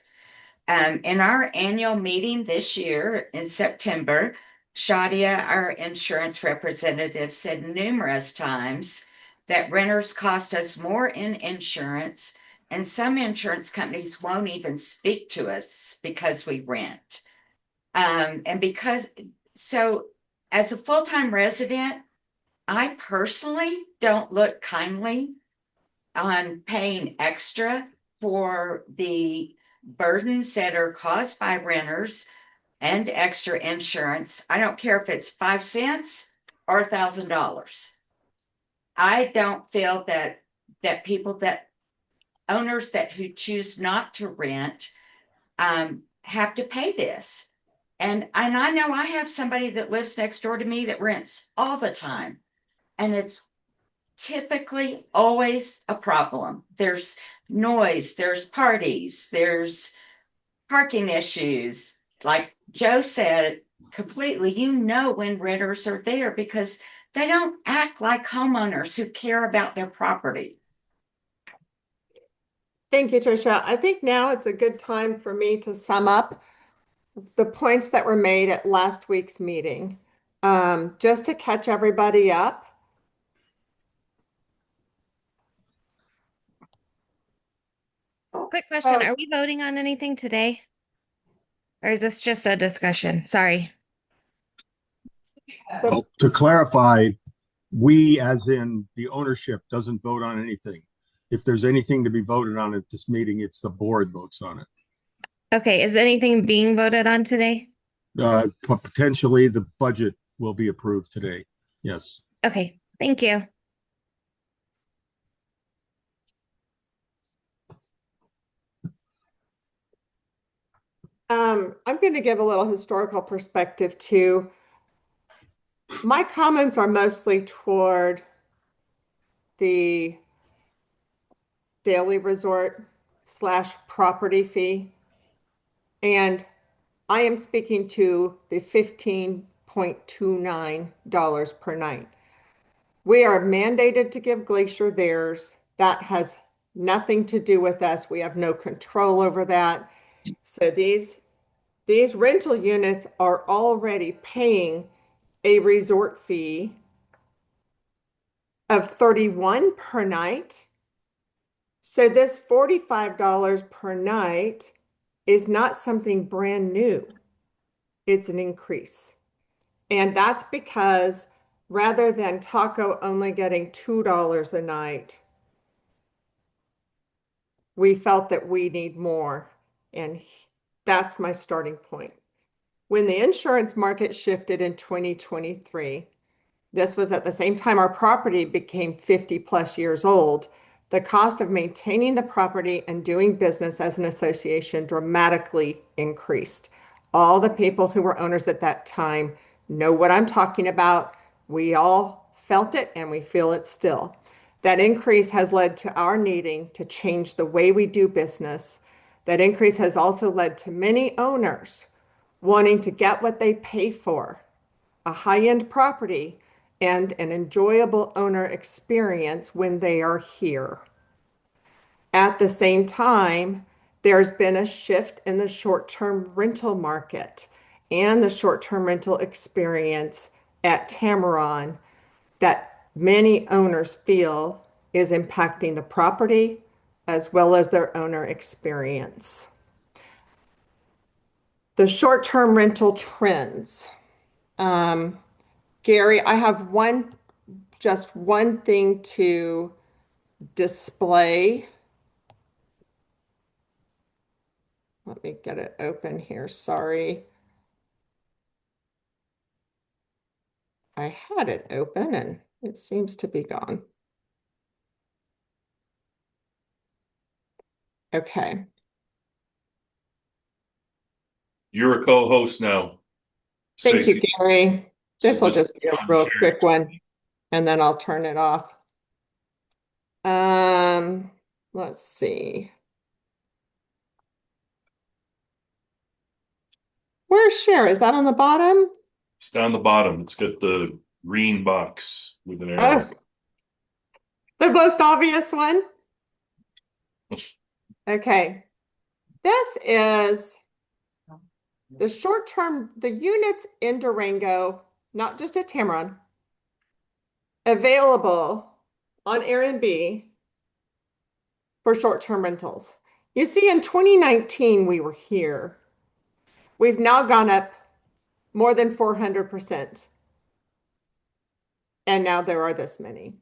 In our annual meeting this year in September, Shadia, our insurance representative, said numerous times that renters cost us more in insurance, and some insurance companies won't even speak to us because we rent. So as a full-time resident, I personally don't look kindly on paying extra for the burdens that are caused by renters and extra insurance. I don't care if it's 5 cents or $1,000. I don't feel that owners who choose not to rent have to pay this. And I know I have somebody that lives next door to me that rents all the time, and it's typically always a problem. There's noise, there's parties, there's parking issues. Like Joe said, completely, when renters are there because they don't act like homeowners who care about their property. Thank you, Tricia. I think now it's a good time for me to sum up the points that were made at last week's meeting. Just to catch everybody up. Quick question. Are we voting on anything today? Or is this just a discussion? Sorry. Well, to clarify, we, as in the ownership, doesn't vote on anything. If there's anything to be voted on at this meeting, it's the board votes on it. Okay, is anything being voted on today? Potentially the budget will be approved today. Yes. Okay, thank you. I'm going to give a little historical perspective too. My comments are mostly toward the daily resort / property fee. And I am speaking to the $15.29 per night. We are mandated to give Glacier theirs. That has nothing to do with us. We have no control over that. So these rental units are already paying a resort fee of $31 per night. So this $45 per night is not something brand new. It's an increase. And that's because rather than Taco only getting $2 a night, we felt that we need more. And that's my starting point. When the insurance market shifted in 2023, this was at the same time our property became 50 plus years old. The cost of maintaining the property and doing business as an association dramatically increased. All the people who were owners at that time know what I'm talking about. We all felt it and we feel it still. That increase has led to our needing to change the way we do business. That increase has also led to many owners wanting to get what they pay for, a high-end property and an enjoyable owner experience when they are here. At the same time, there's been a shift in the short-term rental market and the short-term rental experience at Tamarron that many owners feel is impacting the property as well as their owner experience. The short-term rental trends. Gary, I have just one thing to display. Let me get it open here. Sorry. I had it open and it seems to be gone. Okay. You're a co-host now. Thank you, Stacy. Gary. This So will just be a real quick one, and then I'll turn it off. Let's see. Where's share? Is that on the bottom? It's down the bottom. It's got the green box with an arrow. Oh, the most obvious one. Okay. This is the short-term, the units in Durango, not just at Tamarron, available on Airbnb for short-term rentals. You see, in 2019, we were here. We've now gone up more than 400%. And now there are this many.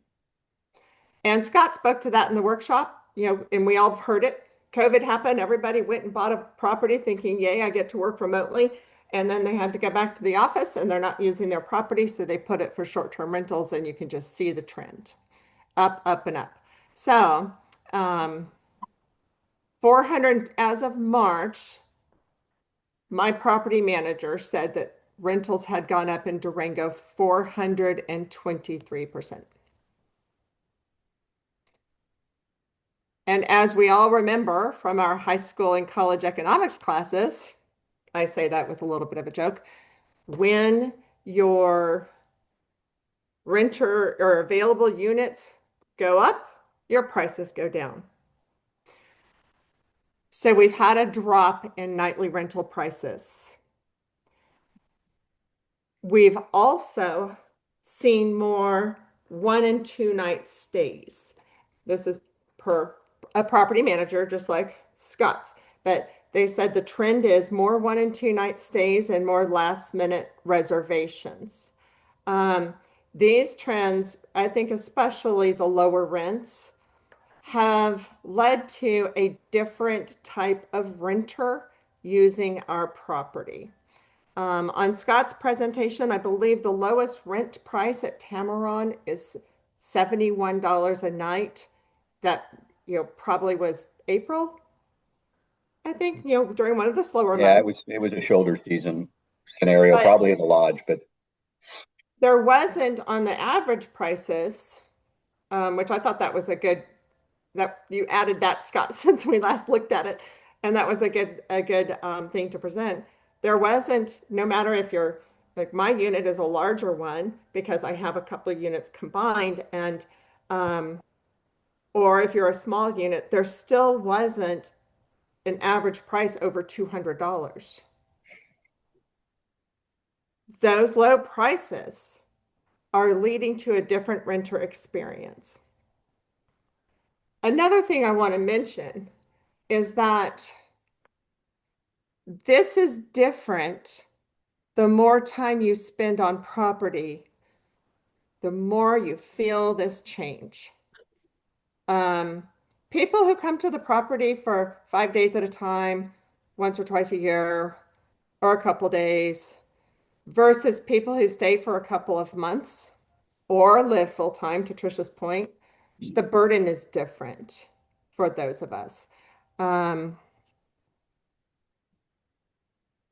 And Scott spoke to that in the workshop, and we all have heard it. COVID happened. Everybody went and bought a property thinking, yay, I get to work remotely. And then they had to go back to the office and they're not using their property. So they put it for short-term rentals and you can just see the trend up, up, and up. So 400 as of March, my property manager said that rentals had gone up in Durango 423%. And as we all remember from our high school and college economics classes, I say that with a little bit of a joke, when your renter or available units go up, your prices go down. So we've had a drop in nightly rental prices. We've also seen more 1 and 2 night stays. This is per a property manager, just like Scott's, but they said the trend is more 1 and 2 night stays and more last minute reservations. These trends, I think especially the lower rents, have led to a different type of renter using our property. On Scott's presentation, I believe the lowest rent price at Tamarron is $71 a night. That probably was April, I think, during one of the slower Yeah, months. it was a shoulder season scenario, But probably in the lodge, but there wasn't on the average prices, which I thought that was a good, that you added that, Scott, since we last looked at it, and that was a good thing to present. There wasn't, no matter if you're like my unit is a larger one because I have a couple of units combined, and or if you're a small unit, there still wasn't an average price over $200. Those low prices are leading to a different renter experience. Another thing I want to mention is that this is different the more time you spend on property, the more you feel this change. People who come to the property for 5 days at a time, once or twice a year, or a couple days, versus people who stay for a couple of months or live full time, to Trisha's point, the burden is different for those of us.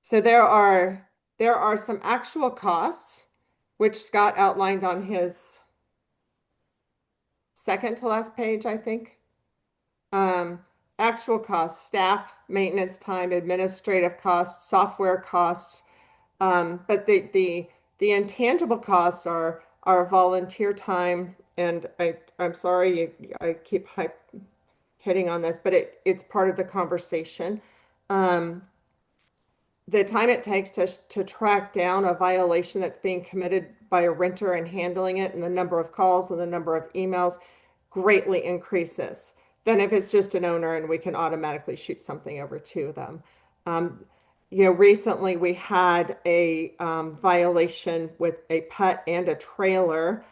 So there are some actual costs, which Scott outlined on his second to last page, I think. Actual costs, staff, maintenance time, administrative costs, software costs. But the intangible costs are volunteer time. And I'm sorry, I keep hitting on this, but it's part of the conversation. The time it takes to track down a violation that's being committed by a renter and handling it, and the number of calls and the number of emails greatly increases than if it's just an owner and we can automatically shoot something over to them. Recently we had a violation with a pet and a trailer,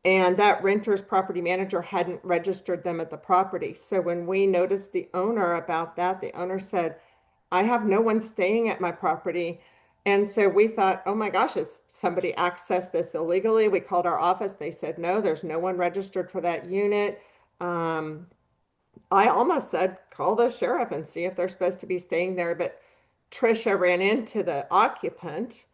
and that renter's property manager hadn't registered them at the property. So when we noticed the owner about that, the owner said, I have no one staying at my property. And so we thought, oh my gosh, has somebody accessed this illegally? We called our office. They said, no, there's no one registered for that unit. I almost said, call the sheriff and see if they're supposed to be staying there. But Trisha ran into the occupant,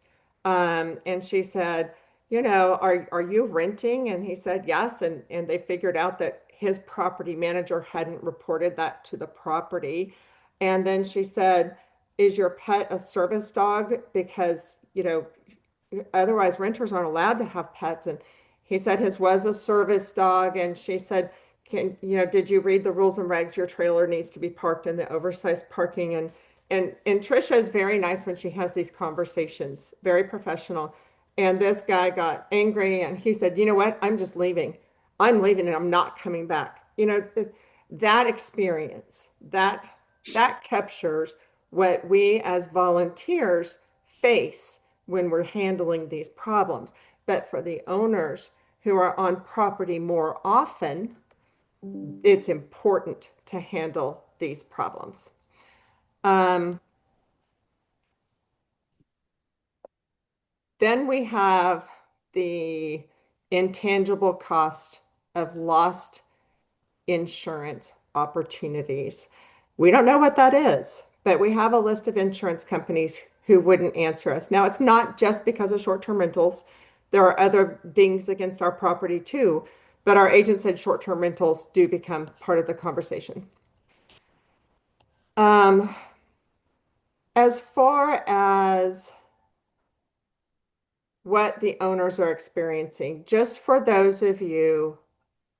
and she said, are you renting? And he said, yes. And they figured out that his property manager hadn't reported that to the property. And then she said, is your pet a service dog? Because, otherwise renters aren't allowed to have pets. And he said his was a service dog. And she said, did you read the rules and regs? Your trailer needs to be parked in the oversized parking. And Trisha is very nice when she has these conversations, very professional. And this guy got angry and he said, you know what? I'm just leaving. I'm leaving and I'm not coming back. That experience, that captures what we as volunteers face when we're handling these problems. But for the owners who are on property more often, it's important to handle these problems. Then we have the intangible cost of lost insurance opportunities. We don't know what that is, but we have a list of insurance companies who wouldn't answer us. Now, it's not just because of short-term rentals. There are other dings against our property too, but our agent said short-term rentals do become part of the conversation. As far as what the owners are experiencing, just for those of you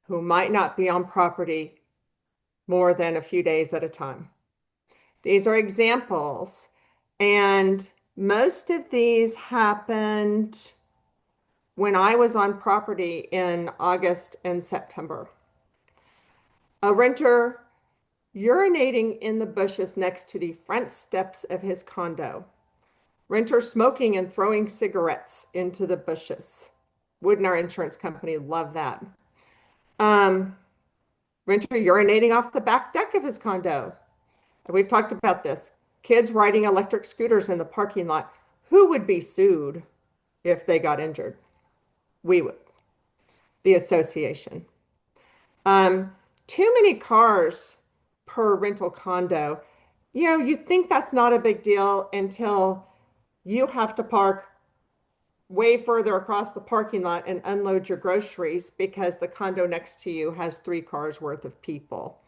who might not be on property more than a few days at a time. These are examples, and most of these happened when I was on property in August and September. A renter urinating in the bushes next to the front steps of his condo. Renter smoking and throwing cigarettes into the bushes. Wouldn't our insurance company love that? Renter urinating off the back deck of his condo. We've talked about this. Kids riding electric scooters in the parking lot. Who would be sued if they got injured? We would. The association. Too many cars per rental condo. You think that's not a big deal until you have to park way further across the parking lot and unload your groceries because the condo next to you has 3 cars worth of people.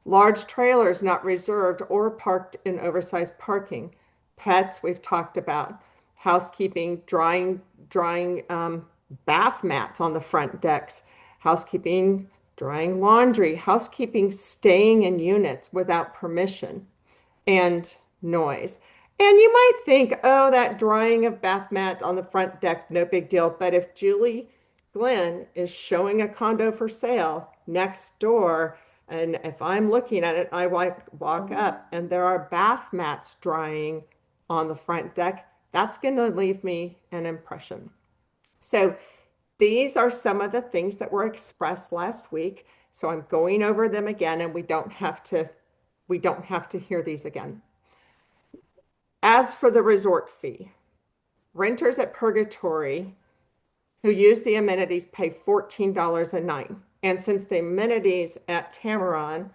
Large trailers not reserved or parked in oversized parking. Pets, we've talked about. Housekeeping, drying bath mats on the front decks. Housekeeping, drying laundry. Housekeeping, staying in units without permission. And noise. And you might think, oh, that drying of bath mat on the front deck, no big deal. But if Julie Glenn is showing a condo for sale next door, and if I'm looking at it, I walk up and there are bath mats drying on the front deck, That's going to leave me an impression. So these are some of the things that were expressed last week. So I'm going over them again, and we don't have to hear these again. As for the resort fee, renters at Purgatory who use the amenities pay $14 a night. And since the amenities at Tamarron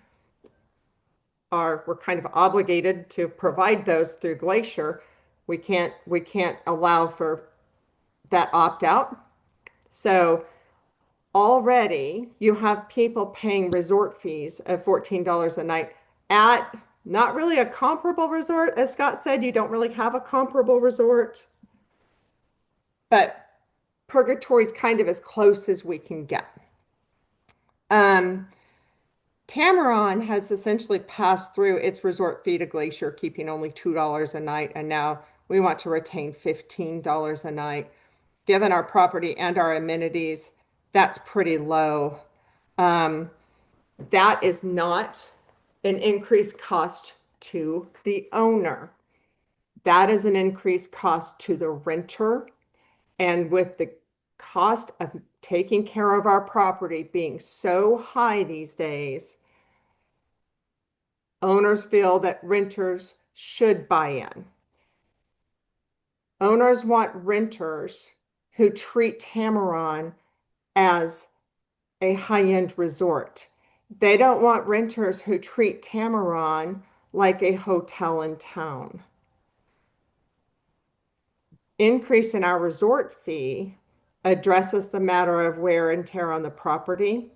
we're kind of obligated to provide those through Glacier, we can't allow for that opt-out. So already you have people paying resort fees of $14 a night at not really a comparable resort. As Scott said, you don't really have a comparable resort, but Purgatory is kind of as close as we can get. Tamarron has essentially passed through its resort fee to Glacier, keeping only $2 a night, and now we want to retain $15 a night. Given our property and our amenities, that's pretty low. That is not an increased cost to the owner. That is an increased cost to the renter. And with the cost of taking care of our property being so high these days, owners feel that renters should buy in. Owners want renters who treat Tamarron as a high-end resort. They don't want renters who treat Tamarron like a hotel in town. Increase in our resort fee addresses the matter of wear and tear on the property.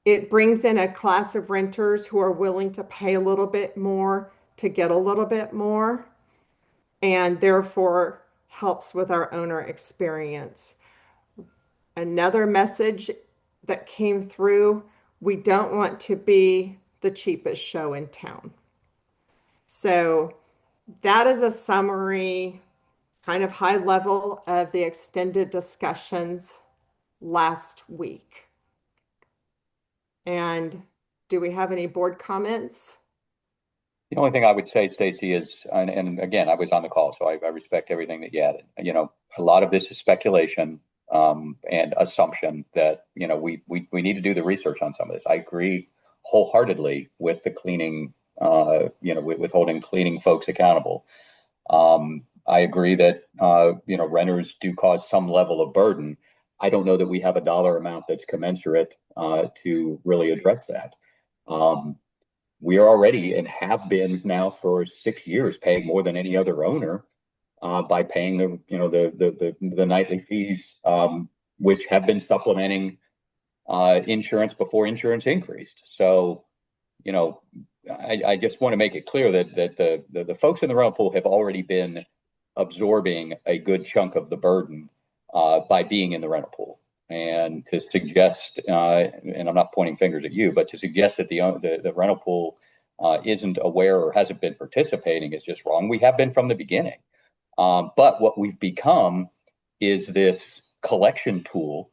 It brings in a class of renters who are willing to pay a little bit more to get a little bit more, and therefore helps with our owner experience. Another message that came through, we don't want to be the cheapest show in town. So that is a summary, kind of high level of the extended discussions last week. And do we have any board comments? The only thing I would say, Stacy, is, and again, I was on the call, so I respect everything that you added. You know, a lot of this is speculation and assumption that, you know, we need to do the research on some of this. I agree wholeheartedly with the cleaning, you know, with holding cleaning folks accountable. I agree that, you know, renters do cause some level of burden. I don't know that we have a dollar amount that's commensurate to really address that. We are already and have been now for 6 years paying more than any other owner by paying the, you know, the nightly fees, which have been supplementing insurance before insurance increased. So, you know, I just want to make it clear that the folks in the rental pool have already been absorbing a good chunk of the burden by being in the rental pool. And to suggest, and I'm not pointing fingers at you, but to suggest that the rental pool isn't aware or hasn't been participating is just wrong. We have been from the beginning. But what we've become is this collection tool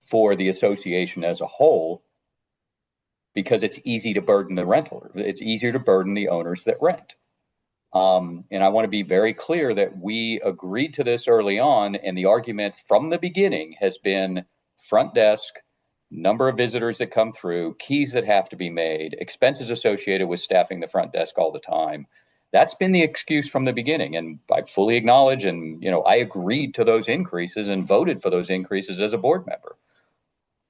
for the association as a whole, because it's easy to burden the renter. It's easier to burden the owners that rent. And I want to be very clear that we agreed to this early on, and the argument from the beginning has been front desk, number of visitors that come through, keys that have to be made, expenses associated with staffing the front desk all the time. That's been the excuse from the beginning, and I fully acknowledge, and you know, I agreed to those increases and voted for those increases as a board member.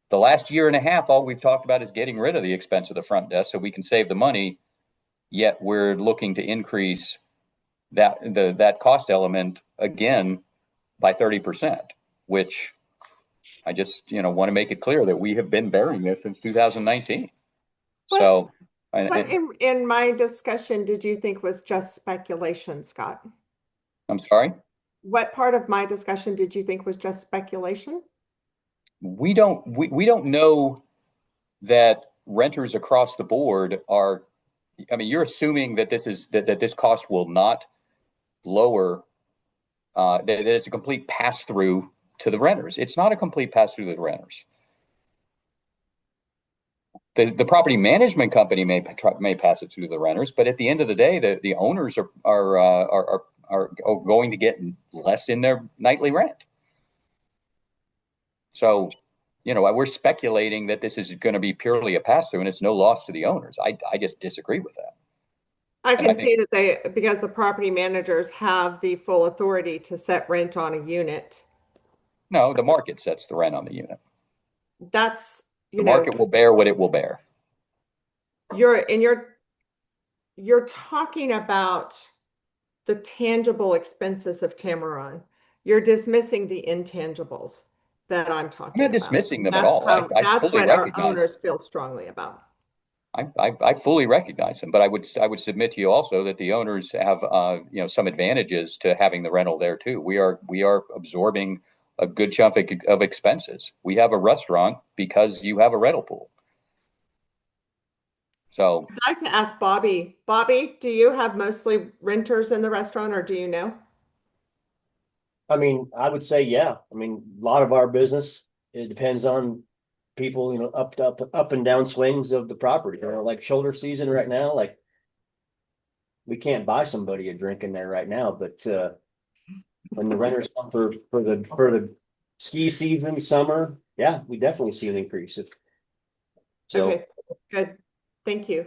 The last year and a half, all we've talked about is getting rid of the expense of the front desk so we can save the money. Yet we're looking to increase that cost element again by 30%, which I just, you know, want to make it clear that we have been bearing this since 2019. So what in my discussion did you think was just speculation, Scott? I'm sorry? What part of my discussion did you think was just speculation? We don't know that renters across the board are, I mean, you're assuming that this cost will not lower, that it's a complete pass through to the renters. It's not a complete pass through to the renters. The property management company may pass it through to the renters, but at the end of the day, the owners are are going to get less in their nightly rent. So, we're speculating that this is going to be purely a pass-through and it's no loss to the owners. I just disagree with that. I And can I think- see that because the property managers have the full authority to set rent on a unit. No, the market sets the rent on the unit. That's, The market will bear what it will bear. you're talking about the tangible expenses of Tamaron. You're dismissing the intangibles that I'm talking I'm not about. dismissing them at That's all. how- I That's fully what our recognize owners feel strongly about. I fully recognize them, but I would submit to you also that the owners have some advantages to having the rental there too. We are absorbing a good chunk of expenses. We have a restaurant because you have a rental pool. So I'd like to ask Bobby. Bobby, do you have mostly renters in the restaurant, or do you know? I mean, I would say, yeah. I mean, a lot of our business, it depends on people, up and down swings of the property, like shoulder season right now, like we can't buy somebody a drink in there right now, but when the renters come for the ski season, summer, yeah, we definitely see an increase. So Okay, good. Thank you.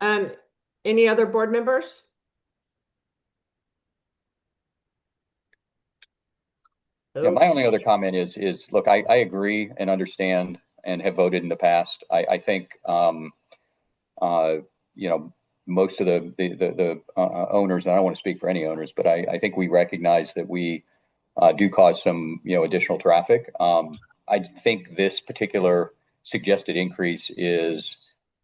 Any other board members? yeah, my only other comment is look, I agree and understand and have voted in the past. I think most of the owners, and I don't want to speak for any owners, but I think we recognize that we do cause some additional traffic. I think this particular suggested increase is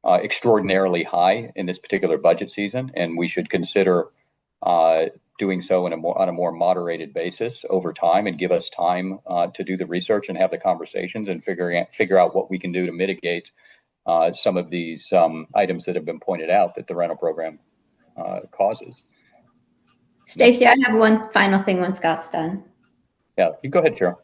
extraordinarily high in this particular budget season, and we should consider doing so on a more moderated basis over time, and give us time to do the research and have the conversations and figure out what we can do to mitigate some of these items that have been pointed out that the rental program causes. Stacy, I have one final thing when Scott's done. Yeah, you go ahead, Cheryl.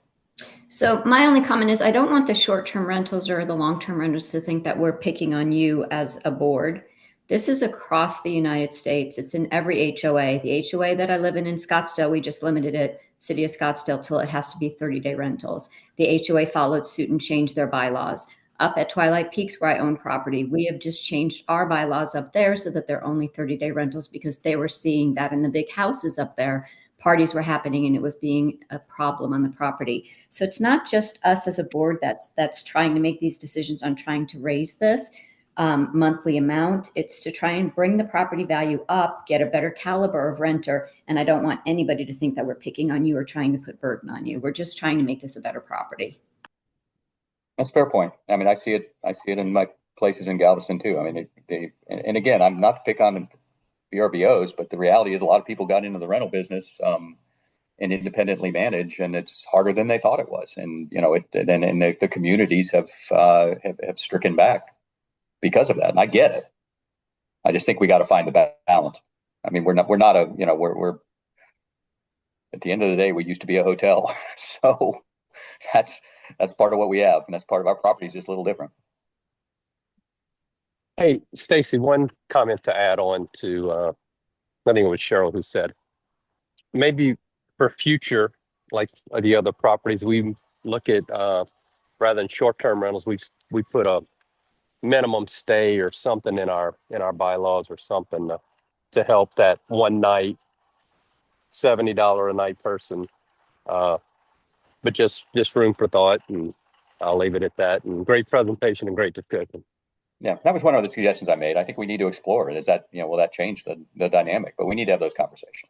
So my only comment is I don't want the short-term rentals or the long-term rentals to think that we're picking on you as a board. This is across the United States. It's in every HOA. The HOA that I live in Scottsdale, we just limited it, City of Scottsdale, till it has to be 30-day rentals. The HOA followed suit and changed their bylaws. Up at Twilight Peaks, where I own property, we have just changed our bylaws up there so that they're only 30-day rentals, because they were seeing that in the big houses up there, parties were happening and it was being a problem on the property. So it's not just us as a board that's trying to make these decisions on trying to raise this monthly amount. It's to try and bring the property value up, get a better caliber of renter. And I don't want anybody to think that we're picking on you or trying to put burden on you. We're just trying to make this a better property. That's a fair point. I mean, I see it in my places in Galveston too. I mean, and again, I'm not to pick on the VRBOs, but the reality is a lot of people got into the rental business and independently manage, and it's harder than they thought it was. And the communities have stricken back because of that. And I get it. I just think we got to find the balance. I mean, we're at the end of the day, we used to be a hotel, so that's part of what we have, and that's part of our property, just a little different. Hey, Stacy, one comment to add on to, I think it was Cheryl who said, maybe for future, like the other properties, we look at, rather than short-term rentals, we put a minimum stay or something in our bylaws or something to help that one night, $70 a night person. But just room for thought, and I'll leave it at that. And great presentation and great discussion. Yeah, that was one of the suggestions I made. I think we need to explore it. Is that, will that change the dynamic? But we need to have those conversations.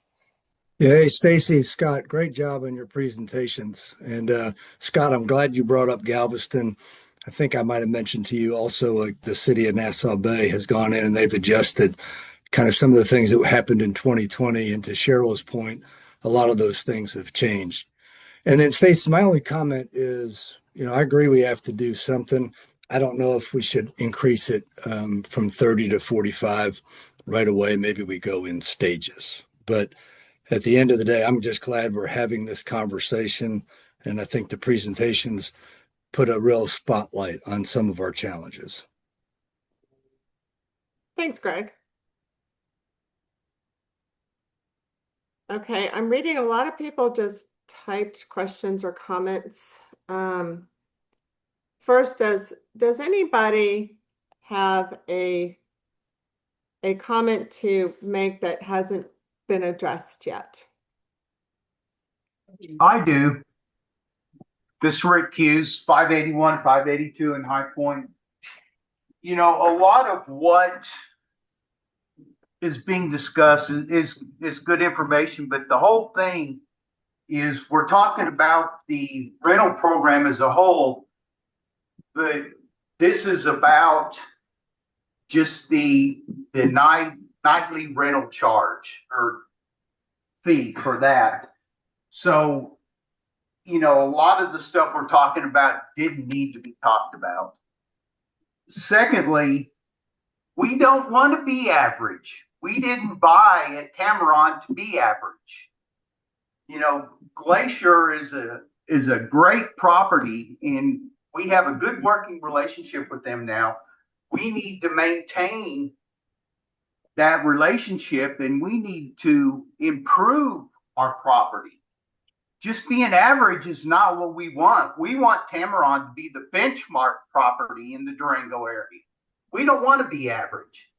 Yeah, hey, Stacy, Scott, great job on your presentations. And Scott, I'm glad you brought up Galveston. I think I might have mentioned to you also, like the city of Nassau Bay has gone in and they've adjusted kind of some of the things that happened in 2020. And to Cheryl's point, a lot of those things have changed. And then Stacy, my only comment is, I agree we have to do something. I don't know if we should increase it from 30 to 45 right away. Maybe we go in stages. But at the end of the day, I'm just glad we're having this conversation. And I think the presentations put a real spotlight on some of our challenges. Thanks, Greg. Okay, I'm reading a lot of people just typed questions or comments. First, does anybody have a comment to make that hasn't been addressed yet? I do. This is Rick Hughes, 581, 582 in High Point. You know, a lot of what is being discussed is good information, but the whole thing is we're talking about the rental program as a whole, but this is about just the nightly rental charge or fee for that. So, you know, a lot of the stuff we're talking about didn't need to be talked about. Secondly, we don't want to be average. We didn't buy at Tamaron to be average. You know, Glacier is a great property, and we have a good working relationship with them now. We need to maintain that relationship, and we need to improve our property. Just being average is not what we want. We want Tamaron to be the benchmark property in the Durango area. We don't want to be average.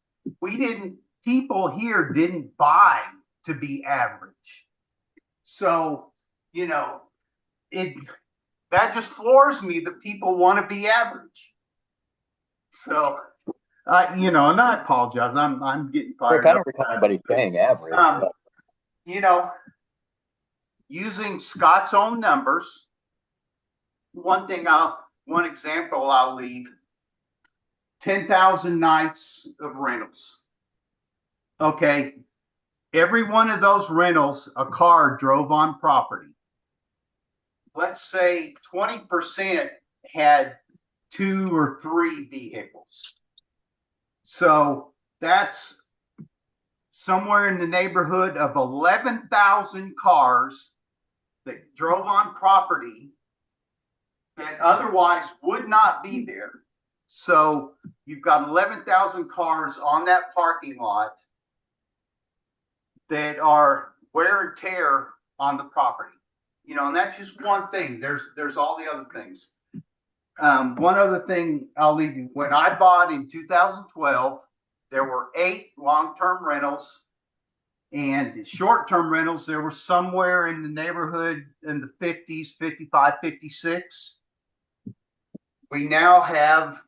People here didn't buy to be average. So, you know, that just floors me that people want to be average. So, you know, and I apologize. I'm getting fired I don't up. recall anybody saying average. You know, using Scott's own numbers, one example I'll leave, 10,000 nights of rentals. Okay, every one of those rentals, a car drove on property. Let's say 20% had 2 or 3 vehicles. So that's somewhere in the neighborhood of 11,000 cars that drove on property that otherwise would not be there. So you've got 11,000 cars on that parking lot that are wear and tear on the property. You know, and that's just one thing. There's all the other things. One other thing I'll leave you. When I bought in 2012, there were 8 long-term rentals, and short-term rentals, there were somewhere in the neighborhood in the 50s, 55, 56. We now have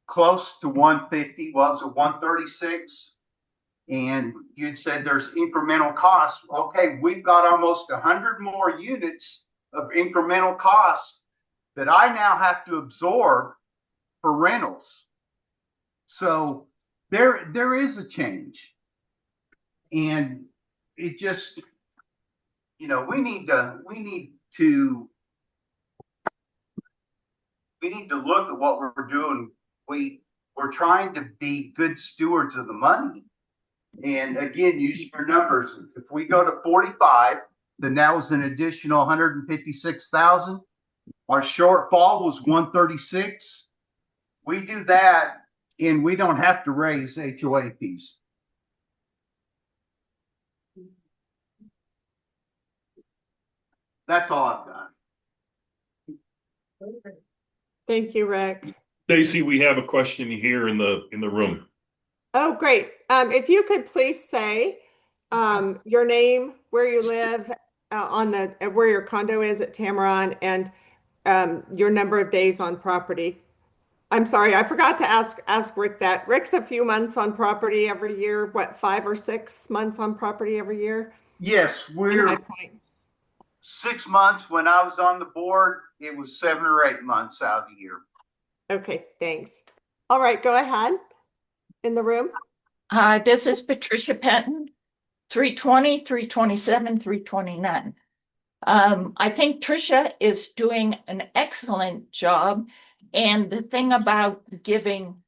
close to 150. Well, it's a 136. And you'd said there's incremental costs. Okay, we've got almost 100 more units of incremental costs that I now have to absorb for rentals. So there is a change. And it just, you know, we need to look at what we're doing. We're trying to be good stewards of the money. And again, use your numbers. If we go to 45, then that was an additional 156,000. Our shortfall was 136. We do that, and we don't have to raise HOA fees. That's all I've got. Thank you, Rick. Stacy, we have a question here in the room. Oh, great. If you could please say your name, where you live, where your condo is at Tamaron, and your number of days on property. I'm sorry, I forgot to ask Rick that. Rick's a few months on property every year. What, 5 or 6 months on property every year? Yes, we're 6 months. When I was on the board, it was 7 or 8 months out of the year. Okay, thanks. All right, go ahead. In the room. Hi, this is Patricia Penton, 320, 327, 329. I think Tricia is doing an excellent job. And the thing about giving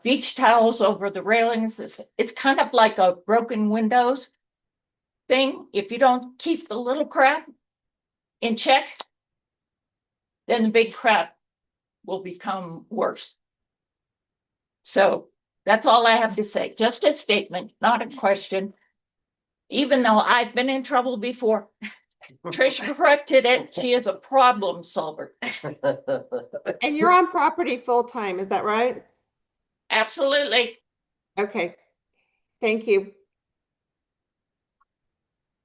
beach towels over the railings, it's kind of like a broken windows thing. If you don't keep the little crap in check, then the big crap will become worse. So that's all I have to say. Just a statement, not a question. even though I've been in trouble before. Trish corrected it. She is a problem solver. And you're on property full-time, is that right? Absolutely. Okay, thank you.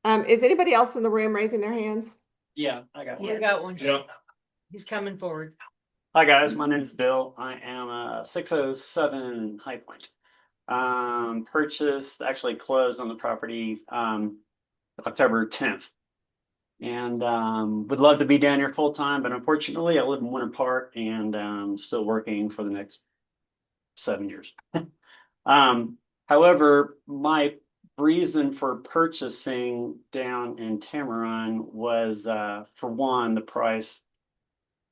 Is anybody else in the room raising their hands? Yeah, I got one. You got one. Yeah. He's coming forward. Hi, guys. My name is Bill. I am 607 High Point. Purchased, actually closed on the property October 10th. And would love to be down here full time, but unfortunately, I live in Winter Park and still working for the next 7 years. However, my reason for purchasing down in Tamarron was, for one, the price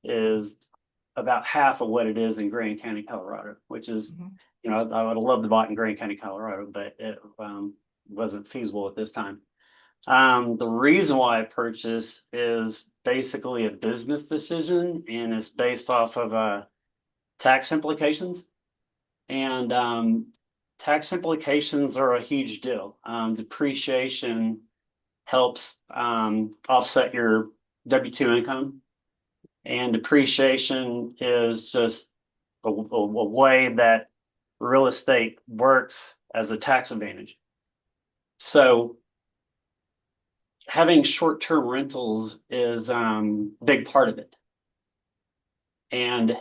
is about half of what it is in Grand County, Colorado, which is, you know, I would have loved to buy it in Grand County, Colorado, but it wasn't feasible at this time. The reason why I purchased is basically a business decision, and it's based off of tax implications. And tax implications are a huge deal. Depreciation helps offset your W-2 income. And depreciation is just a way that real estate works as a tax advantage. So having short-term rentals is a big part of it. And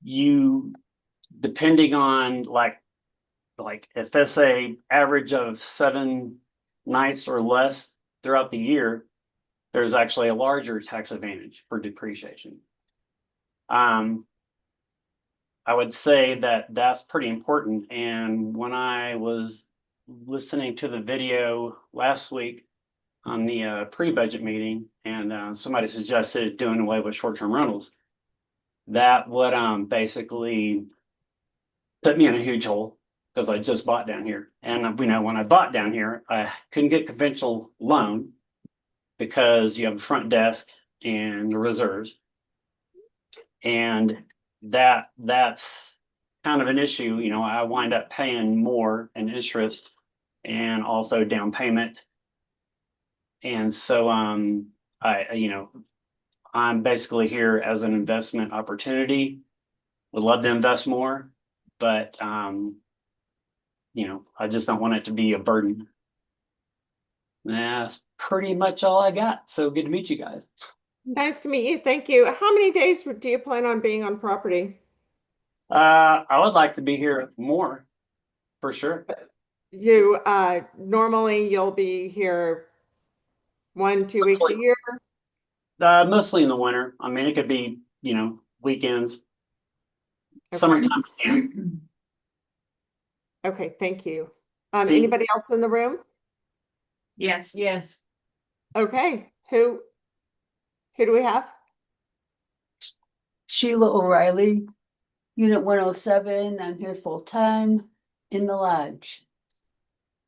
you, depending on like if it's a average of 7 nights or less throughout the year, there's actually a larger tax advantage for depreciation. I would say that that's pretty important. And when I was listening to the video last week on the pre-budget meeting, and somebody suggested doing away with short-term rentals, that would basically put me in a huge hole because I just bought down here. And you know, when I bought down here, I couldn't get conventional loan because you have a front desk and the reserves. And that's kind of an issue. You know, I wind up paying more in interest and also down payment. And so you know, I'm basically here as an investment opportunity. Would love to invest more, but you know, I just don't want it to be a burden. That's pretty much all I got. So good to meet you guys. Nice to meet you. Thank you. How many days do you plan on being on property? I would like to be here more, for sure. You normally you'll be here 1-2 weeks a year? Mostly in the winter. I mean, it could be, you know, weekends. Okay. Summertime. Okay, thank you. See? Anybody else in the room? Yes. Yes. Okay, who do we have? Sheila O'Reilly, Unit 107. I'm here full-time in the lodge.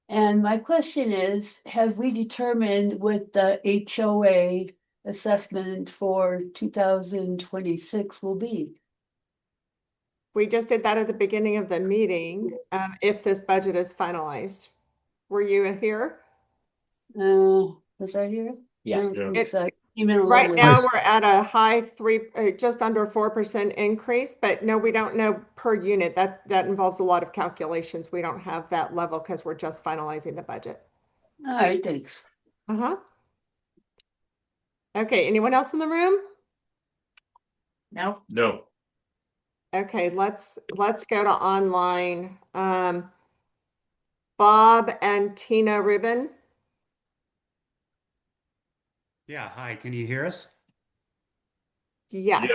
And my question is, have we determined what the HOA assessment for 2026 will be? We just did that at the beginning of the meeting, if this budget is finalized. Were you here? Was I here? Yeah. I don't think It- so. I came in a Right little now, late. we're at a high just under 4% increase, but no, we don't know per unit. That involves a lot of calculations. We don't have that level because we're just finalizing the budget. All right, thanks. Uh-huh. Okay, anyone else in the room? No. No. Okay, let's go to online. Bob and Tina Rubin. Yeah, hi, can you hear us? Yes.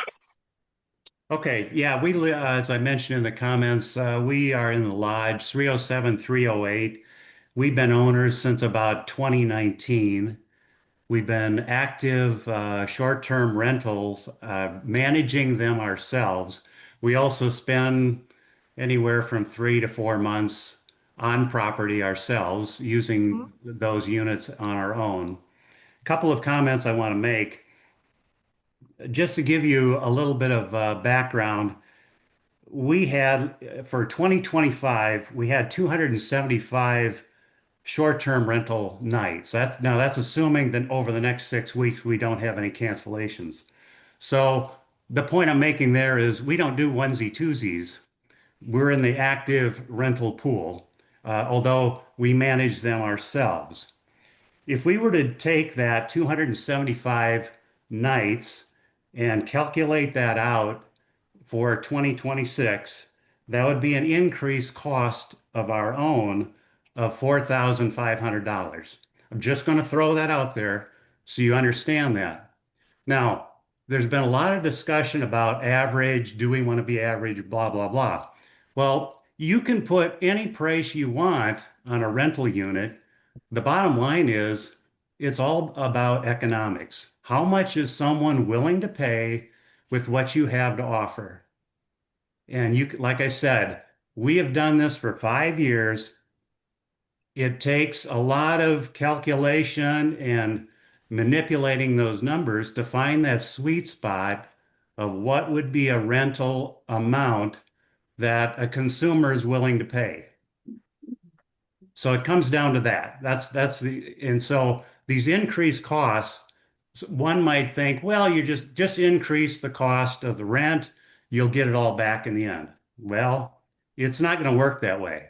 Okay, yeah, as I mentioned in the comments, we are in the lodge 307, 308. We've been owners since about 2019. We've been active short-term rentals, managing them ourselves. We also spend anywhere from 3 to 4 months on property ourselves, using those units on our own. A couple of comments I want to make. Just to give you a little bit of background, we had, for 2025, we had 275 short-term rental nights. That's assuming that over the next 6 weeks, we don't have any cancellations. So the point I'm making there is we don't do onesie twosies. We're in the active rental pool, although we manage them ourselves. If we were to take that 275 nights and calculate that out for 2026, that would be an increased cost of our own of $4,500. I'm just going to throw that out there so you understand that. Now, there's been a lot of discussion about average, do we want to be average, blah, blah, blah. Well, you can put any price you want on a rental unit. The bottom line is it's all about economics. How much is someone willing to pay with what you have to offer? And you, like I said, we have done this for 5 years. It takes a lot of calculation and manipulating those numbers to find that sweet spot of what would be a rental amount that a consumer is willing to pay. So it comes down to that. And so these increased costs, one might think, well, you just increase the cost of the rent, you'll get it all back in the end. Well, it's not going to work that way.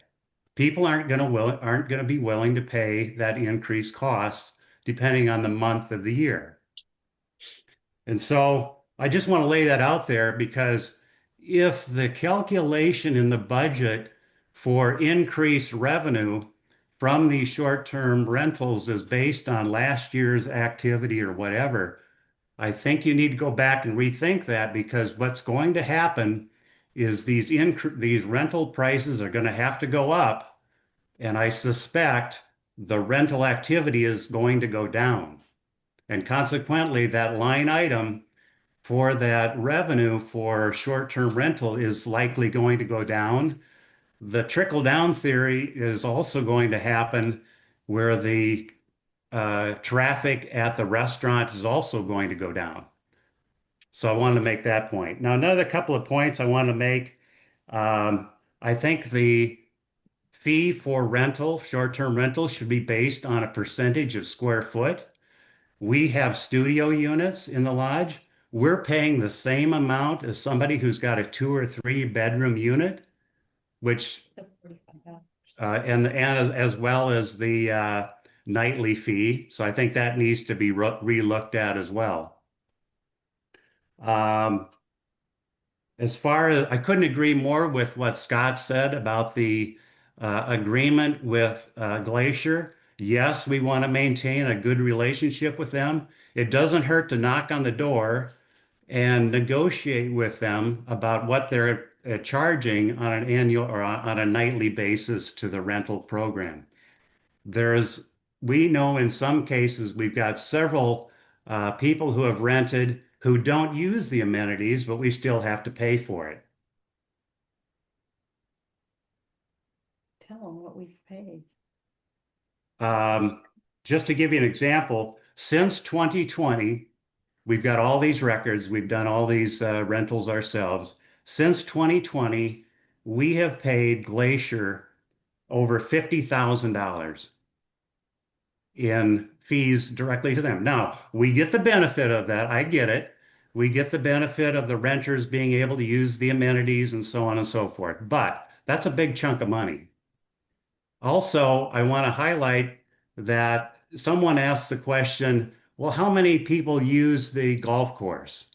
People aren't going to be willing to pay that increased cost depending on the month of the year. And so I just want to lay that out there, because if the calculation in the budget for increased revenue from these short-term rentals is based on last year's activity or whatever, I think you need to go back and rethink that, because what's going to happen is these rental prices are going to have to go up, and I suspect the rental activity is going to go down. And consequently, that line item for that revenue for short-term rental is likely going to go down. The trickle-down theory is also going to happen, where the traffic at the restaurant is also going to go down. So I wanted to make that point. Now, another couple of points I want to make. I think the fee for rental, short-term rental, should be based on a percentage of square foot. We have studio units in the lodge. We're paying the same amount as somebody who's got a 2 or 3 bedroom unit, which and as well as the nightly fee. So I think that needs to be re-looked at as well. As far as, I couldn't agree more with what Scott said about the agreement with Glacier. Yes, we want to maintain a good relationship with them. It doesn't hurt to knock on the door and negotiate with them about what they're charging on an annual or on a nightly basis to the rental program. We know in some cases we've got several people who have rented who don't use the amenities, but we still have to pay for it. Tell them what we've paid. Just to give you an example, since 2020, we've got all these records. We've done all these rentals ourselves. Since 2020, we have paid Glacier over $50,000 in fees directly to them. Now, we get the benefit of that. I get it. We get the benefit of the renters being able to use the amenities and so on and so forth. But that's a big chunk of money. Also, I want to highlight that someone asked the question, well, how many people use the golf course?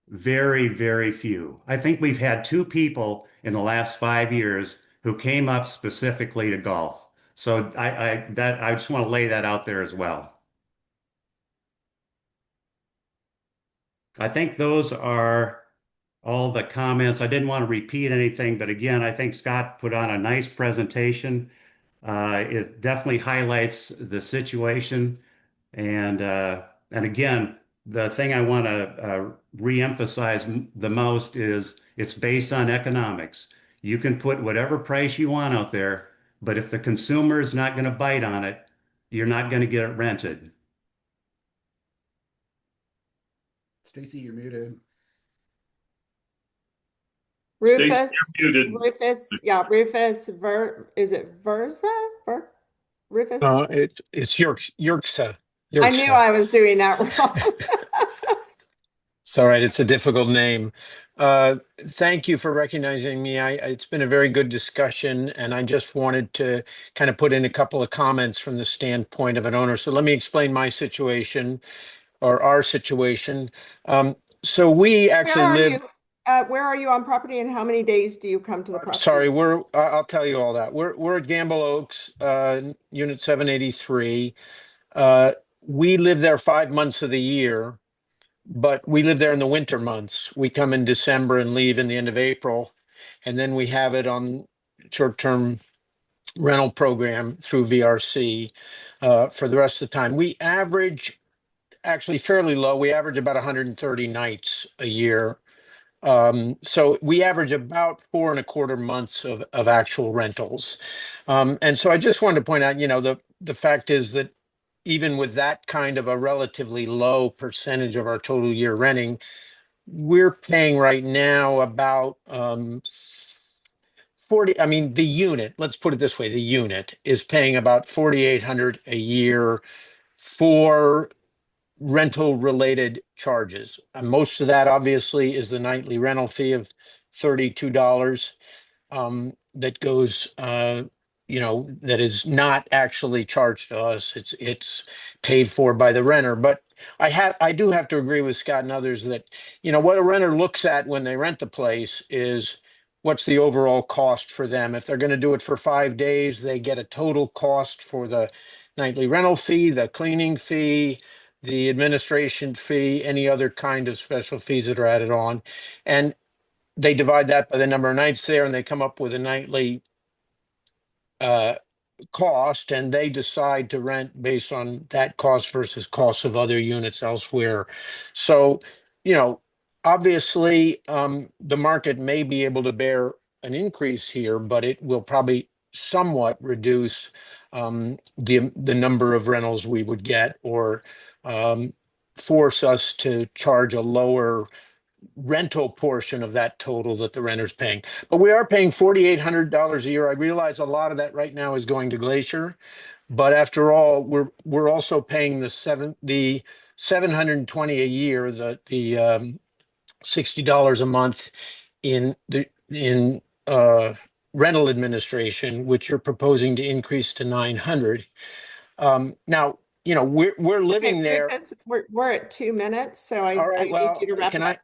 Very, very few. I think we've had 2 people in the last 5 years who came up specifically to golf. So I just want to lay that out there as well. I think those are all the comments. I didn't want to repeat anything, but again, I think Scott put on a nice presentation. It definitely highlights the situation. And again, the thing I want to reemphasize the most is it's based on economics. You can put whatever price you want out there, but if the consumer is not going to bite on it, you're not going to get it rented. Stacy, you're muted. Rufus, Stacy, you're muted. Rufus, yeah, Rufus, is it Verza? Rufus? It's Yorksa. I knew I was doing that wrong. It's all right. It's a difficult name. Thank you for recognizing me. It's been a very good discussion, and I just wanted to kind of put in a couple of comments from the standpoint of an owner. So let me explain my situation or our situation. So we actually live. Where are you on property, and how many days do you come to the property? Sorry, I'll tell you all that. We're at Gamble Oaks, Unit 783. We live there 5 months of the year, but we live there in the winter months. We come in December and leave in the end of April, and then we have it on short-term rental program through VRC for the rest of the time. We average actually fairly low. We average about 130 nights a year. So we average about 4.25 months of actual rentals. And so I just wanted to point out, the fact is that even with that kind of a relatively low percentage of our total year renting, we're paying right now about 40. I mean, the unit, let's put it this way, the unit is paying about $4,800 a year for rental related charges. Most of that obviously is the nightly rental fee of $32 that goes that is not actually charged to us. It's paid for by the renter. But I do have to agree with Scott and others that what a renter looks at when they rent the place is what's the overall cost for them. If they're going to do it for 5 days, they get a total cost for the nightly rental fee, the cleaning fee, the administration fee, any other kind of special fees that are added on. And they divide that by the number of nights there, and they come up with a nightly cost, and they decide to rent based on that cost versus costs of other units elsewhere. So, obviously, the market may be able to bear an increase here, but it will probably somewhat reduce the number of rentals we would get, or force us to charge a lower rental portion of that total that the renter's paying. But we are paying $4,800 a year. I realize a lot of that right now is going to Glacier, but after all, we're also paying the $720 a year, the $60 a month in rental administration, which you're proposing to increase to $900. Now, we're living there. We're at 2 minutes, so I right, need you to wrap up.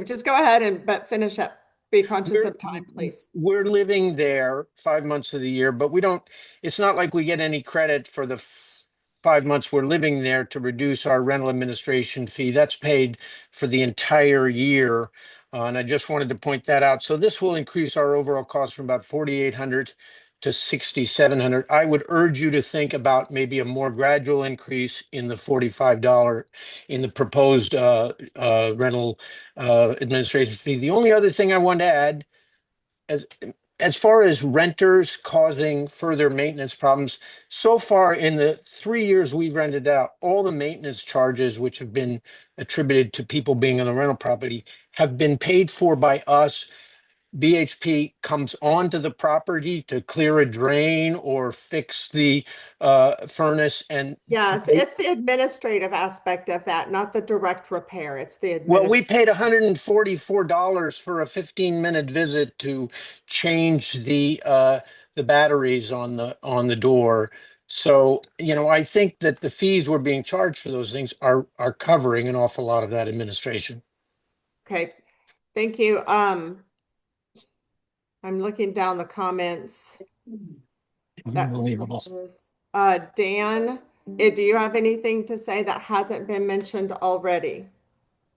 Just go ahead but finish up. Be conscious of time, please. We're living there 5 months of the year, but it's not like we get any credit for the 5 months we're living there to reduce our rental administration fee. That's paid for the entire year. And I just wanted to point that out. So this will increase our overall cost from about $4,800 to $6,700. I would urge you to think about maybe a more gradual increase in the $45 in the proposed rental administration fee. The only other thing I want to add, as far as renters causing further maintenance problems, so far in the 3 years we've rented out, all the maintenance charges which have been attributed to people being on the rental property have been paid for by us. BHP comes onto the property to clear a drain or fix the furnace. And yes, it's the administrative aspect of that, not the direct repair. It's the well, we paid $144 for a 15-minute visit to change the batteries on the door. So, I think that the fees we're being charged for those things are covering an awful lot of that administration. Okay, thank you. I'm looking down the comments. Unbelievable. Dan, do you have anything to say that hasn't been mentioned already?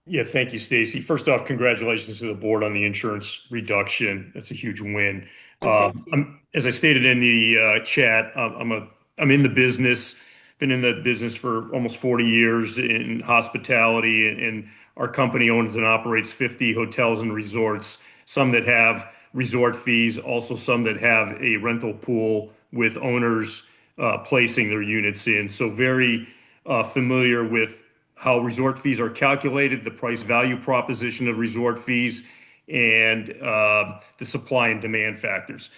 Yeah, thank you, Stacy. First off, congratulations to the board on the insurance reduction. That's a huge win. As I stated in the chat, I'm in the business, been in the business for almost 40 years in hospitality, and our company owns and operates 50 hotels and resorts, some that have resort fees, also some that have a rental pool with owners placing their units in. So very familiar with how resort fees are calculated, the price value proposition of resort fees, and the supply and demand factors.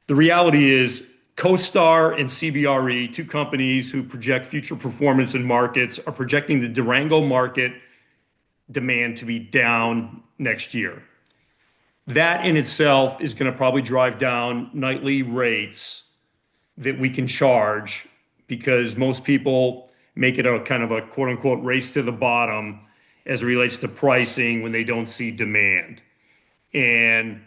The reality is CoStar and CBRE, two companies who project future performance in markets, are projecting the Durango market demand to be down next year. That in itself is going to probably drive down nightly rates that we can charge, because most people make it a kind of a quote unquote race to the bottom as it relates to pricing when they don't see demand. And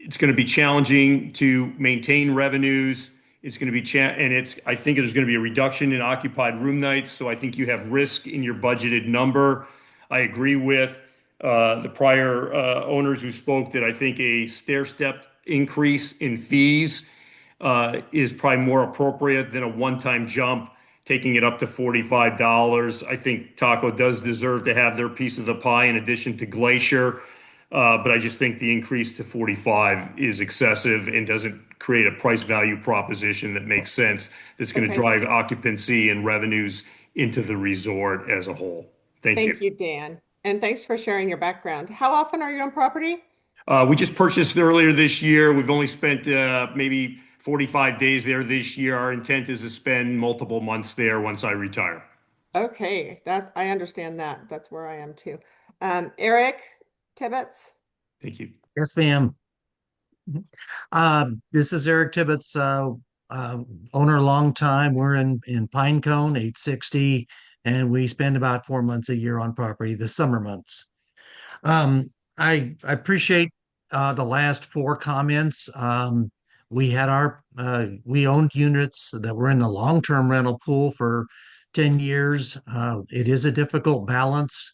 it's going to be challenging to maintain revenues. It's going to be I think there's going to be a reduction in occupied room nights. So I think you have risk in your budgeted number. I agree with the prior owners who spoke that I think a stair-stepped increase in fees is probably more appropriate than a one-time jump, taking it up to $45. I think Taco does deserve to have their piece of the pie in addition to Glacier. But I just think the increase to 45 is excessive and doesn't create a price value proposition that makes sense, that's going to drive occupancy and revenues into the resort as a whole. Thank you. Thank you, Dan. And thanks for sharing your background. How often are you on property? We just purchased earlier this year. We've only spent maybe 45 days there this year. Our intent is to spend multiple months there once I retire. Okay, I understand that. That's where I am too. Eric Tibbetts. Thank you. Yes, ma'am. This is Eric Tibbetts, owner long time. We're in Pinecone, 860, and we spend about 4 months a year on property, the summer months. I appreciate the last four comments. We owned units that were in the long-term rental pool for 10 years. It is a difficult balance.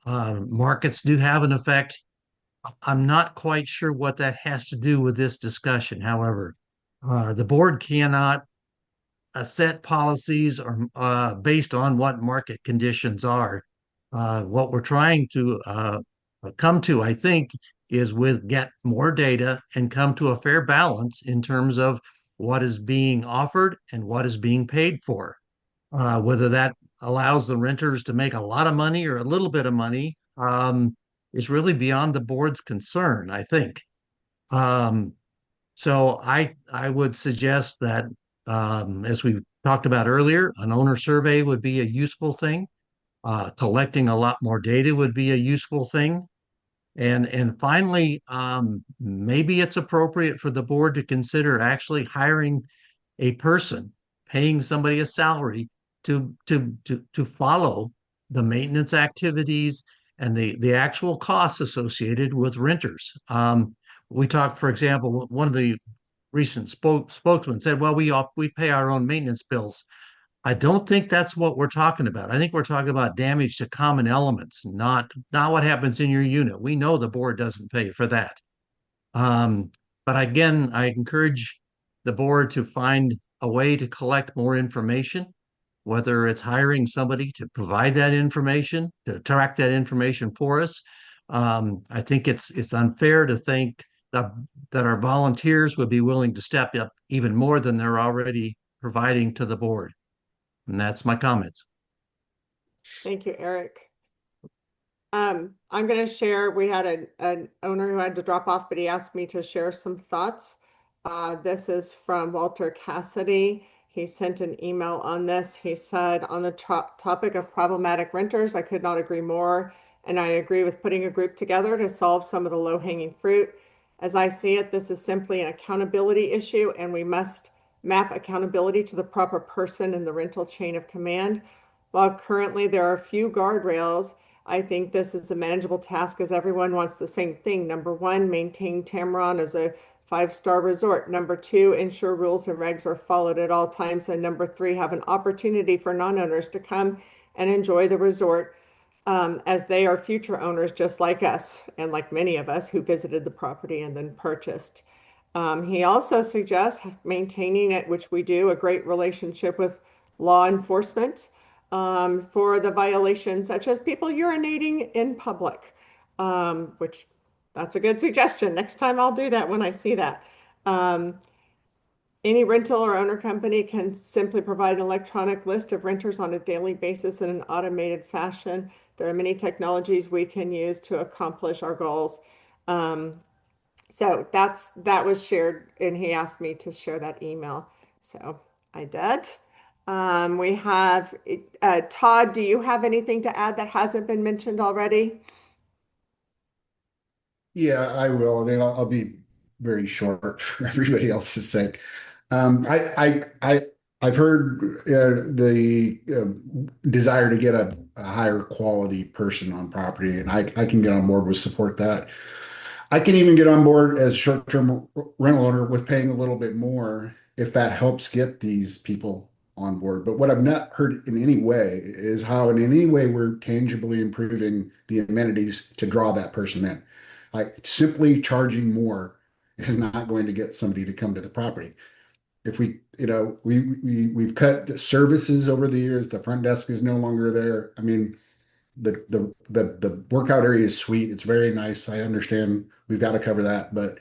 Markets do have an effect. I'm not quite sure what that has to do with this discussion. However, the board cannot set policies or based on what market conditions are. What we're trying to come to, I think, is get more data and come to a fair balance in terms of what is being offered and what is being paid for. Whether that allows the renters to make a lot of money or a little bit of money is really beyond the board's concern, I think. So I would suggest that, as we talked about earlier, an owner survey would be a useful thing. Collecting a lot more data would be a useful thing. And finally, maybe it's appropriate for the board to consider actually hiring a person, paying somebody a salary to follow the maintenance activities and the actual costs associated with renters. We talked, for example, one of the recent spokesmen said, well, we pay our own maintenance bills. I don't think that's what we're talking about. I think we're talking about damage to common elements, not what happens in your unit. We know the board doesn't pay for that. But again, I encourage the board to find a way to collect more information, whether it's hiring somebody to provide that information, to track that information for us. I think it's unfair to think that our volunteers would be willing to step up even more than they're already providing to the board. And that's my comments. Thank you, Eric. I'm going to share, we had an owner who had to drop off, but he asked me to share some thoughts. This is from Walter Cassidy. He sent an email on this. He said, on the topic of problematic renters, I could not agree more. And I agree with putting a group together to solve some of the low-hanging fruit. As I see it, this is simply an accountability issue, and we must map accountability to the proper person in the rental chain of command. While currently there are few guardrails, I think this is a manageable task as everyone wants the same thing. Number one, maintain Tamarron as a 5-star resort. Number two, ensure rules and regs are followed at all times. And number three, have an opportunity for non-owners to come and enjoy the resort as they are future owners just like us and like many of us who visited the property and then purchased. He also suggests maintaining it, which we do, a great relationship with law enforcement for the violations such as people urinating in public, which that's a good suggestion. Next time I'll do that when I see that. Any rental or owner company can simply provide an electronic list of renters on a daily basis in an automated fashion. There are many technologies we can use to accomplish our goals. So that was shared, and he asked me to share that email. So I did. We have Todd, do you have anything to add that hasn't been mentioned already? Yeah, I will. I mean, I'll be very short for everybody else's sake. I've heard the desire to get a higher quality person on property, and I can get on board with support that. I can even get on board as a short-term rental owner with paying a little bit more if that helps get these people on board. But what I've not heard in any way is how in any way we're tangibly improving the amenities to draw that person in. Like simply charging more is not going to get somebody to come to the property. If we, we've cut the services over the years, the front desk is no longer there. I mean, the workout area is sweet. It's very nice. I understand we've got to cover that, but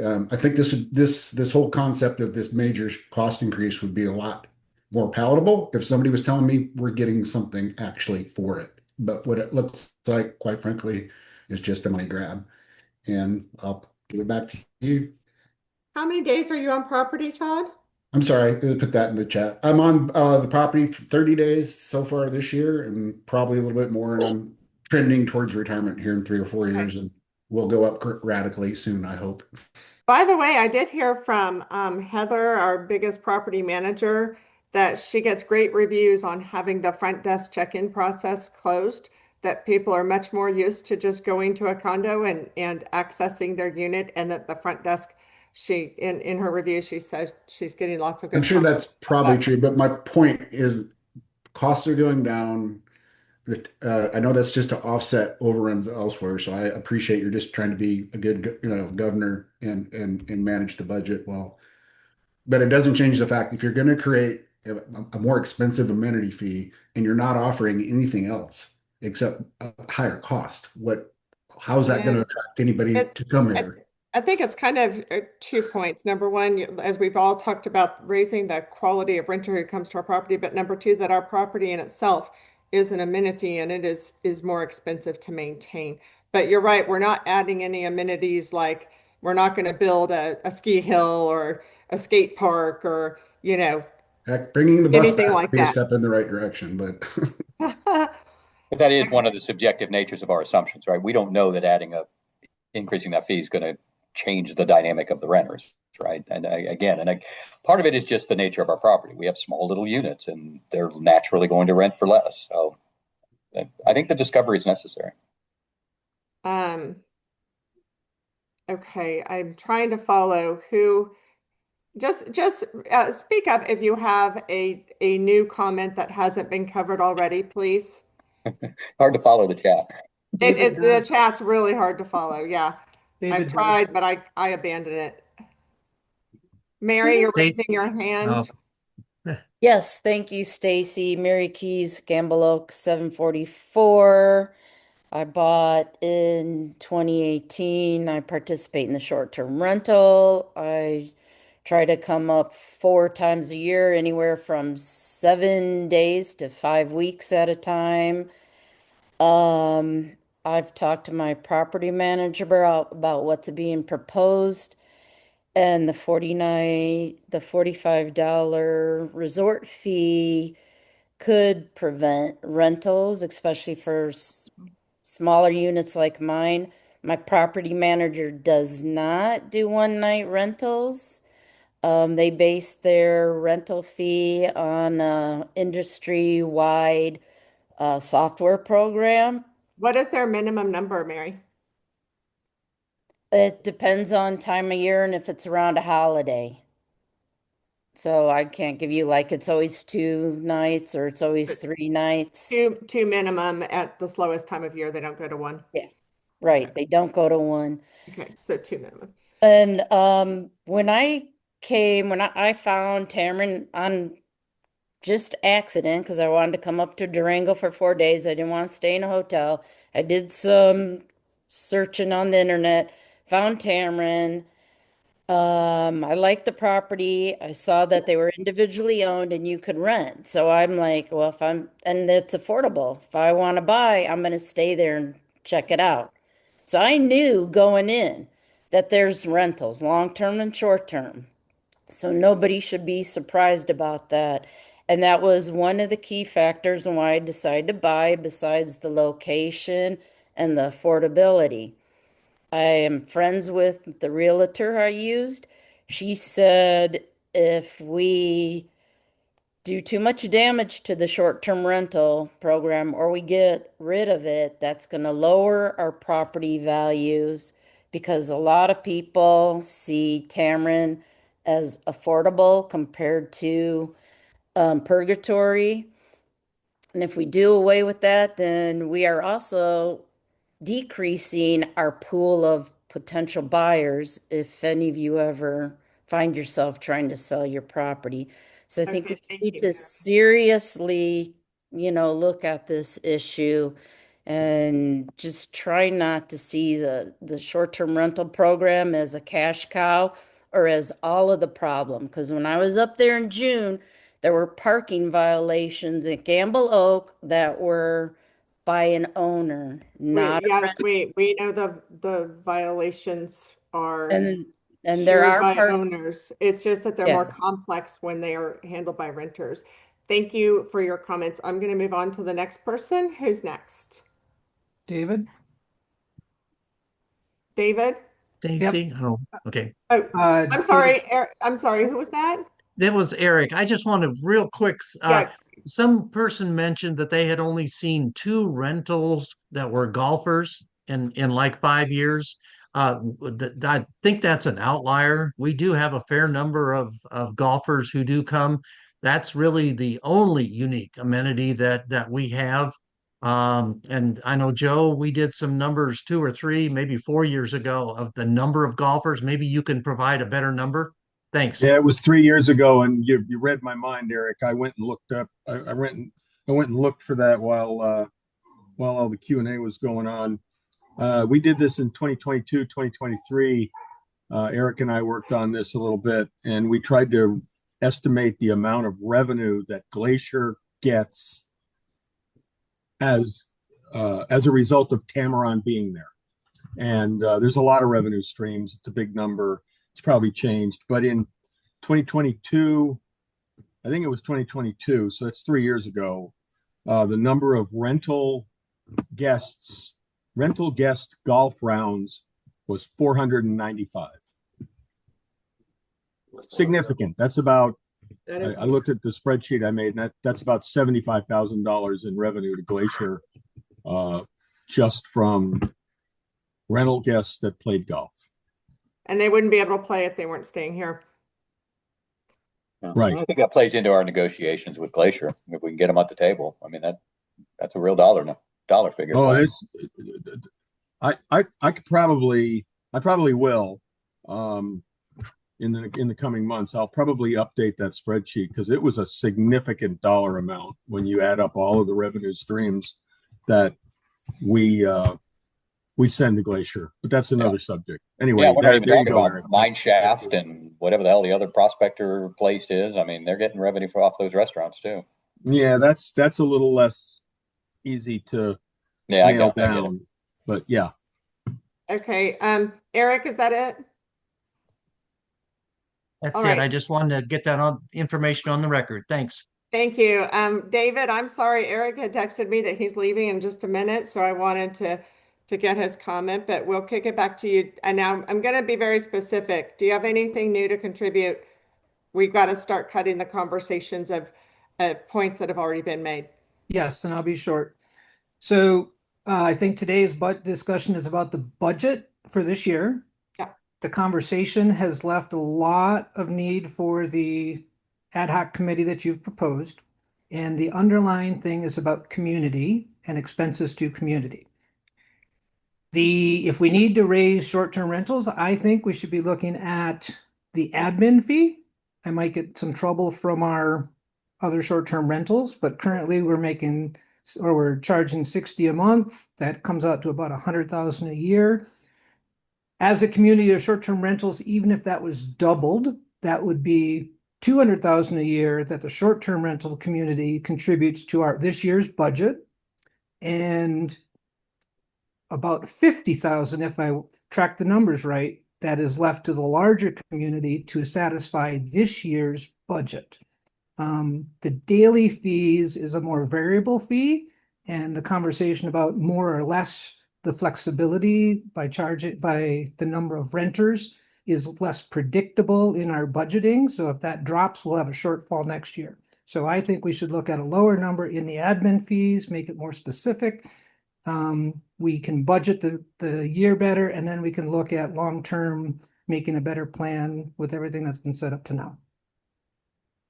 I think this whole concept of this major cost increase would be a lot more palatable if somebody was telling me we're getting something actually for it. But what it looks like, quite frankly, is just a money grab. And I'll give it back to you. How many days are you on property, Todd? I'm sorry, I put that in the chat. I'm on the property for 30 days so far this year, and probably a little bit more. And I'm trending towards retirement here in 3 or 4 years, and we'll go up radically soon, I hope. By the way, I did hear from Heather, our biggest property manager, that she gets great reviews on having the front desk check-in process closed, that people are much more used to just going to a condo and accessing their unit, and that the front desk, in her review, she says she's getting lots of good I'm sure that's probably feedback. true, but my point is costs are going down. I know that's just to offset overruns elsewhere, so I appreciate you're just trying to be a good, governor and manage the budget well. But it doesn't change the fact if you're going to create a more expensive amenity fee and you're not offering anything else except a higher cost, how is that going to attract anybody to come here? I think it's kind of 2 points. Number one, as we've all talked about, raising the quality of renter who comes to our property, but number two, that our property in itself is an amenity and it is more expensive to maintain. But you're right, we're not adding any amenities, like we're not going to build a ski hill or a skate park or, Heck, bringing the bus anything back like would be a that. step in the right direction, but But that is one of the subjective natures of our assumptions, right? We don't know that increasing that fee is going to change the dynamic of the renters, right? And part of it is just the nature of our property. We have small little units, and they're naturally going to rent for less. So I think the discovery is necessary. Okay, I'm trying to follow who. Just speak up if you have a new comment that hasn't been covered already, please. Hard to follow the chat. The chat's really hard to follow. Yeah, David I've tried, but I abandoned it. Mary, you're raising your hand. Yes, thank you, Stacy. Mary Keys, Gamble Oak, 744. I bought in 2018. I participate in the short-term rental. I try to come up 4 times a year, anywhere from 7 days to 5 weeks at a time. I've talked to my property manager about what's being proposed, and the $45 resort fee could prevent rentals, especially for smaller units like mine. My property manager does not do one-night rentals. They base their rental fee on an industry-wide software program. What is their minimum number, Mary? It depends on time of year and if it's around a holiday. So I can't give you it's always 2 nights or it's always 3 nights. Two minimum at the slowest time of year. They don't go to 1. Yeah, right. Okay. They don't go to 1. Okay, so 2 minimum. And when I found Tamron on just accident because I wanted to come up to Durango for 4 days. I didn't want to stay in a hotel. I did some searching on the internet, found Tamron. I liked the property. I saw that they were individually owned and you could rent. So I'm like, well, and it's affordable. If I want to buy, I'm going to stay there and check it out. So I knew going in that there's rentals, long-term and short-term. So nobody should be surprised about that. And that was one of the key factors in why I decided to buy, besides the location and the affordability. I am friends with the realtor I used. She said if we do too much damage to the short-term rental program or we get rid of it, that's going to lower our property values because a lot of people see Tamron as affordable compared to Purgatory. And if we do away with that, then we are also decreasing our pool of potential buyers if any of you ever find yourself trying to sell your property. So I think Okay, we thank need you. to seriously, look at this issue and just try not to see the short-term rental program as a cash cow or as all of the problem. Because when I was up there in June, there were parking violations at Gamble Oak that were by an owner, not a Yes, we know the violations are and there shared are by owners. It's just that they're more Yeah. complex when they are handled by renters. Thank you for your comments. I'm going to move on to the next person. Who's next? David? David? Stacy? Oh, okay. Oh, I'm sorry. I'm sorry. Who was that? That was Eric. I just want to real quick. Yeah. Some person mentioned that they had only seen 2 rentals that were golfers in like 5 years. I think that's an outlier. We do have a fair number of golfers who do come. That's really the only unique amenity that we have. And I know, Joe, we did some numbers 2 or 3, maybe 4 years ago of the number of golfers. Maybe you can provide a better number. Thanks. Yeah, it was 3 years ago, and you read my mind, Eric. I went and looked up. I went and looked for that while all the Q&A was going on. We did this in 2022, 2023. Eric and I worked on this a little bit, and we tried to estimate the amount of revenue that Glacier gets as a result of Tamarron being there. And there's a lot of revenue streams. It's a big number. It's probably changed, but in 2022, I think it was 2022, so that's 3 years ago, the number of rental guest golf rounds was 495. Significant. That's about, I looked at the spreadsheet I made, and that's about $75,000 in revenue to Glacier, just from rental guests that played golf. And they wouldn't be able to play if they weren't staying here. Right. I think that plays into our negotiations with Glacier. If we can get them at the table, I mean, that's a real dollar figure. Oh, I probably will. In the coming months, I'll probably update that spreadsheet because it was a significant dollar amount when you add up all of the revenue streams that we send to Glacier. But that's another subject. Anyway, yeah, we're not even there you talking go, about Eric. Mine Shaft and whatever the hell the other prospector place is. I mean, they're getting revenue off those restaurants too. Yeah, that's a little less easy to nail down. But yeah. Okay. Eric, is that it? That's All it. right. I just wanted to get that information on the record. Thanks. Thank you. David, I'm sorry. Eric had texted me that he's leaving in just a minute, so I wanted to get his comment, but we'll kick it back to you. And now I'm going to be very specific. Do you have anything new to contribute? We've got to start cutting the conversations of points that have already been made. Yes, and I'll be short. So I think today's discussion is about the budget for this year. Yeah. The conversation has left a lot of need for the ad hoc committee that you've proposed. And the underlying thing is about community and expenses to community. If we need to raise short-term rentals, I think we should be looking at the admin fee. I might get some trouble from our other short-term rentals, but currently we're charging $60 a month. That comes out to about $100,000 a year. As a community of short-term rentals, even if that was doubled, that would be $200,000 a year that the short-term rental community contributes to this year's budget, and about $50,000, if I track the numbers right, that is left to the larger community to satisfy this year's budget. The daily fees is a more variable fee, and the conversation about more or less the flexibility by the number of renters is less predictable in our budgeting. So if that drops, we'll have a shortfall next year. So I think we should look at a lower number in the admin fees, make it more specific. We can budget the year better, and then we can look at long-term, making a better plan with everything that's been set up to now.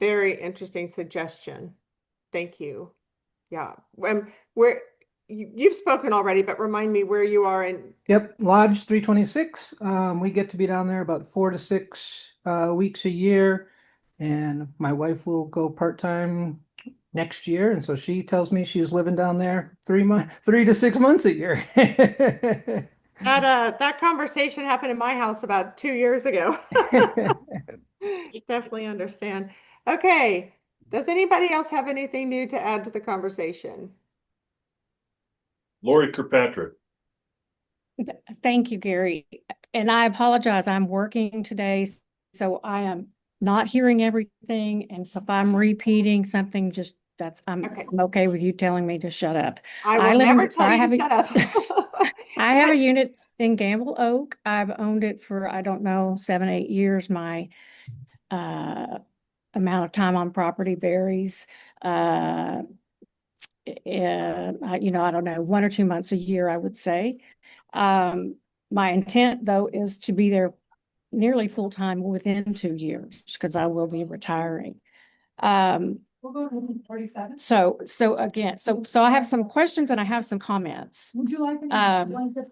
Very interesting suggestion. Thank you. Yeah. You've spoken already, but remind me where you are in. Yep, Lodge 326. We get to be down there about 4 to 6 weeks a year, and my wife will go part-time next year, and so she tells me she's living down there 3 to 6 months a year. That conversation happened in my house about 2 years ago. Definitely understand. Okay. Does anybody else have anything new to add to the conversation? Lori Kirkpatrick. Thank you, Gary. And I apologize. I'm working today, so I am not hearing everything. And so if I'm repeating something, I'm okay with you telling me to shut up. I will never tell you to shut up. I have a unit in Gamble Oak. I've owned it for, I don't know, 7, 8 years. My amount of time on property varies. I don't know, 1 or 2 months a year, I would say. My intent, though, is to be there nearly full time within 2 years because I will be retiring. We'll go to 47. So I have some questions and I have some comments. Would you like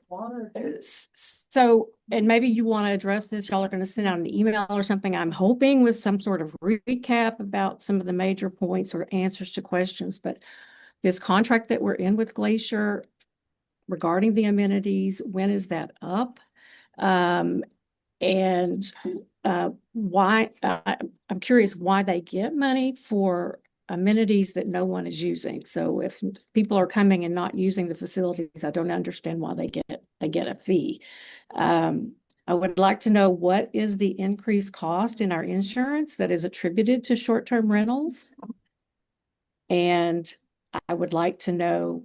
water? So, and maybe you want to address this. Y'all are going to send out an email or something, I'm hoping, with some sort of recap about some of the major points or answers to questions. But this contract that we're in with Glacier regarding the amenities, when is that up? And why, I'm curious why they get money for amenities that no one is using. So if people are coming and not using the facilities, I don't understand why they get a fee. I would like to know, what is the increased cost in our insurance that is attributed to short-term rentals? And I would like to know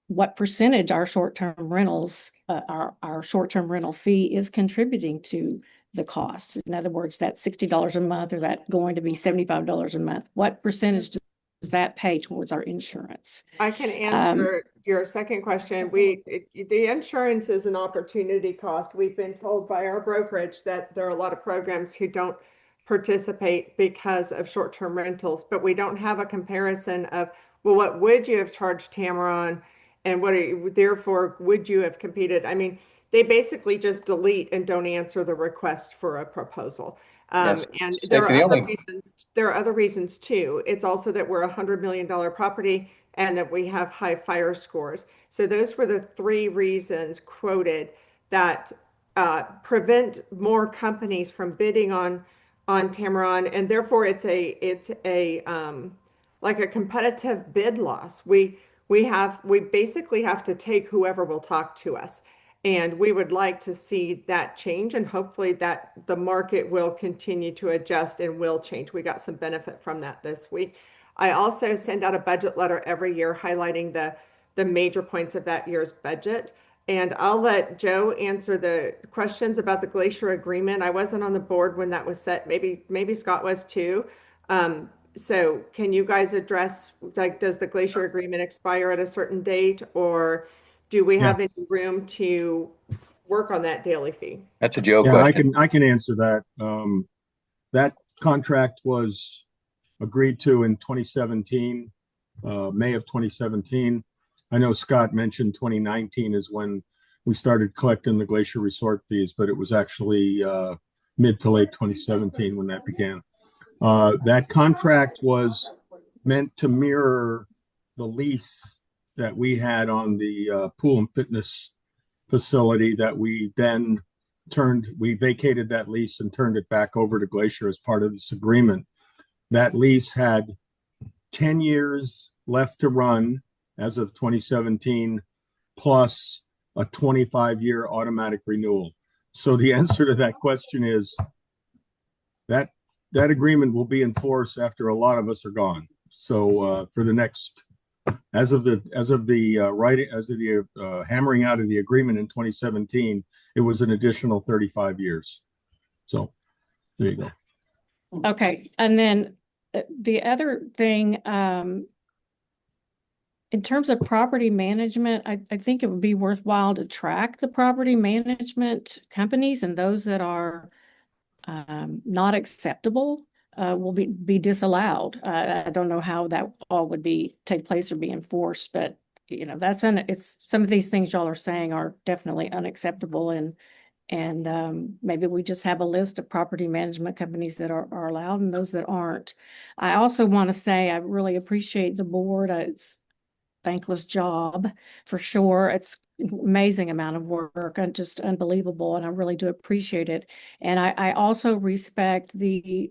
what percentage our short-term rentals, our short-term rental fee is contributing to the costs. In other words, that $60 a month or that going to be $75 a month, what percentage does that pay towards our insurance? I can answer your second question. The insurance is an opportunity cost. We've been told by our brokerage that there are a lot of programs who don't participate because of short-term rentals, but we don't have a comparison of, well, what would you have charged Tamarron, and therefore would you have competed? I mean, they basically just delete and don't answer the request for a proposal. Yes. And Stacey, there are other reasons too. It's also that we're $100 million property and that we have high fire scores. So those were the 3 reasons quoted that prevent more companies from bidding on Tamarron, and therefore it's a like a competitive bid loss. We basically have to take whoever will talk to us. And we would like to see that change, and hopefully that the market will continue to adjust and will change. We got some benefit from that this week. I also send out a budget letter every year highlighting the major points of that year's budget. And I'll let Joe answer the questions about the Glacier agreement. I wasn't on the board when that was set. Maybe Scott was too. So can you guys address, like, does the Glacier agreement expire at a certain date, or do we have any room to work on that daily fee? That's a Joe question. I can answer that. That contract was agreed to in 2017, May of 2017. I know Scott mentioned 2019 is when we started collecting the Glacier Resort fees, but it was actually mid to late 2017 when that began. That contract was meant to mirror the lease that we had on the pool and fitness facility that we then we vacated that lease and turned it back over to Glacier as part of this agreement. That lease had 10 years left to run as of 2017, plus a 25-year automatic renewal. So the answer to that question is that that agreement will be in force after a lot of us are gone. So for the next, as of the hammering out of the agreement in 2017, it was an additional 35 years. So there you go. Okay, and then the other thing, in terms of property management, I think it would be worthwhile to track the property management companies, and those that are not acceptable will be disallowed. I don't know how that all would take place or be enforced, but you know, it's some of these things y'all are saying are definitely unacceptable, and maybe we just have a list of property management companies that are allowed and those that aren't. I also want to say I really appreciate the board. It's a thankless job for sure. It's amazing amount of work and just unbelievable, and I really do appreciate it. And I also respect the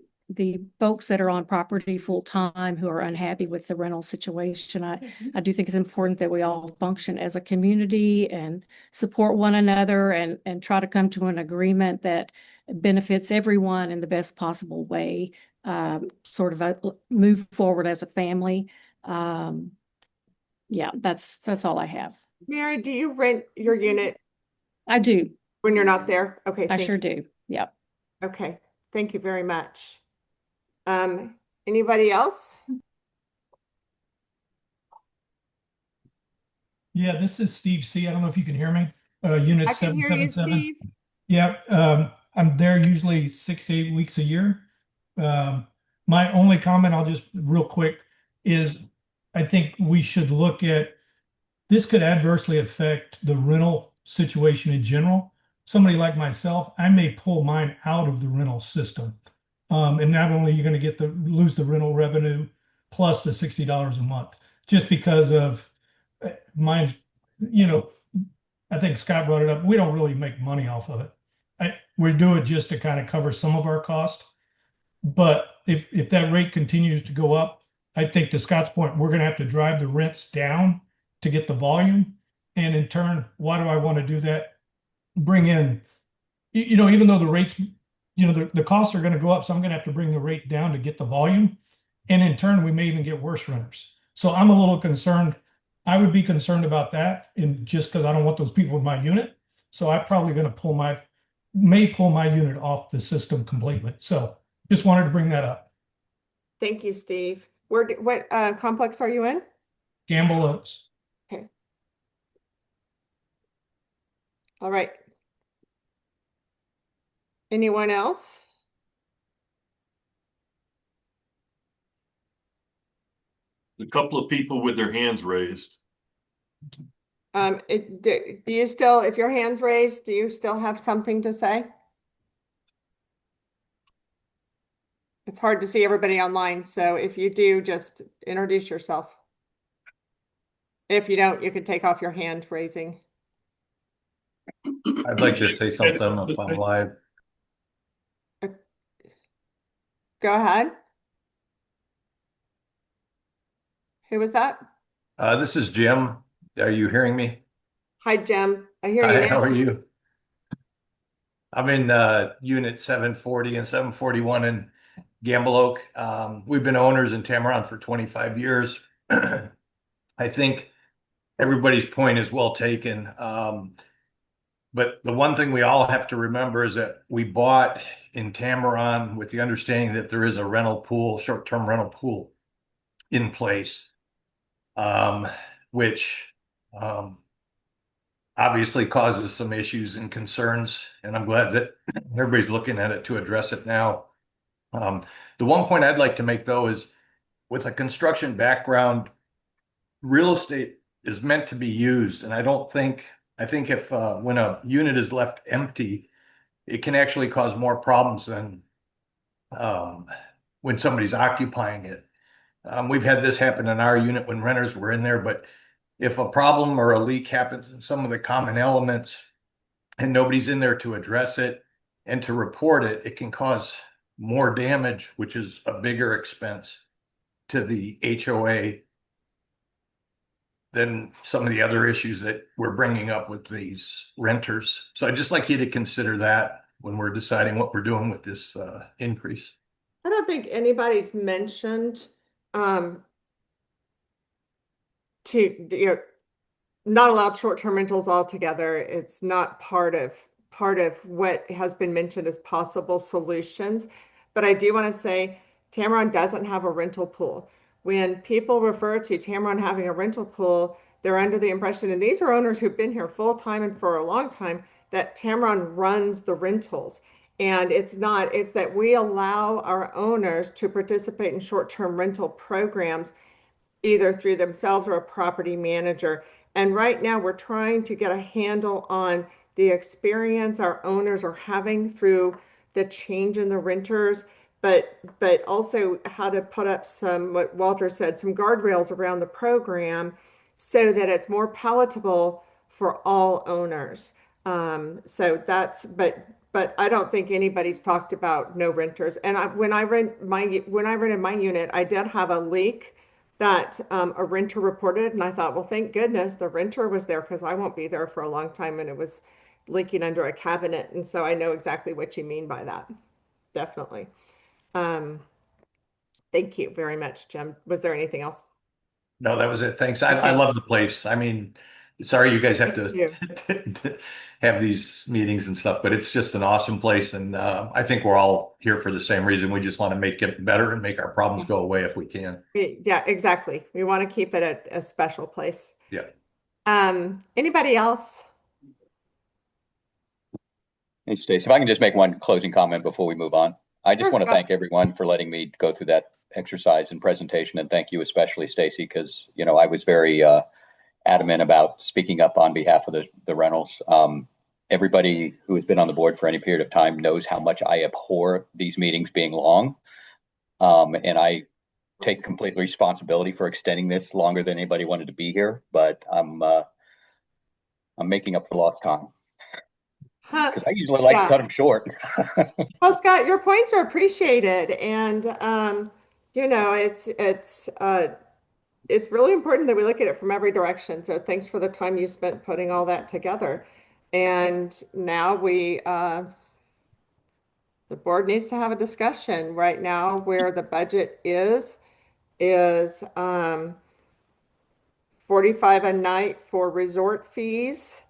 folks that are on property full time who are unhappy with the rental situation. I do think it's important that we all function as a community and support one another and try to come to an agreement that benefits everyone in the best possible way, sort of move forward as a family. Yeah, that's all I have. Mary, do you rent your unit I do. when you're not there? Okay. I thank sure you. do. Yeah. Okay, thank you very much. Anybody else? Yeah, this is Steve C. I don't know if you can hear me. Unit I can hear you, 777. Steve. Yeah, I'm there usually 6 to 8 weeks a year. My only comment, I'll just real quick, is I think we should look at this could adversely affect the rental situation in general. Somebody like myself, I may pull mine out of the rental system. And not only are you going to lose the rental revenue plus the $60 a month, just because of mine's, you know, I think Scott brought it up. We don't really make money off of it. We do it just to kind of cover some of our cost. But if that rate continues to go up, I think to Scott's point, we're going to have to drive the rents down to get the volume. And in turn, why do I want to do that? Bring in, you know, even though the rates, you know, the costs are going to go up, so I'm going to have to bring the rate down to get the volume. And in turn, we may even get worse renters. So I'm a little concerned. I would be concerned about that, and just because I don't want those people in my unit. So I'm probably going to pull my unit off the system completely. So just wanted to bring that up. Thank you, Steve. What complex are you in? Gamble Oaks. Okay. All right. Anyone else? A couple of people with their hands raised. Do you still, if your hand's raised, do you still have something to say? It's hard to see everybody online, so if you do, just introduce yourself. If you don't, you can take off your hand raising. I'd like to say something if I'm live. Go ahead. Who was that? This is Jim. Are you hearing me? Hi, Jim. I hear Hi, you how now. are you? I'm in unit 740 and 741 in Gamble Oak. We've been owners in Tamaron for 25 years. I think everybody's point is well taken. But the one thing we all have to remember is that we bought in Tamaron with the understanding that there is a rental pool, short-term rental pool in place, which obviously causes some issues and concerns. And I'm glad that everybody's looking at it to address it now. The one point I'd like to make, though, is with a construction background, real estate is meant to be used. And I think if when a unit is left empty, it can actually cause more problems than when somebody's occupying it. We've had this happen in our unit when renters were in there, but if a problem or a leak happens in some of the common elements and nobody's in there to address it and to report it, it can cause more damage, which is a bigger expense to the HOA than some of the other issues that we're bringing up with these renters. So I'd just like you to consider that when we're deciding what we're doing with this increase. I don't think anybody's mentioned to not allowed short-term rentals altogether. It's not part of what has been mentioned as possible solutions. But I do want to say Tamarron doesn't have a rental pool. When people refer to Tamarron having a rental pool, they're under the impression, and these are owners who've been here full time and for a long time, that Tamarron runs the rentals. And it's not, it's that we allow our owners to participate in short-term rental programs either through themselves or a property manager. And right now we're trying to get a handle on the experience our owners are having through the change in the renters, but also how to put up some, what Walter said, some guardrails around the program so that it's more palatable for all owners. So that's, but I don't think anybody's talked about no renters. And when I rented my unit, I did have a leak that a renter reported, and I thought, well, thank goodness the renter was there because I won't be there for a long time, and it was leaking under a cabinet. And so I know exactly what you mean by that. Definitely. Thank you very much, Jim. Was there anything else? No, that was it. Thanks. I love the place. I mean, sorry you guys have to have these meetings and stuff, but it's just an awesome place. And I think we're all here for the same reason. We just want to make it better and make our problems go away if we can. Yeah, exactly. We want to keep it a special place. Yeah. Anybody else? Hey, Stacy, if I can just make one closing comment before we move on. I just Sure, want to Scott. thank everyone for letting me go through that exercise and presentation, and thank you especially, Stacy, because I was very adamant about speaking up on behalf of the rentals. Everybody who has been on the board for any period of time knows how much I abhor these meetings being long, and I take complete responsibility for extending this longer than anybody wanted to be here. But I'm making up for lost time. Because I usually like to cut them short. Well, Scott, your points are appreciated, and it's really important that we look at it from every direction. So thanks for the time you spent putting all that together. And now the board needs to have a discussion. Right now, where the budget is 45 a night for resort fees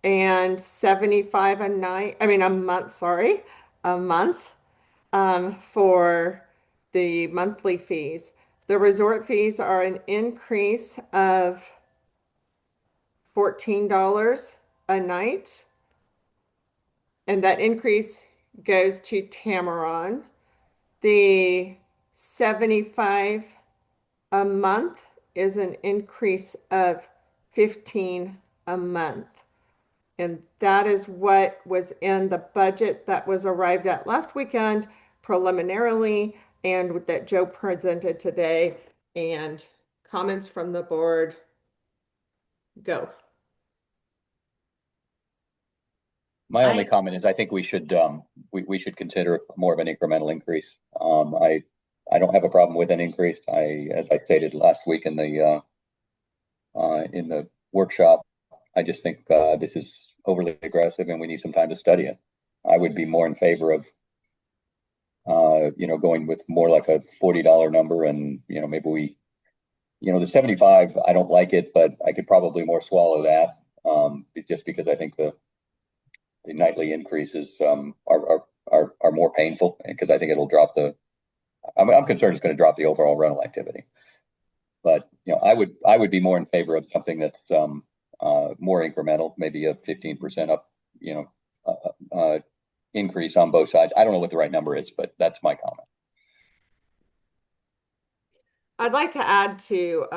and 75 a month, for the monthly fees. The resort fees are an increase of $14 a night, and that increase goes to Tamarron. The 75 a month is an increase of 15 a month. And that is what was in the budget that was arrived at last weekend preliminarily, and that Joe presented today. And comments from the board, go. My only comment is I think we should we should consider more of an incremental increase. I don't have a problem with an increase. As I stated last week in the workshop, I just think this is overly aggressive and we need some time to study it. I would be more in favor of going with more like a $40 number, and maybe we the 75, I don't like it, but I could probably more swallow that just because I think the nightly increases are more painful, because I think it'll drop I'm concerned it's going to drop the overall rental activity. But I would be more in favor of something that's more incremental, maybe a 15% up increase on both sides. I don't know what the right number is, but that's my comment. I'd like to add to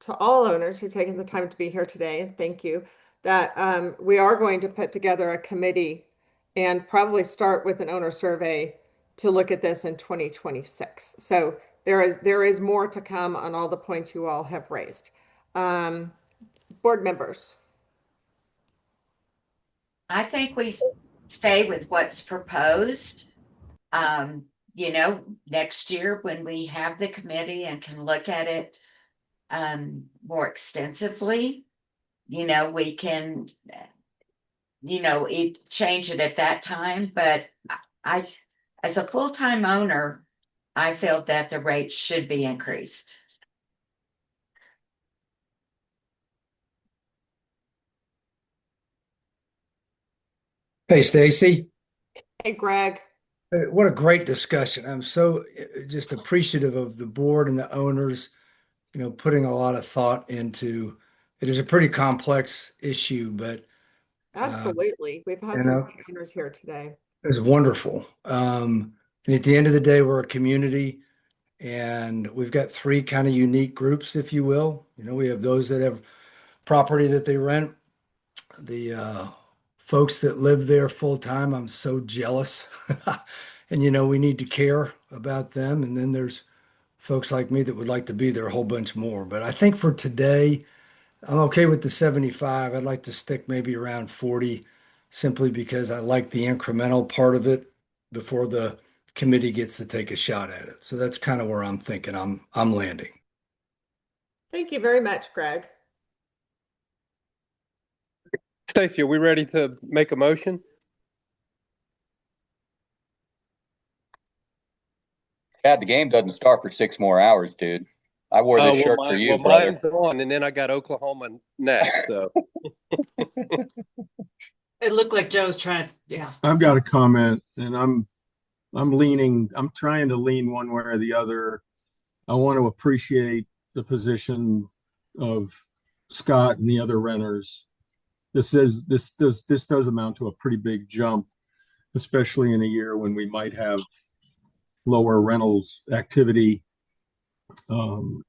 all owners who've taken the time to be here today, and thank you, that we are going to put together a committee and probably start with an owner survey to look at this in 2026. So there is more to come on all the points you all have raised. Board members. I think we stay with what's proposed. Next year when we have the committee and can look at it, more extensively, we can, change it at that time. But I, as a full-time owner, I feel that the rate should be increased. Hey, Stacy. Hey, Greg. What a great discussion. I'm so just appreciative of the board and the owners, putting a lot of thought into it. Is a pretty complex issue, but Absolutely. We've had some great owners here today. it's wonderful. And at the end of the day, we're a community and we've got three kind of unique groups, if you will. We have those that have property that they rent, the folks that live there full time. I'm so jealous. And we need to care about them. And then there's folks like me that would like to be there a whole bunch more. But I think for today, I'm okay with the 75. I'd like to stick maybe around 40 simply because I like the incremental part of it before the committee gets to take a shot at it. So that's kind of where I'm thinking I'm landing. Thank you very much, Greg. Stacy, are we ready to make a motion? Chad, the game doesn't start for 6 more hours, dude. I wore this shirt for you, brother. Mine's on, and then I got Oklahoma next. So It looked like Joe's trying to, yeah. I've got a comment, and I'm trying to lean one way or the other. I want to appreciate the position of Scott and the other renters. This does amount to a pretty big jump, especially in a year when we might have lower rentals activity for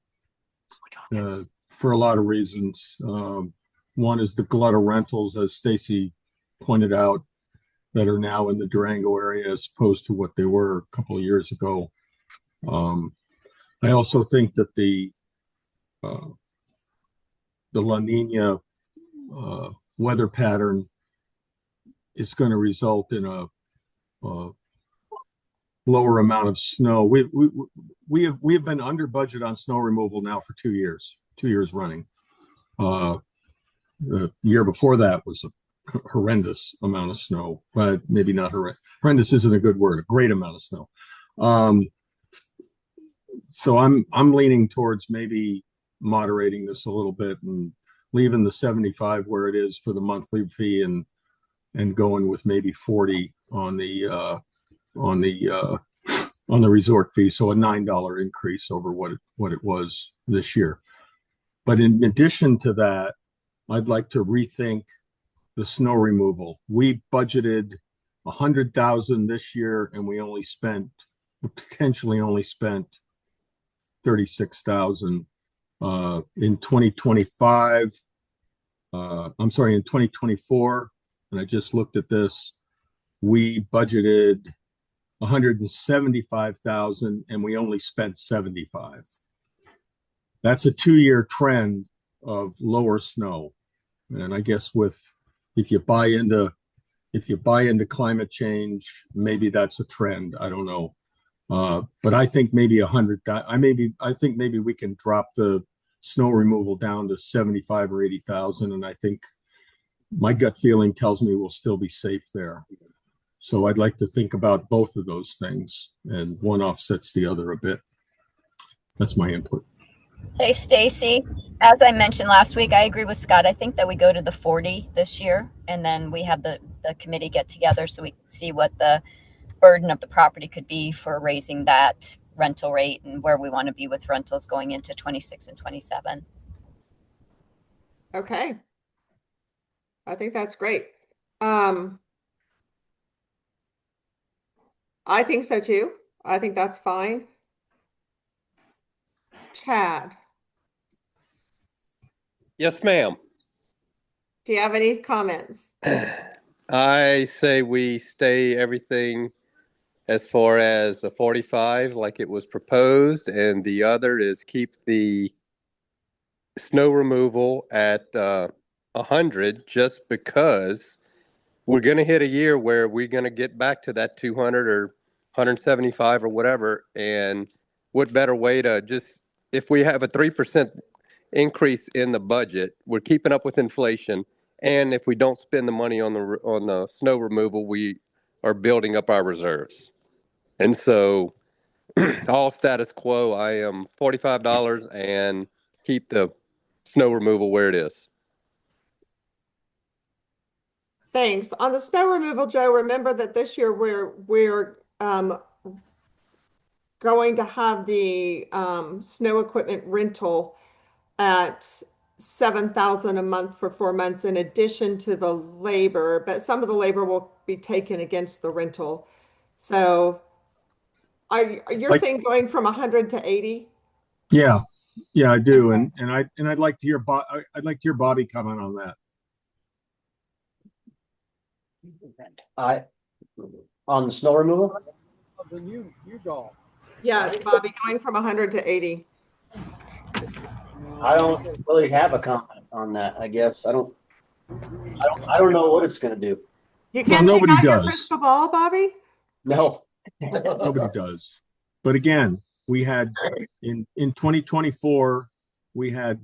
a lot of reasons. One is the glut of rentals, as Stacy pointed out, that are now in the Durango area as opposed to what they were a couple of years ago. I also think that the La Nina weather pattern is going to result in a lower amount of snow. We have been under budget on snow removal now for 2 years running. The year before that was a horrendous amount of snow, but maybe not horrendous isn't a good word. A great amount of snow. So I'm leaning towards maybe moderating this a little bit and leaving the 75 where it is for the monthly fee and going with maybe 40 on the resort fee, so a $9 increase over what it was this year. But in addition to that, I'd like to rethink the snow removal. We budgeted 100,000 this year, and we potentially only spent 36,000 in 2025. I'm sorry, in 2024, and I just looked at this. We budgeted 175,000 and we only spent 75. That's a 2-year trend of lower snow. And I guess if you buy into climate change, maybe that's a trend. I don't know. But I think maybe I think maybe we can drop the snow removal down to 75 or 80,000. And I think my gut feeling tells me we'll still be safe there. So I'd like to think about both of those things, and one offsets the other a bit. That's my input. Hey, Stacy, as I mentioned last week, I agree with Scott. I think that we go to the 40 this year, and then we have the committee get together so we can see what the burden of the property could be for raising that rental rate and where we want to be with rentals going into 26 and 27. Okay. I think that's great. I think so too. I think that's fine. Chad, yes, ma'am. do you have any comments? I say we stay everything as far as the 45 like it was proposed, and the other is keep the snow removal at 100, just because we're going to hit a year where we're going to get back to that 200 or 175 or whatever. And what better way to just, if we have a 3% increase in the budget. We're keeping up with inflation. And if we don't spend the money on the snow removal, we are building up our reserves. And so all status quo, I am $45 and keep the snow removal where it is. Thanks. On the snow removal, Joe, remember that this year we're going to have the snow equipment rental at $7,000 a month for 4 months in addition to the labor, but some of the labor will be taken against the rental. So you're saying going from 100 to 80? Yeah, I do, okay. and I'd like to hear Bobby comment on that. On the snow removal? You go. Yeah, Bobby, going from 100 to 80. I don't really have a comment on that. I guess I don't know what it's going to do. You can't take out your crystal ball, Bobby? No. Nobody does. But again, we had in 2024, we budgeted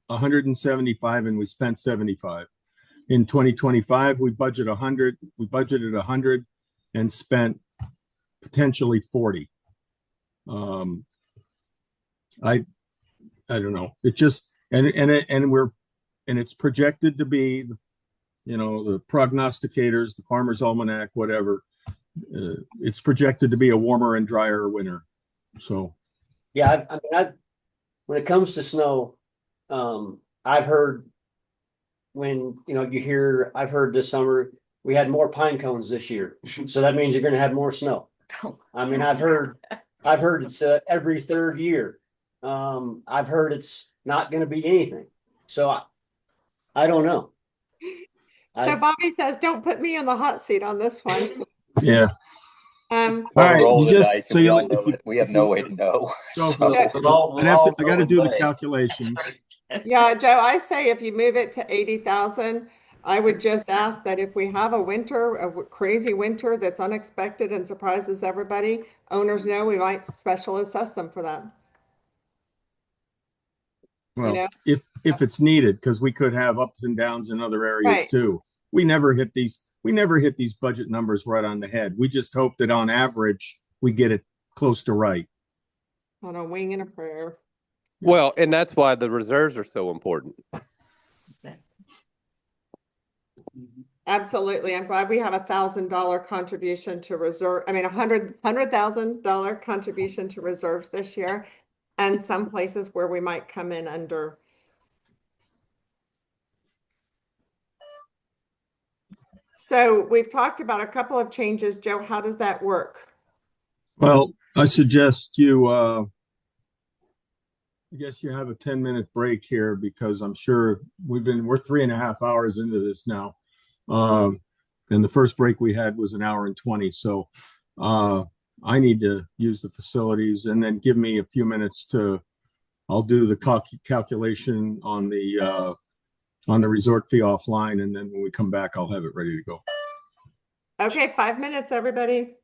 175 and we spent 75. In 2025, we budgeted 100 and spent potentially 40. I don't know. It just and it's projected to be, the prognosticators, the Farmer's Almanac, whatever. It's projected to be a warmer and drier winter. So, yeah, when it comes to snow, I've heard I've heard this summer we had more pine cones this year, so that means you're going to have more snow. I mean, I've heard it's every third year. I've heard it's not going to be anything. So I don't know. So Bobby says, don't put me on the hot seat on this one. Yeah. All right. We have no way to know. I got to do the calculations. Yeah, Joe, I say if you move it to 80,000, I would just ask that if we have a crazy winter that's unexpected and surprises everybody, owners know we might special assess them for that. Well, if it's needed, because we could have ups and downs in other areas too. We never hit these budget numbers right on the head. We just hope that on average we get it close to right. On a wing and a prayer. Well, and that's why the reserves are so important. Absolutely. I'm glad we have $1,000 contribution to reserve. I mean, $100,000 contribution to reserves this year, and some places where we might come in under. So we've talked about a couple of changes. Joe, how does that work? Well, I suggest I guess you have a 10-minute break here, because I'm sure we're 3.5 hours into this now. And the first break we had was 1 hour and 20. So I need to use the facilities, and then give me a few minutes I'll do the calculation on the resort fee offline. And then when we come back, I'll have it ready to go. Okay. 5 minutes, everybody.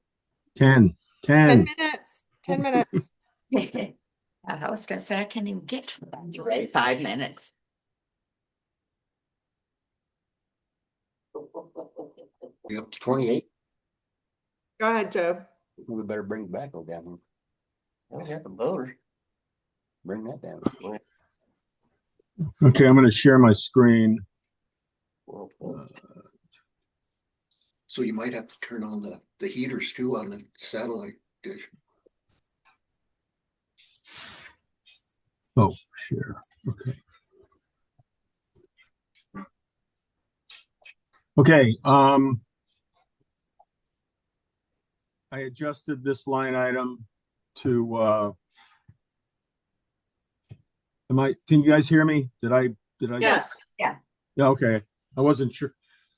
10 minutes. 10 minutes. I was going to say, I can't even get to that. 5 minutes. You're up to 28. Go ahead, Joe. We better bring the backhoe down here. We have the loader. Bring that down. Okay, I'm going to share my screen. So you might have to turn on the heaters too on the satellite dish. Oh, share. Okay. Okay. I adjusted this line item to can you guys hear me? Did I Yes. Yeah. Okay. I wasn't sure.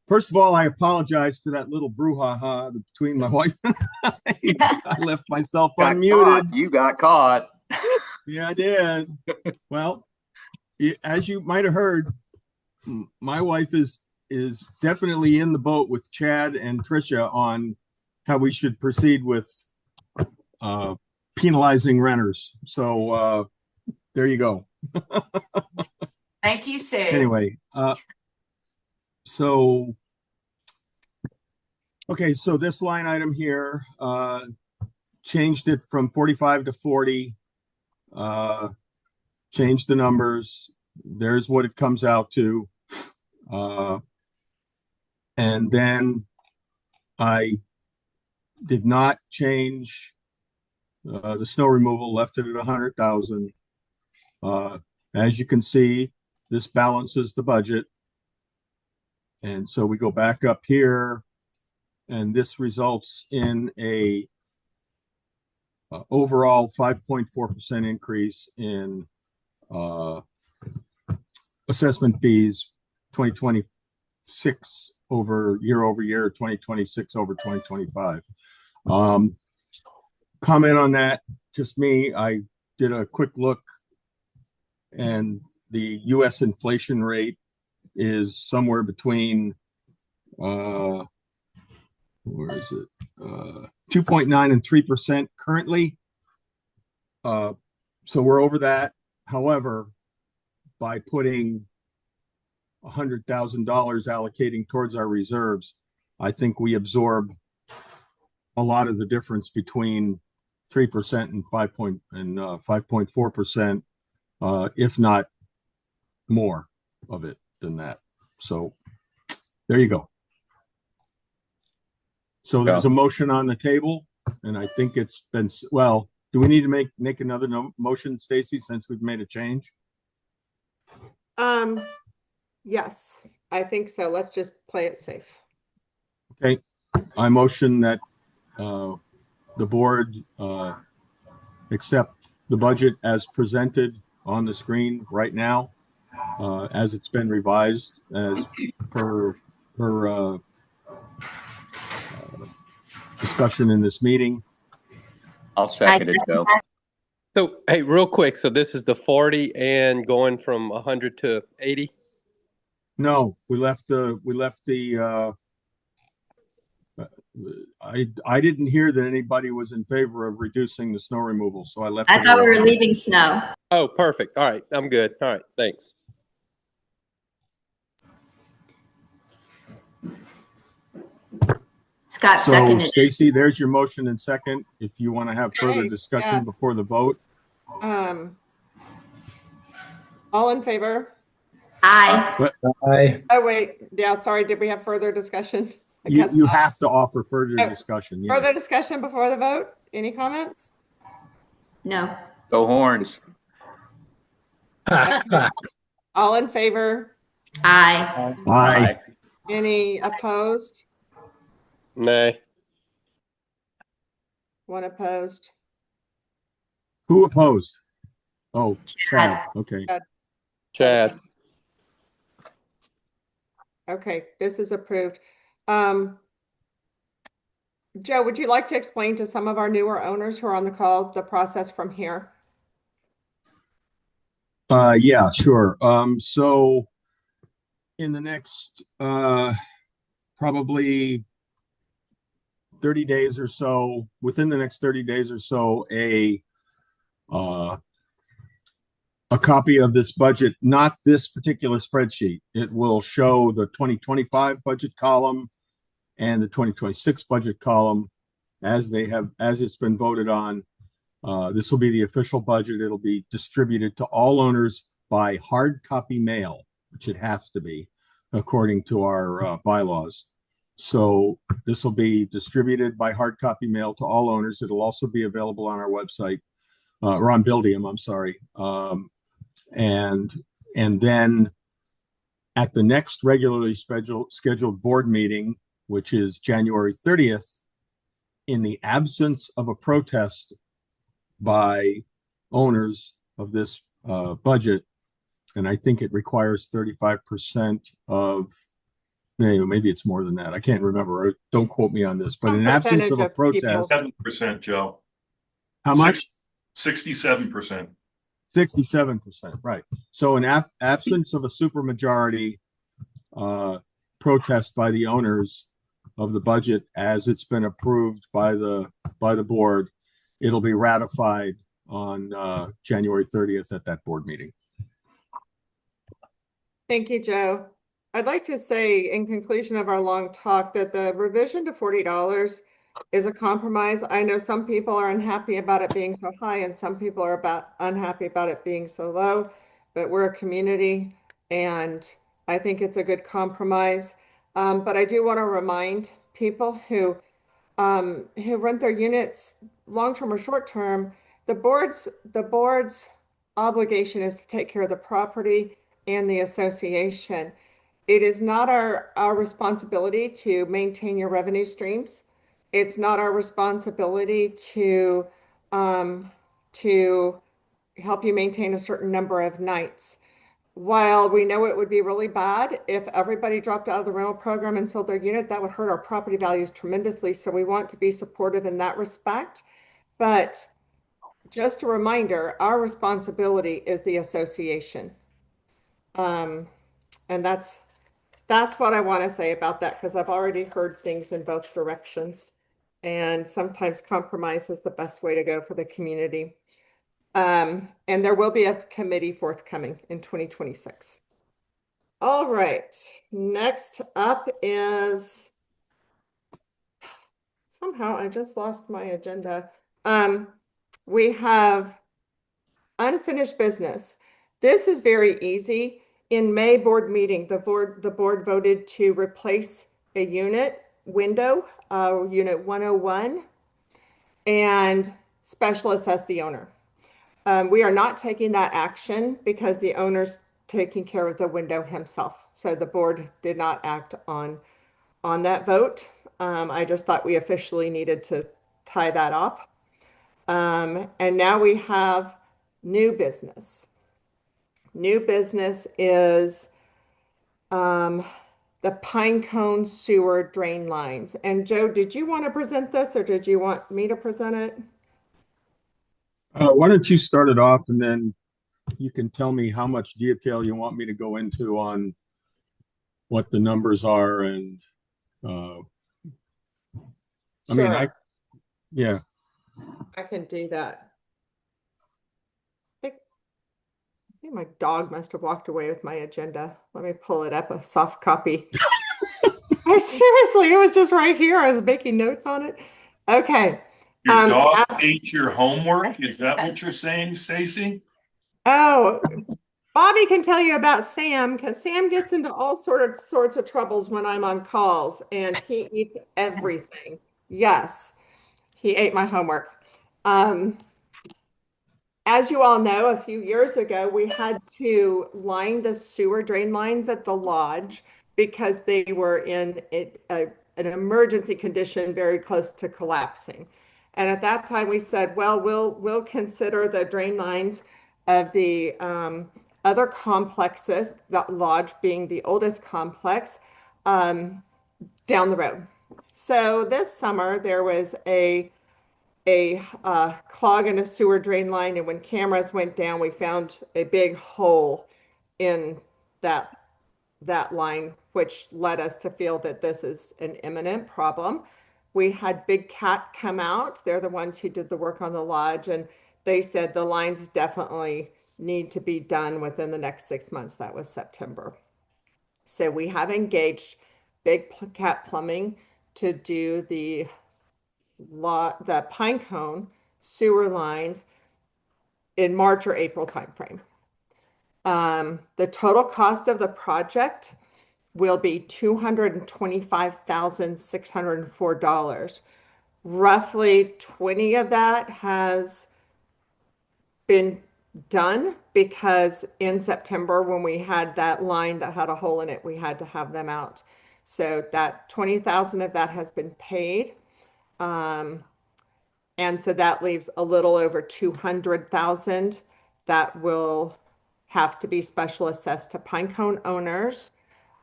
First of all, I apologize for that little brouhaha between my wife and I left myself unmuted. You got caught. Yeah, I did. Well, as you might have heard, my wife is definitely in the boat with Chad and Tricia on how we should proceed with penalizing renters. So there you go. Thank you, Sue. Anyway, so okay, so this line item here, changed it from 45 to 40, changed the numbers. There's what it comes out to. And then I did not change the snow removal, left it at 100,000. As you can see, this balances the budget. And so we go back up here, and this results in a overall 5.4% increase in assessment fees 2026 over year, 2026 over 2025. Comment on that, just me. I did a quick look, and the US inflation rate is somewhere between where is it? 2.9 and 3% currently. So we're over that. However, by putting $100,000 allocating towards our reserves, I think we absorb a lot of the difference between 3% and 5.4%, if not more of it than that. So there you go. So there's a motion on the table, and I think it's been, well, do we need to make another motion, Stacy, since we've made a change? Yes, I think so. Let's just play it safe. Okay, I motion that the board accept the budget as presented on the screen right now, as it's been revised as per discussion in this meeting. I'll second it, Joe. So, hey, real quick. So this is the 40 and going from 100 to 80? No, we left the I didn't hear that anybody was in favor of reducing the snow removal, so I left. I thought we were leaving snow. Oh, perfect. All right, I'm good. All right, thanks. Scott So seconded it. Stacy, there's your motion and second. If you want to have further Okay, discussion yeah. before the vote. All in favor? Aye. Aye. Oh, wait. Yeah, sorry. Did we have further discussion? I You, guess you not. have to offer further Oh, discussion. Yeah. Further discussion before the vote? Any comments? No. Go Horns. All in favor? Aye. Aye. Any opposed? Nay. One opposed? Who opposed? Oh, Chad. Okay. Chad. Okay, this is approved. Joe, would you like to explain to some of our newer owners who are on the call the process from here? Yeah, sure. So in the next probably 30 days or so, within the next 30 days or so, a copy of this budget, not this particular spreadsheet. It will show the 2025 budget column and the 2026 budget column as it's been voted on. This will be the official budget. It'll be distributed to all owners by hard copy mail, which it has to be according to our bylaws. So this will be distributed by hard copy mail to all owners. It'll also be available on our website, or on Buildium, I'm sorry. And then at the next regularly scheduled board meeting, which is January 30th, in the absence of a protest by owners of this budget, and I think it requires 35% of, maybe it's more than that. I can't remember. Don't quote me on this, but in absence of a protest, 7%, Joe. how much? 67%. 67%, right. So in absence of a supermajority protest by the owners of the budget as it's been approved by the board, it'll be ratified on January 30th at that board meeting. Thank you, Joe. I'd like to say in conclusion of our long talk that the revision to $40 is a compromise. I know some people are unhappy about it being so high and some people are unhappy about it being so low, but we're a community and I think it's a good compromise. But I do want to remind people who rent their units long-term or short-term, the board's obligation is to take care of the property and the association. It is not our responsibility to maintain your revenue streams. It's not our responsibility to help you maintain a certain number of nights. While we know it would be really bad if everybody dropped out of the rental program and sold their unit, that would hurt our property values tremendously. So we want to be supportive in that respect. But just a reminder, our responsibility is the association. And that's what I want to say about that, because I've already heard things in both directions. And sometimes compromise is the best way to go for the community. And there will be a committee forthcoming in 2026. All right, next up is, somehow I just lost my agenda. We have unfinished business. This is very easy. In May board meeting, the board voted to replace a unit window, unit 101, and special assess the owner. We are not taking that action because the owner's taking care of the window himself. So the board did not act on that vote. I just thought we officially needed to tie that off. And now we have new business. New business is the Pinecone sewer drain lines. And Joe, did you want to present this or did you want me to present it? Why don't you start it off and then you can tell me how much detail you want me to go into on what the numbers are and Sure. Yeah. I can do that. I think my dog must have walked away with my agenda. Let me pull it up, a soft copy. Seriously, it was just right here. I was making notes on it. Okay. Your dog ate your homework? Is that what you're saying, Stacy? Oh, Bobby can tell you about Sam because Sam gets into all sorts of troubles when I'm on calls and he eats everything. Yes, he ate my homework. As you all know, a few years ago, we had to line the sewer drain lines at the lodge because they were in an emergency condition very close to collapsing. And at that time, we said, well, we'll consider the drain lines of the other complexes, the lodge being the oldest complex, down the road. So this summer, there was a clog in a sewer drain line, and when cameras went down, we found a big hole in that line, which led us to feel that this is an imminent problem. We had Big Cat come out. They're the ones who did the work on the lodge, and they said the lines definitely need to be done within the next 6 months. That was September. So we have engaged Big Cat Plumbing to do the Pinecone sewer lines in March or April timeframe. The total cost of the project will be $225,604. Roughly 20 of that has been done because in September when we had that line that had a hole in it, we had to have them out. So that 20,000 of that has been paid. And so that leaves a little over 200,000 that will have to be special assessed to Pinecone owners.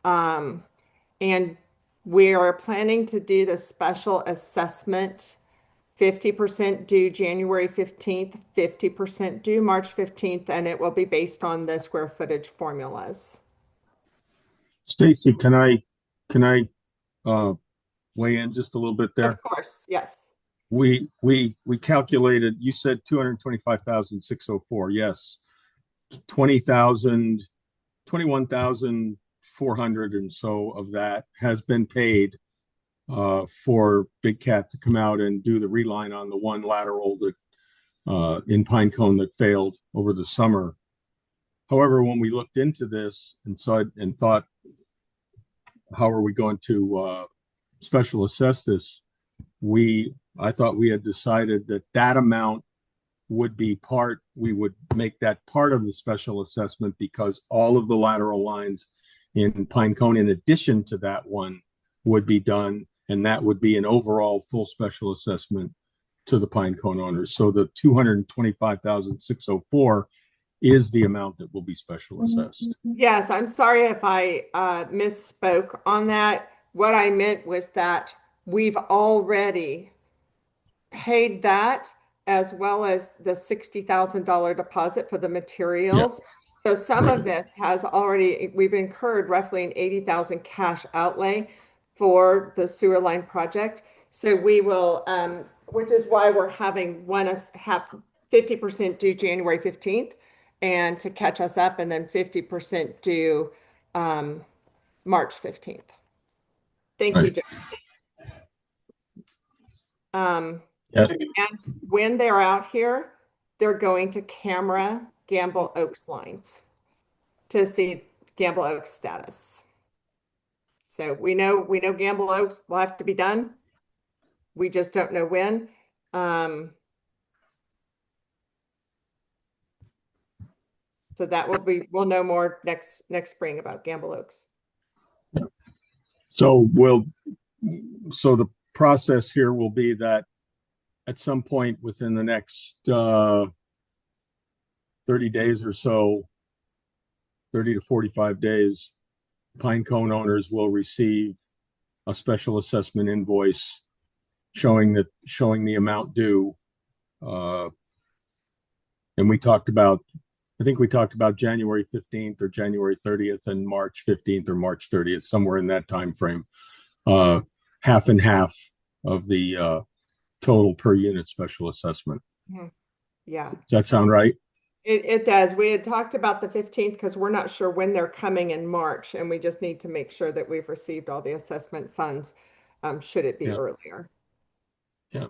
And we are planning to do the special assessment 50% due January 15th, 50% due March 15th, and it will be based on the square footage formulas. Stacy, can I weigh in just a little bit there? Of course, yes. we calculated, you said 225,604. Yes. 21,400 and so of that has been paid for Big Cat to come out and do the reline on the one lateral that in Pinecone that failed over the summer. However, when we looked into this and saw it and thought, how are we going to special assess this? I thought we had decided that that amount would be we would make that part of the special assessment because all of the lateral lines in Pinecone, in addition to that one, would be done. And that would be an overall full special assessment to the Pinecone owners. So the 225,604 is the amount that will be special assessed. Yes, I'm sorry if I misspoke on that. What I meant was that we've already paid that as well as the $60,000 deposit for the materials. So some of this has already, we've incurred roughly an $80,000 cash outlay for the sewer line project. So we will, which is why we're having have 50% due January 15th and to catch us up, and then 50% due March 15th. Thank you, Joe. Yes. And when they're out here, they're going to camera Gamble Oaks lines to see Gamble Oaks status. So we know Gamble Oaks will have to be done. We just don't know when. So that will be, we'll know more next spring about Gamble Oaks. So the process here will be that at some point within the next 30 days or so, 30 to 45 days, Pinecone owners will receive a special assessment invoice showing the amount due. And I think we talked about January 15th or January 30th and March 15th or March 30th, somewhere in that time frame. Half and half of the total per unit special assessment. Yeah. Does that sound right? It does. We had talked about the 15th because we're not sure when they're coming in March, and we just need to make sure that we've received all the assessment funds, should it be earlier. Yeah.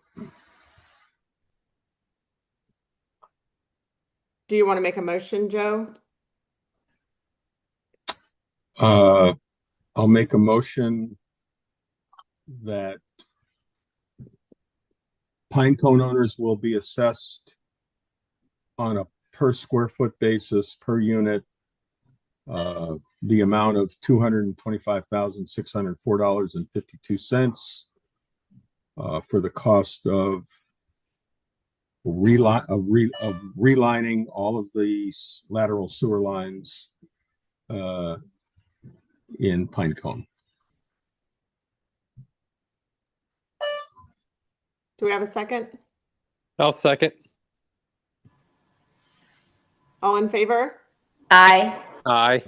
Do you want to make a motion, Joe? I'll make a motion that Pinecone owners will be assessed on a per square foot basis per unit, the amount of $225,604.52 for the cost of relining all of the lateral sewer lines in Pinecone. Do we have a second? I'll second. All in favor? Aye. Aye.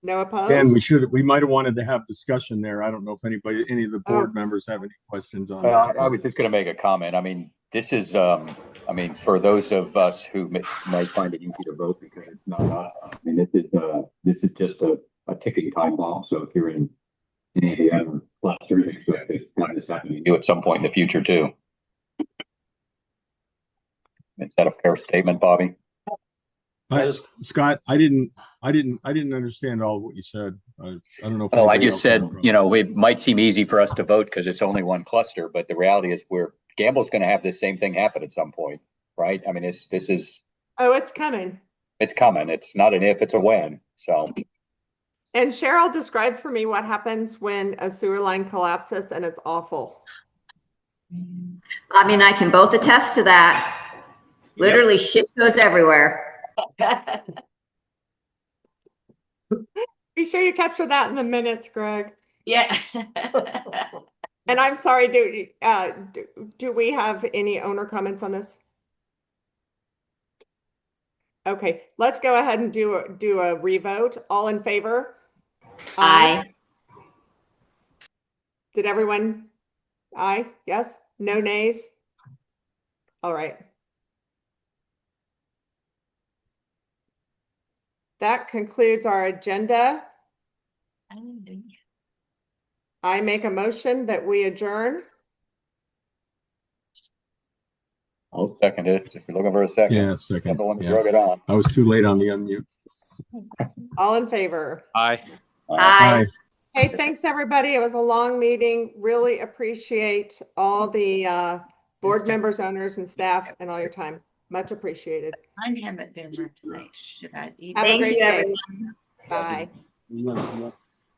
No opposed? And we might have wanted to have discussion there. I don't know if any of the board members have any questions on that. I was just going to make a comment. I mean, this is, for those of us who might find it easy to vote because it's not us. I mean, this is just a ticking time bomb. So if you're in any of the other clusters, expect this kind of stuff to do at some point in the future too. Is that a fair statement, Bobby? Scott, I didn't understand all of what you said. I don't know. Oh, I just said, it might seem easy for us to vote because it's only one cluster, but the reality is Gamble's going to have this same thing happen at some point, right? I mean, this is. Oh, it's coming. It's coming. It's not an if, it's a when. So. And Cheryl described for me what happens when a sewer line collapses, and it's awful. I mean, I can both attest to that. Literally shit goes everywhere. Be sure you capture that in the minutes, Greg. Yeah. And I'm sorry, do we have any owner comments on this? Okay, let's go ahead and do a revote. All in favor? Aye. Did everyone? Aye? Yes? No nays? All right. That concludes our agenda. I make a motion that we adjourn. I'll second it. If you're looking for a second. Yeah, second. I'm the one that Yeah. drug it on. I was too late on the unmute. All in favor? Aye. Aye. Hey, thanks, everybody. It was a long meeting. Really appreciate all the board members, owners, and staff and all your time. Much appreciated. I haven't been there tonight. Should I eat? Have a Thank great you, day. everyone. Bye. You want-